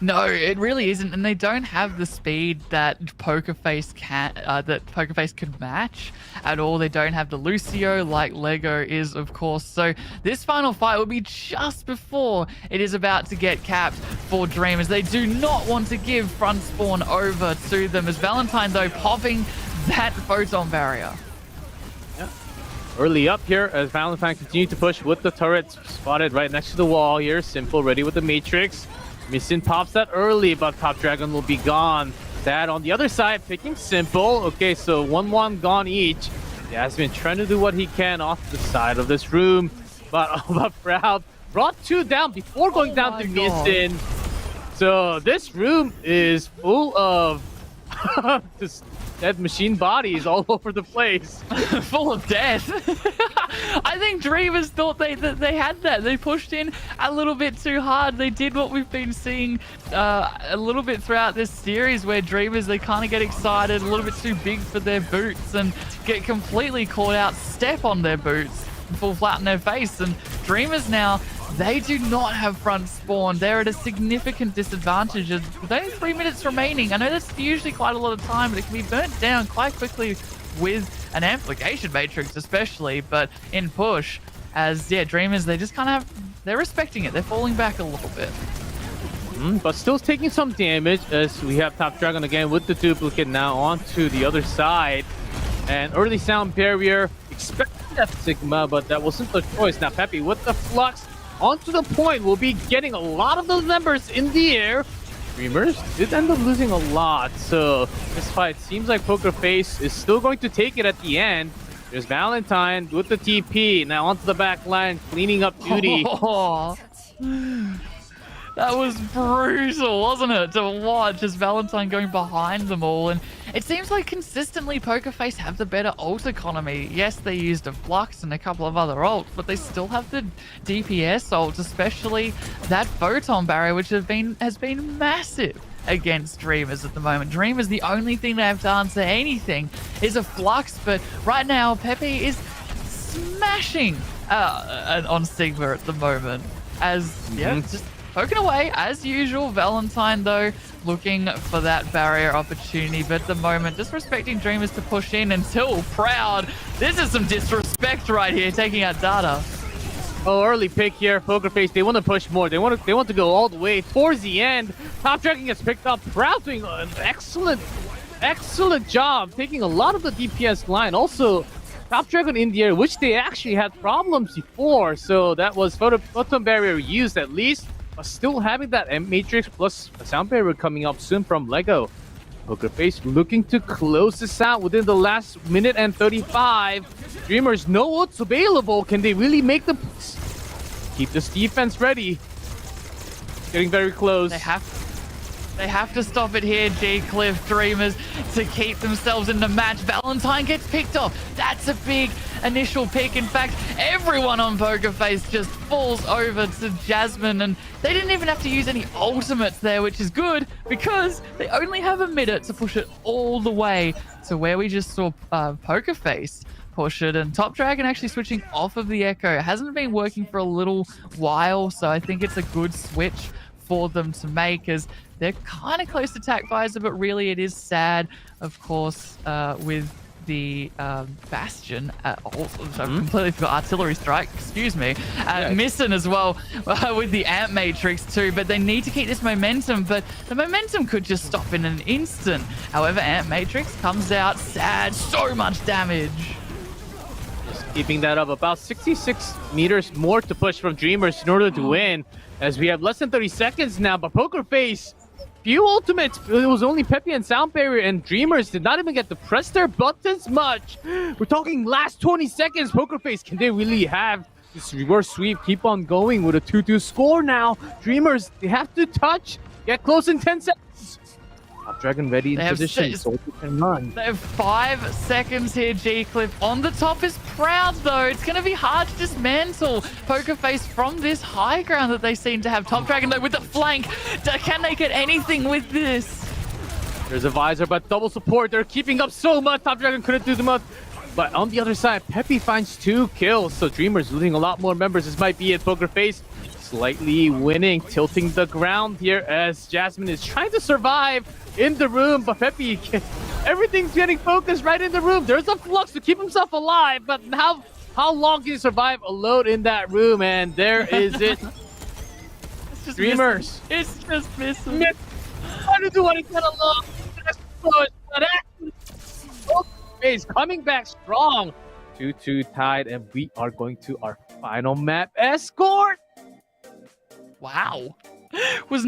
No, it really isn't, and they don't have the speed that Poker Face could match at all. They don't have the Lucio like Lego is, of course. So this final fight will be just before it is about to get capped for Dreamers. They do not want to give front spawn over to them, as Valentine, though, popping that photon barrier. Yeah. Early up here as Valentine continued to push with the turrets spotted right next to the wall here. Simple ready with the Matrix. Missin pops that early, but Top Dragon will be gone. That on the other side, picking Simple. Okay, so 1-1 gone each. Yasmin trying to do what he can off the side of this room, but Proud brought 2 down before going down to Missin. So this room is full of just dead machine bodies all over the place. Full of death. I think Dreamers thought they had that. They pushed in a little bit too hard. They did what we've been seeing a little bit throughout this series, where Dreamers, they kind of get excited, a little bit too big for their boots, and get completely caught out, step on their boots, and fall flat in their face. And Dreamers now, they do not have front spawn. They're at a significant disadvantage with only 3 minutes remaining. I know that's usually quite a lot of time, but it can be burnt down quite quickly with an amplification matrix especially. But in push, as Dreamers, they just kind of they're respecting it. They're falling back a little bit. But still taking some damage as we have Top Dragon again with the duplicate now onto the other side. And early sound barrier, expecting that Sigma, but that wasn't the choice. Now Peppy with the flux onto the point will be getting a lot of those members in the air. Dreamers did end up losing a lot, so this fight seems like Poker Face is still going to take it at the end. There's Valentine with the TP, now onto the back line, cleaning up duty. Oh, that was brutal, wasn't it, to watch as Valentine going behind them all. And it seems like consistently Poker Face have the better ult economy. Yes, they used a Flux and a couple of other ults, but they still have the DPS ults, especially that Photon Barrier, which has been massive against Dreamers at the moment. Dreamers, the only thing they have to answer anything is a Flux, but right now Pepe is smashing on Sigma at the moment. As, just poking away as usual. Valentine, though, looking for that barrier opportunity, but at the moment, just respecting Dreamers to push in until Proud. This is some disrespect right here, taking out Data. Oh, early pick here, Poker Face. They want to push more. They want to go all the way towards the end. Top Dragon gets picked up. Proud doing an excellent job, taking a lot of the DPS line. Also, Top Dragon in the air, which they actually had problems before. So that was photon barrier used at least. But still having that M Matrix plus a sound barrier coming up soon from Lego. Poker Face looking to close this out within the last minute and 35. Dreamers, no ults available. Can they really make the... Keep this defense ready. Getting very close. They have to stop it here, G-Cliff. Dreamers to keep themselves in the match. Valentine gets picked off. That's a big initial pick. In fact, everyone on Poker Face just falls over to Jasmine, and they didn't even have to use any ultimates there, which is good because they only have a minute to push it all the way to where we just saw Poker Face push it, and Top Dragon actually switching off of the Echo. It hasn't been working for a little while, so I think it's a good switch for them to make, as they're kind of close to attack visor, but really it is sad, of course, with the Bastion. I completely forgot Artillery Strike, excuse me. Missing as well with the Amp Matrix too, but they need to keep this momentum, but the momentum could just stop in an instant. However, Amp Matrix comes out, sad, so much damage. Just keeping that up, about 66 meters more to push from Dreamers in order to win, as we have less than 30 seconds now, but Poker Face, few ultimates. It was only Pepe and Sound Barrier, and Dreamers did not even get to press their buttons much. We're talking last 20 seconds. Poker Face, can they really have this reverse sweep keep on going with a 2-2 score now? Dreamers, they have to touch, get close in 10 seconds. Top Dragon ready in position, so they can run. They have 5 seconds here, G-Cliff. On the top is Proud, though. It's going to be hard to dismantle Poker Face from this high ground that they seem to have. Top Dragon, though, with the flank. Can they get anything with this? There's a visor, but double support. They're keeping up so much. Top Dragon couldn't do much. But on the other side, Pepe finds 2 kills. So Dreamers losing a lot more members. This might be it. Poker Face slightly winning, tilting the ground here as Jasmine is trying to survive in the room. But Pepe, everything's getting focused right in the room. There's a Flux to keep himself alive. But how long can he survive alone in that room? And there is it. Dreamers. It's just missing. Trying to do what he can alone. But actually, Face coming back strong. 2-2 tied, and we are going to our final map, Escort. Wow. Would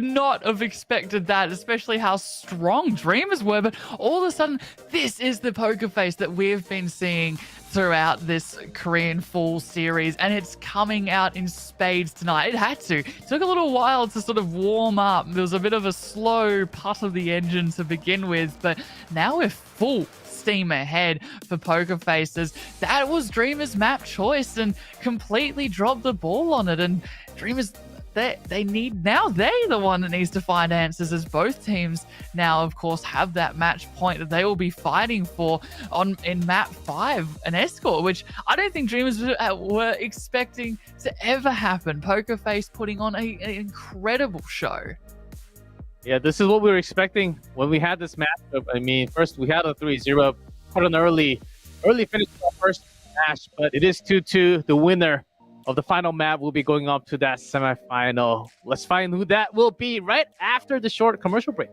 not have expected that, especially how strong Dreamers were, but all of a sudden, this is the Poker Face that we've been seeing throughout this Korean Fall series, and it's coming out in spades tonight. It had to. It took a little while to sort of warm up. There was a bit of a slow putt of the engine to begin with, but now we're full steam ahead for Poker Faces. That was Dreamers' map choice and completely dropped the ball on it, and Dreamers, they're the one that needs to find answers, as both teams now, of course, have that match point that they will be fighting for in map 5, an Escort, which I don't think Dreamers were expecting to ever happen. Poker Face putting on an incredible show. Yeah, this is what we were expecting when we had this matchup. I mean, first we had a 3-0, put an early finish to our first match, but it is 2-2. The winner of the final map will be going up to that semifinal. Let's find who that will be right after the short commercial break.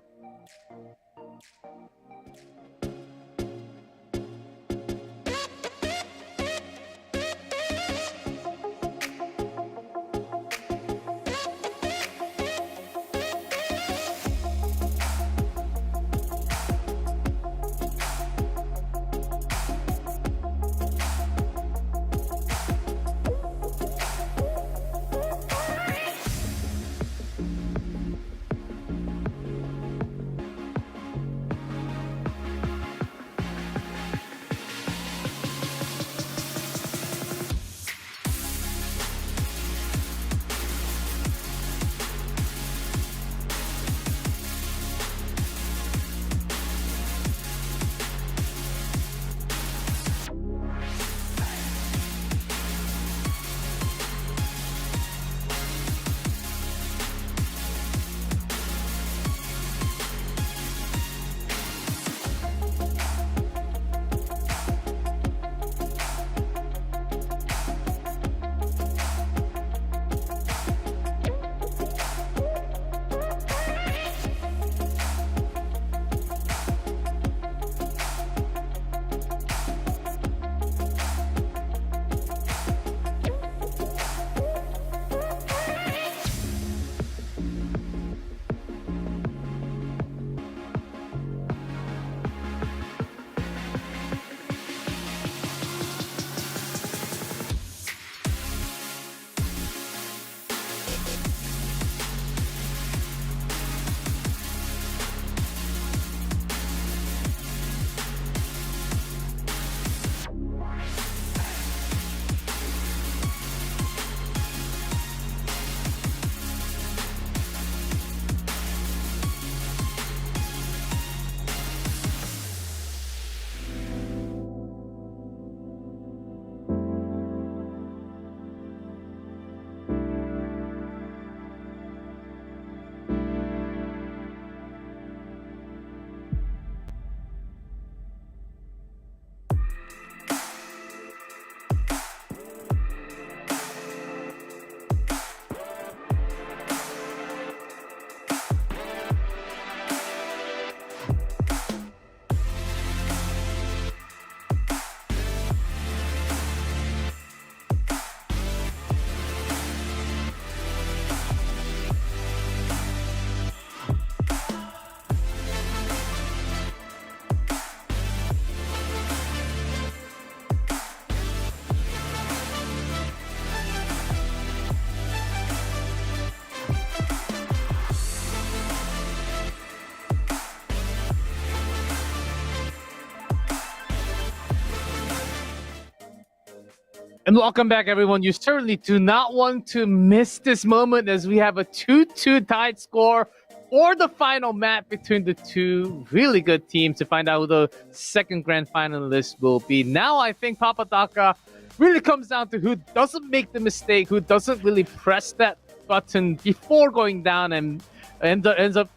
And welcome back, everyone. You certainly do not want to miss this moment as we have a 2-2 tied score for the final map between the two really good teams to find out who the second grand finalist will be. Now I think Papadaka really comes down to who doesn't make the mistake, who doesn't really press that button before going down and ends up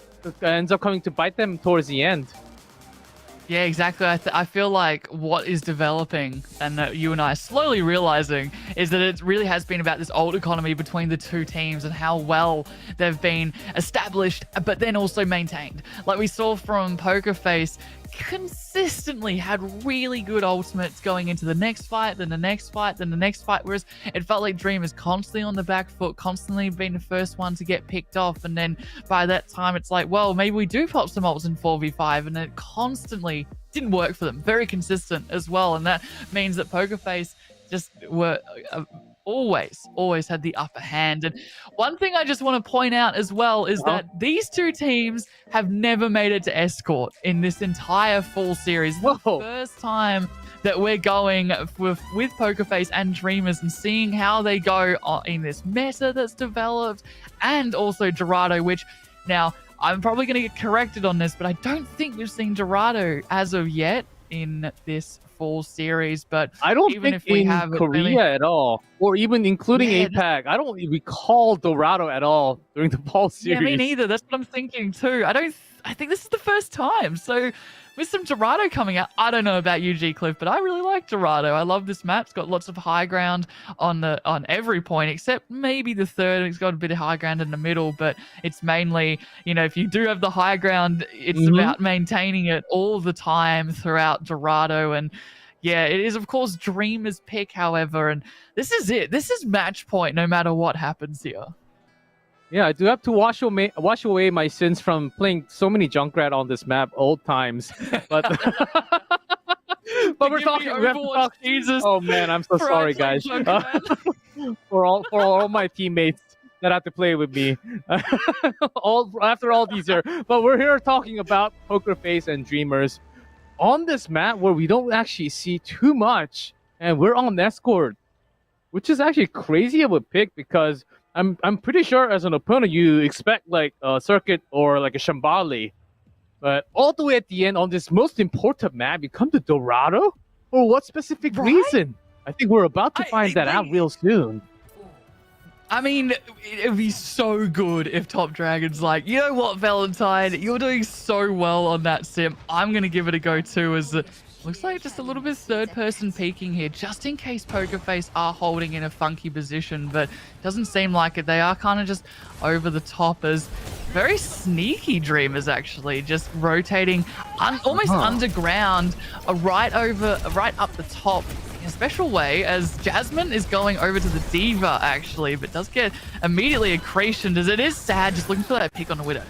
coming to bite them towards the end. Yeah, exactly. I feel like what is developing, and that you and I are slowly realizing, is that it really has been about this old economy between the two teams and how well they've been established, but then also maintained. Like we saw from Poker Face, consistently had really good ultimates going into the next fight, then the next fight, then the next fight, whereas it felt like Dream is constantly on the back foot, constantly being the first one to get picked off, and then by that time it's like, well, maybe we do pop some ults in 4v5, and it constantly didn't work for them. Very consistent as well, and that means that Poker Face just were always had the upper hand. And one thing I just want to point out as well is that these two teams have never made it to Escort in this entire full series. The first time that we're going with Poker Face and Dreamers and seeing how they go in this meta that's developed, and also Dorado, which now I'm probably going to get corrected on this, but I don't think we've seen Dorado as of yet in this full series. But I don't even think if we in have Korea at all, or even including APAC, I don't recall Dorado at all during the Ball series. Yeah, me neither. That's what I'm thinking too. I think this is the first time. So with some Dorado coming out. I don't know about UG Cliff, but I really like Dorado. I love this map. It's got lots of high ground on every point except maybe the third. It's got a bit of high ground in the middle, but it's mainly, you know, if you do have the high ground, it's about maintaining it all the time throughout Dorado. And yeah, it is, of course, Dreamer's pick, however, and this is it. This is match point no matter what happens here. Yeah, I do have to wash away my sins from playing so many Junkrat on this map old times. But but we're talking Overwatch Jesus. Oh man, I'm so sorry, guys. For all my teammates that have to play with me after all these years. But we're here talking about Poker Face and Dreamers on this map where we don't actually see too much, and we're on Escort, which is actually crazy of a pick because I'm pretty sure as an opponent you expect like a Circuit or like a Shambali, but all the way at the end on this most important map you come to Dorado? For what specific reason? I think we're about to find that out real soon. I mean, it'd be so good if Top Dragon's like, you know what, Valentine, you're doing so well on that sim. I'm going to give it a go too, as looks like just a little bit third-person peeking here, just in case Poker Face are holding in a funky position, but doesn't seem like it. They are kind of just over the top as very sneaky Dreamers, actually, just rotating almost underground, right up the top in a special way, as Jasmine is going over to the Diva, actually, but does get immediately accretioned, as it is sad, just looking for that pick on the Widow.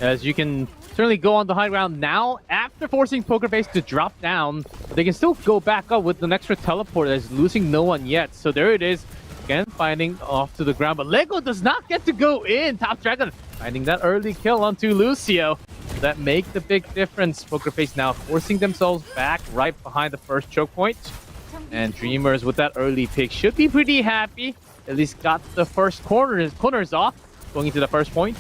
As you can certainly go on the high ground now after forcing Poker Face to drop down. They can still go back up with an extra teleport as losing no one yet. So there it is. Again, finding off to the ground. But Lego does not get to go in. Top Dragon finding that early kill onto Lucio. That make the big difference. Poker Face now forcing themselves back right behind the first choke point. And Dreamers with that early pick should be pretty happy. At least got the first corners off. Going into the first point.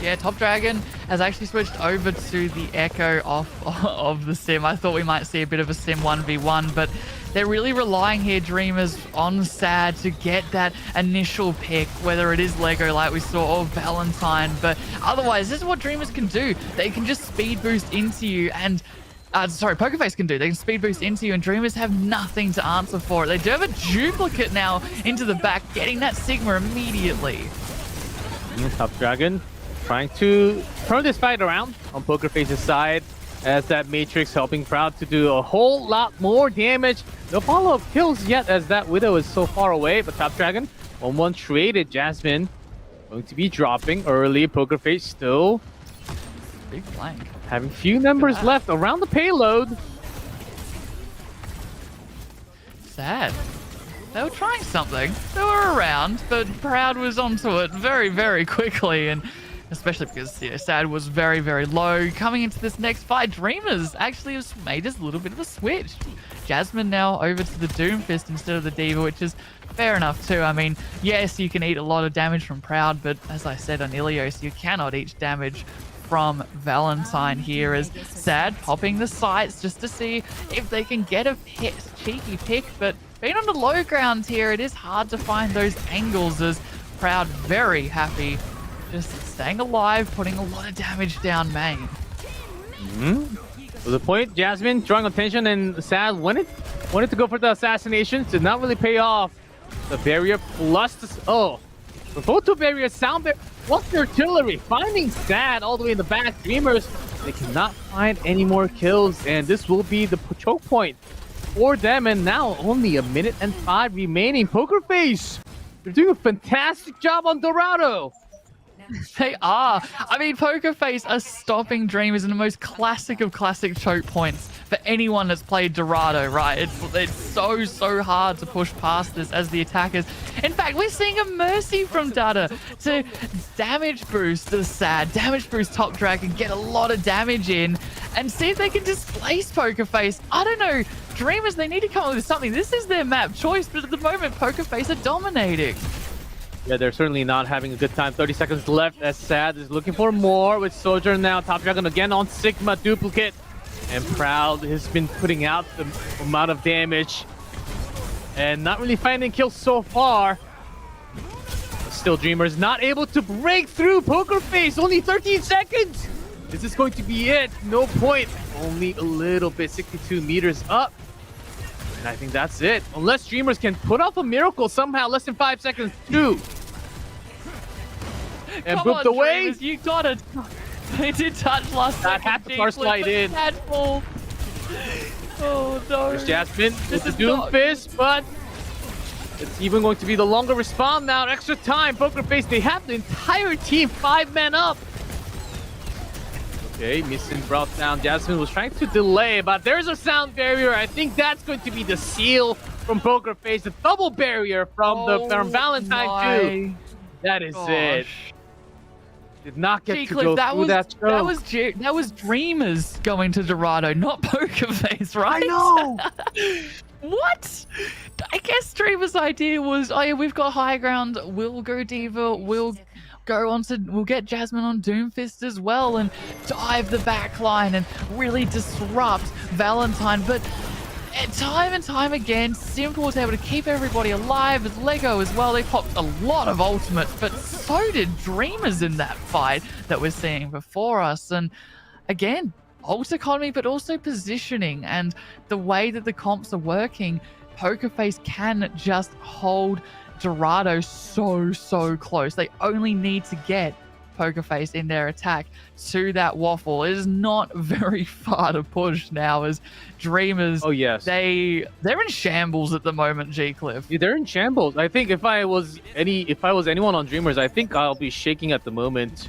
Yeah, Top Dragon has actually switched over to the Echo of the sim. I thought we might see a bit of a sim 1v1, but they're really relying here, Dreamers, on Sad to get that initial pick, whether it is Lego like we saw or Valentine. But otherwise, this is what Dreamers can do. They can just speed boost into you and Poker Face can do. They can speed boost into you, and Dreamers have nothing to answer for it. They do have a duplicate now into the back, getting that Sigma immediately. Top Dragon trying to turn this fight around on Poker Face's side, as that Matrix helping Proud to do a whole lot more damage. No follow-up kills yet, as that Widow is so far away, but Top Dragon 1-1 traded. Jasmine going to be dropping early. Poker Face still big flank, having few numbers left around the payload. Sad. They were trying something. They were around, but Proud was onto it very, very quickly, and especially because, you know, Sad was very, very low. Coming into this next fight, Dreamers actually has made this a little bit of a switch. Jasmine now over to the Doomfist instead of the Diva, which is fair enough too. I mean, yes, you can eat a lot of damage from Proud, but as I said on Ilios, you cannot eat damage from Valentine here, as Sad popping the sights just to see if they can get a cheeky pick, but being on the low ground here, it is hard to find those angles, as Proud very happy just staying alive, putting a lot of damage down main. To the point, Jasmine drawing attention, and Sad wanted to go for the assassinations. Did not really pay off. The barrier plus the photo barrier, sound barrier, what's the artillery? Finding Sad all the way in the back. Dreamers, they cannot find any more kills, and this will be the choke point for them. And now only 1 minute and 5 remaining. Poker Face, you're doing a fantastic job on Dorado. They are. I mean, Poker Face are stopping Dreamers in the most classic of classic choke points for anyone that's played Dorado, right? It's so hard to push past this as the attackers. In fact, we're seeing a mercy from Dada to damage boost the Sad, damage boost Top Dragon, get a lot of damage in, and see if they can displace Poker Face. I don't know. Dreamers, they need to come up with something. This is their map choice, but at the moment, Poker Face are dominating. Yeah, they're certainly not having a good time. 30 seconds left as Sad is looking for more with Soldier now. Top Dragon again on Sigma duplicate. And Proud has been putting out the amount of damage. And not really finding kills so far. Still, Dreamers not able to break through Poker Face. Only 13 seconds. Is this going to be it? No point. Only a little bit, 62 meters up. And I think that's it. Unless Dreamers can put off a miracle somehow, less than 5 seconds, 2. And Come booped on, away. Dreamers, you got it. They did touch last That second. had to first slide in. Catfall. Oh no. There's Jasmine with the is Doom not- Fist, but it's even going to be the longer respawn now. Extra time. Poker Face, they have the entire team 5 men up. Okay, Missing brought down. Jasmine was trying to delay, but there's a sound barrier. I think that's going to be the seal from Poker Face. The double barrier from Valentine too. That is it. Did not get to go through that choke. That was Dreamers going to Dorado, not Poker Face, right? I know. What? I guess Dreamers' idea was, oh yeah, we've got high ground. We'll go Diva. We'll get Jasmine on Doomfist as well and dive the backline and really disrupt Valentine. But time and time again, Simple was able to keep everybody alive, as Lego as well. They popped a lot of ultimates, but so did Dreamers in that fight that we're seeing before us. And again, ult economy, but also positioning and the way that the comps are working. Poker Face can just hold Dorado so close. They only need to get Poker Face in their attack to that waffle. It is not very far to push now as Dreamers. Oh yes, they're in shambles at the moment, G-Cliff. Yeah, they're in shambles. I think if I was anyone on Dreamers, I think I'll be shaking at the moment.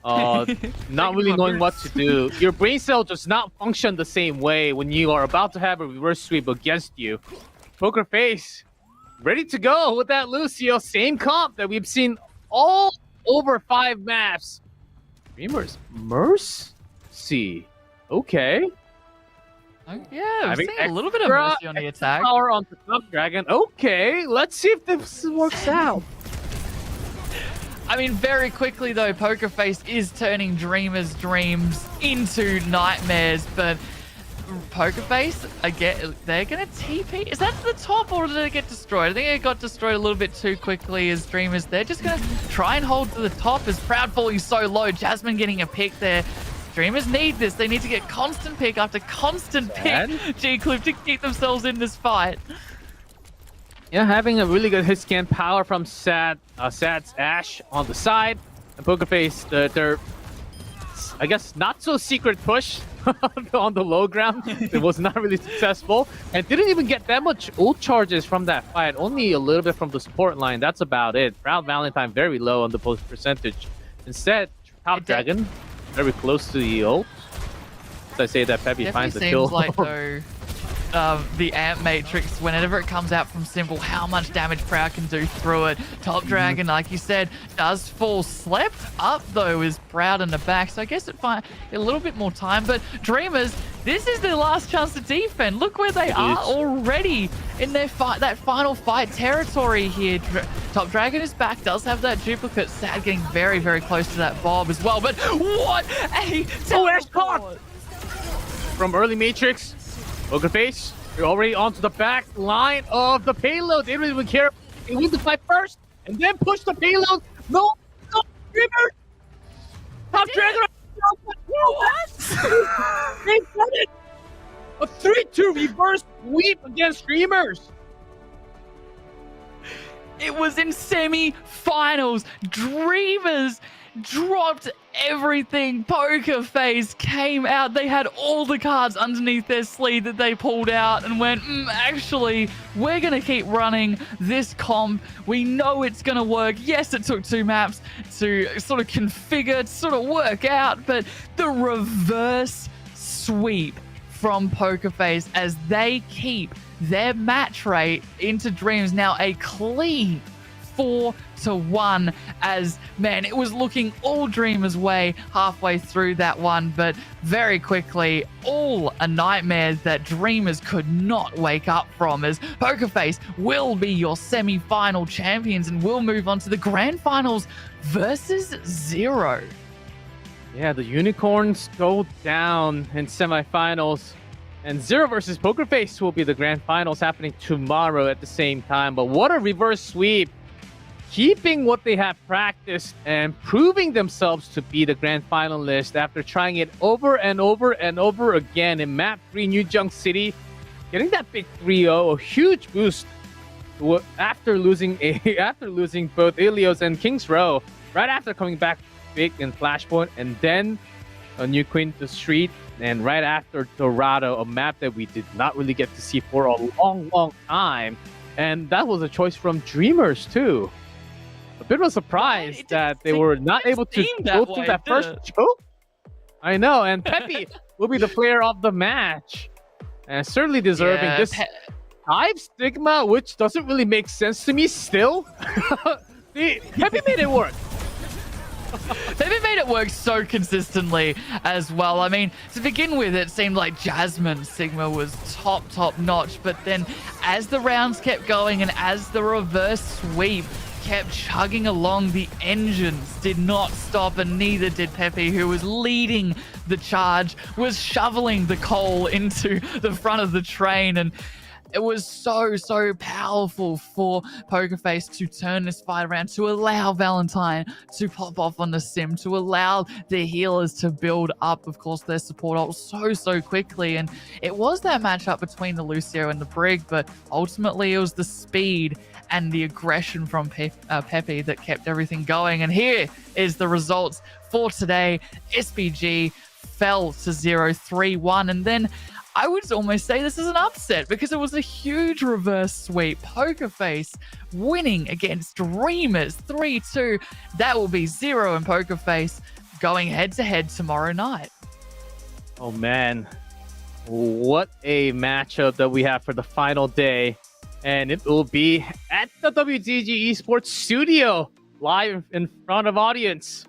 Not really knowing what to do. Your brain cell does not function the same way when you are about to have a reverse sweep against you. Poker Face, ready to go with that Lucio. Same comp that we've seen all over 5 maps. Dreamers, Mercy. Okay. Yeah, we've seen a little bit of Mercy on the attack. Power on the top dragon. Okay, let's see if this works out. I mean, very quickly though, Poker Face is turning Dreamers' dreams into nightmares, but Poker Face, again, they're going to TP. Is that the top or did it get destroyed? I think it got destroyed a little bit too quickly as Dreamers. They're just going to try and hold to the top as Proud falling so low. Jasmine getting a pick there. Dreamers need this. They need to get constant pick after constant pick, G-Cliff, to keep themselves in this fight. Yeah, having a really good hit scan power from Sad's Ash on the side. And Poker Face, their, I guess, not so secret push on the low ground. It was not really successful. And didn't even get that much ult charges from that fight. Only a little bit from the support line. That's about it. Proud Valentine very low on the post percentage. Instead, Top Dragon, very close to the ult. As I say that, Peppy finds the kill. Like, though, the Amp Matrix, whenever it comes out from Simple, how much damage Proud can do through it. Top Dragon, like you said, does fall. Slept up, though, is Proud in the back. So I guess it finds a little bit more time. But Dreamers, this is their last chance to defend. Look where they are already in their fight, that final fight territory here. Top Dragon is back, does have that duplicate. Sad getting very close to that Bob as well. But what a teleport from early Matrix. Poker Face, you're already onto the back line of the payload. They don't even care. They win the fight first and then push the payload. No, Dreamer! Top Dragon! What? They did it! A 3-2 reverse sweep against Dreamers. It was in semi-finals. Dreamers dropped everything. Poker Face came out. They had all the cards underneath their sleeve that they pulled out and went, actually, we're going to keep running this comp. We know it's going to work. Yes, it took 2 maps to sort of configure, to sort of work out, but the reverse sweep from Poker Face as they keep their match rate into Dreams now a clean 4-1 as, man, it was looking all Dreamers' way halfway through that one, but very quickly, all a nightmare that Dreamers could not wake up from as Poker Face will be your semi-final champions and will move on to the grand finals versus Zero. Yeah, the Unicorns go down in semifinals. And Zero versus Poker Face will be the grand finals happening tomorrow at the same time. But what a reverse sweep keeping what they have practiced and proving themselves to be the grand finalist after trying it over and over and over again in Map 3 New Junk City, getting that big 3-0, a huge boost after losing both Ilios and King's Row, right after coming back big in Flashpoint, and then a new Queen to Street, and right after Dorado, a map that we did not really get to see for a long time. And that was a choice from Dreamers too. A bit of a surprise that they were not able to go through that first choke. I know, and Peppy will be the player of the match. And certainly deserving this 5 stigma, which doesn't really make sense to me still. Peppy made it work. They've made it work so consistently as well. I mean, to begin with, it seemed like Jasmine Sigma was top notch, but then as the rounds kept going and as the reverse sweep kept chugging along, the engines did not stop, and neither did Pepe, who was leading the charge, was shoveling the coal into the front of the train. And it was so powerful for Pokerface to turn this fight around, to allow Valentine to pop off on the sim, to allow their healers to build up, of course, their support ult so quickly. And it was that matchup between the Lucio and the Brig, but ultimately it was the speed and the aggression from Pepe that kept everything going. And here is the results for today. SPG fell to 0-3-1, and then I would almost say this is an upset because it was a huge reverse sweep. Pokerface winning against Dreamers 3-2. That will be Zero and Pokerface going head-to-head tomorrow night. Oh man, what a matchup that we have for the final day. And it will be at the WTG Esports studio, live in front of audience.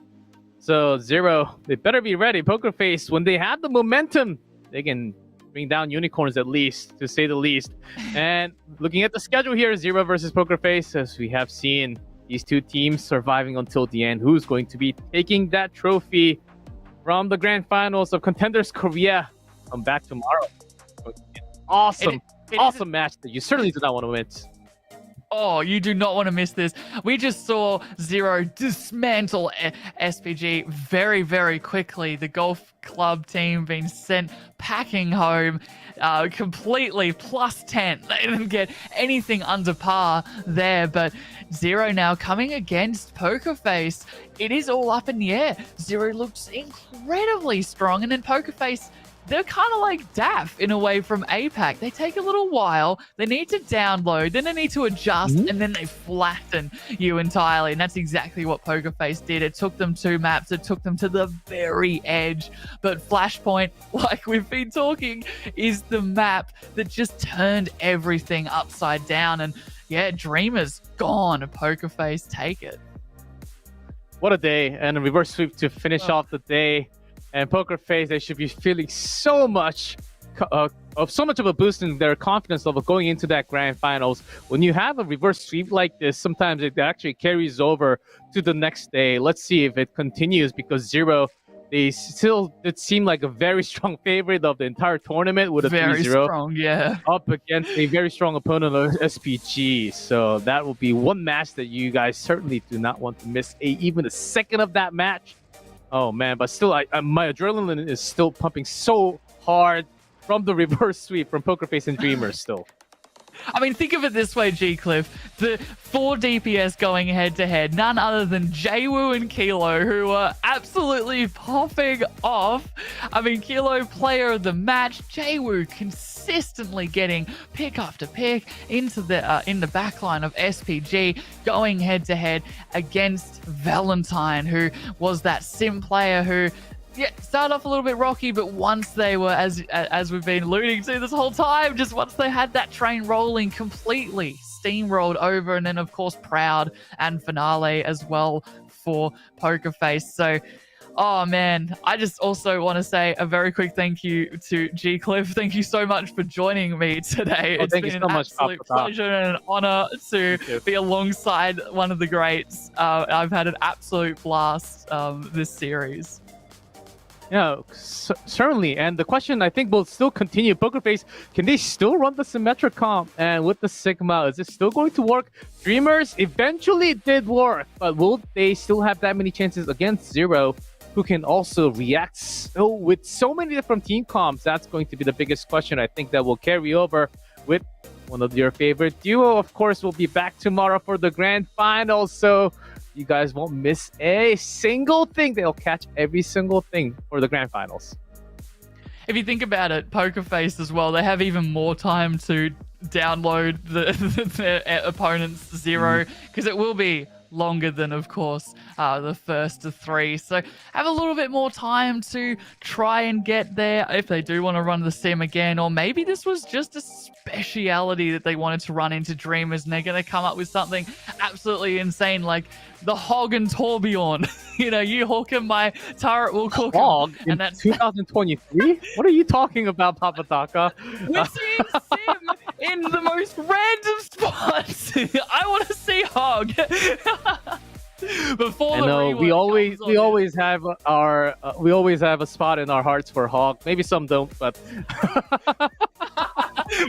So Zero, they better be ready. Pokerface, when they have the momentum, they can bring down unicorns at least, to say the least. And looking at the schedule here, Zero versus Pokerface, as we have seen these two teams surviving until the end. Who's going to be taking that trophy from the grand finals of Contenders Korea? Come back tomorrow. Awesome match that you certainly do not want to miss. Oh, you do not want to miss this. We just saw Zero dismantle SPG very quickly. The golf club team being sent packing home completely +10. They didn't get anything under par there, but Zero now coming against Pokerface. It is all up in the air. Zero looks incredibly strong, and then Pokerface, they're kind of like DAF in a way from APAC. They take a little while, they need to download, then they need to adjust, and then they flatten you entirely. And that's exactly what Pokerface did. It took them 2 maps, it took them to the very edge. But Flashpoint, like we've been talking, is the map that just turned everything upside down. And yeah, Dreamers gone. Pokerface take it. What a day, and a reverse sweep to finish off the day. And Pokerface, they should be feeling so much of a boost in their confidence level going into that grand finals. When you have a reverse sweep like this, sometimes it actually carries over to the next day. Let's see if it continues, because Zero, they still did seem like a very strong favorite of the entire tournament with a 3-0. Very strong, yeah. Up against a very strong opponent of SPG. So that will be one match that you guys certainly do not want to miss even a second of that match. Oh man, but still, my adrenaline is still pumping so hard from the reverse sweep from Pokerface and Dreamers still. I mean, think of it this way, G-Cliff. The 4 DPS going head-to-head, none other than Jaewoo and Kilo, who are absolutely popping off. I mean, Kilo, player of the match. Jaewoo consistently getting pick after pick into the in the backline of SPG, going head-to-head against Valentine, who was that sim player who... yeah, started off a little bit rocky, but once they were, as we've been alluding to this whole time, just once they had that train rolling, completely steamrolled over. And then, of course, Proud and Finale as well for Pokerface. So, oh man, I just also want to say a very quick thank you to G-Cliff. Thank you so much for joining me today. It's been an absolute pleasure and an honor to be alongside one of the greats. I've had an absolute blast this series. Yeah, certainly. And the question I think will still continue. Poker Face, can they still run the symmetric comp? And with the Sigma, is it still going to work? Dreamers eventually did work, but will they still have that many chances against Zero, who can also react with so many different team comps? That's going to be the biggest question I think that will carry over with one of your favorite duo. Of course, we'll be back tomorrow for the grand final, so you guys won't miss a single thing. They'll catch every single thing for the grand finals. If you think about it, Poker Face as well, they have even more time to download their opponent's Zero, because it will be longer than, of course, the first of 3. So have a little bit more time to try and get there if they do want to run the sim again, or maybe this was just a speciality that they wanted to run into Dreamers and they're going to come up with something absolutely insane like the Hog and Torbjorn. You know, you hook him, my turret will cook Hog him. and that's 2023? What are you talking about, Papataka? We're seeing Sim in the most random spots. I want to see Hog. Before I know we always have a spot in our hearts for Hog. Maybe some don't, but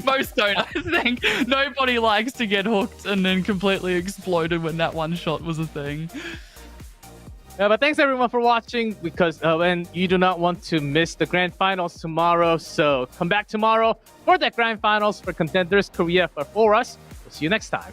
most don't. I think nobody likes to get hooked and then completely exploded when that one shot was a thing. Yeah, but thanks everyone for watching, because and you do not want to miss the grand finals tomorrow. So come back tomorrow for the grand finals for Contenders Korea. But for us, we'll see you next time.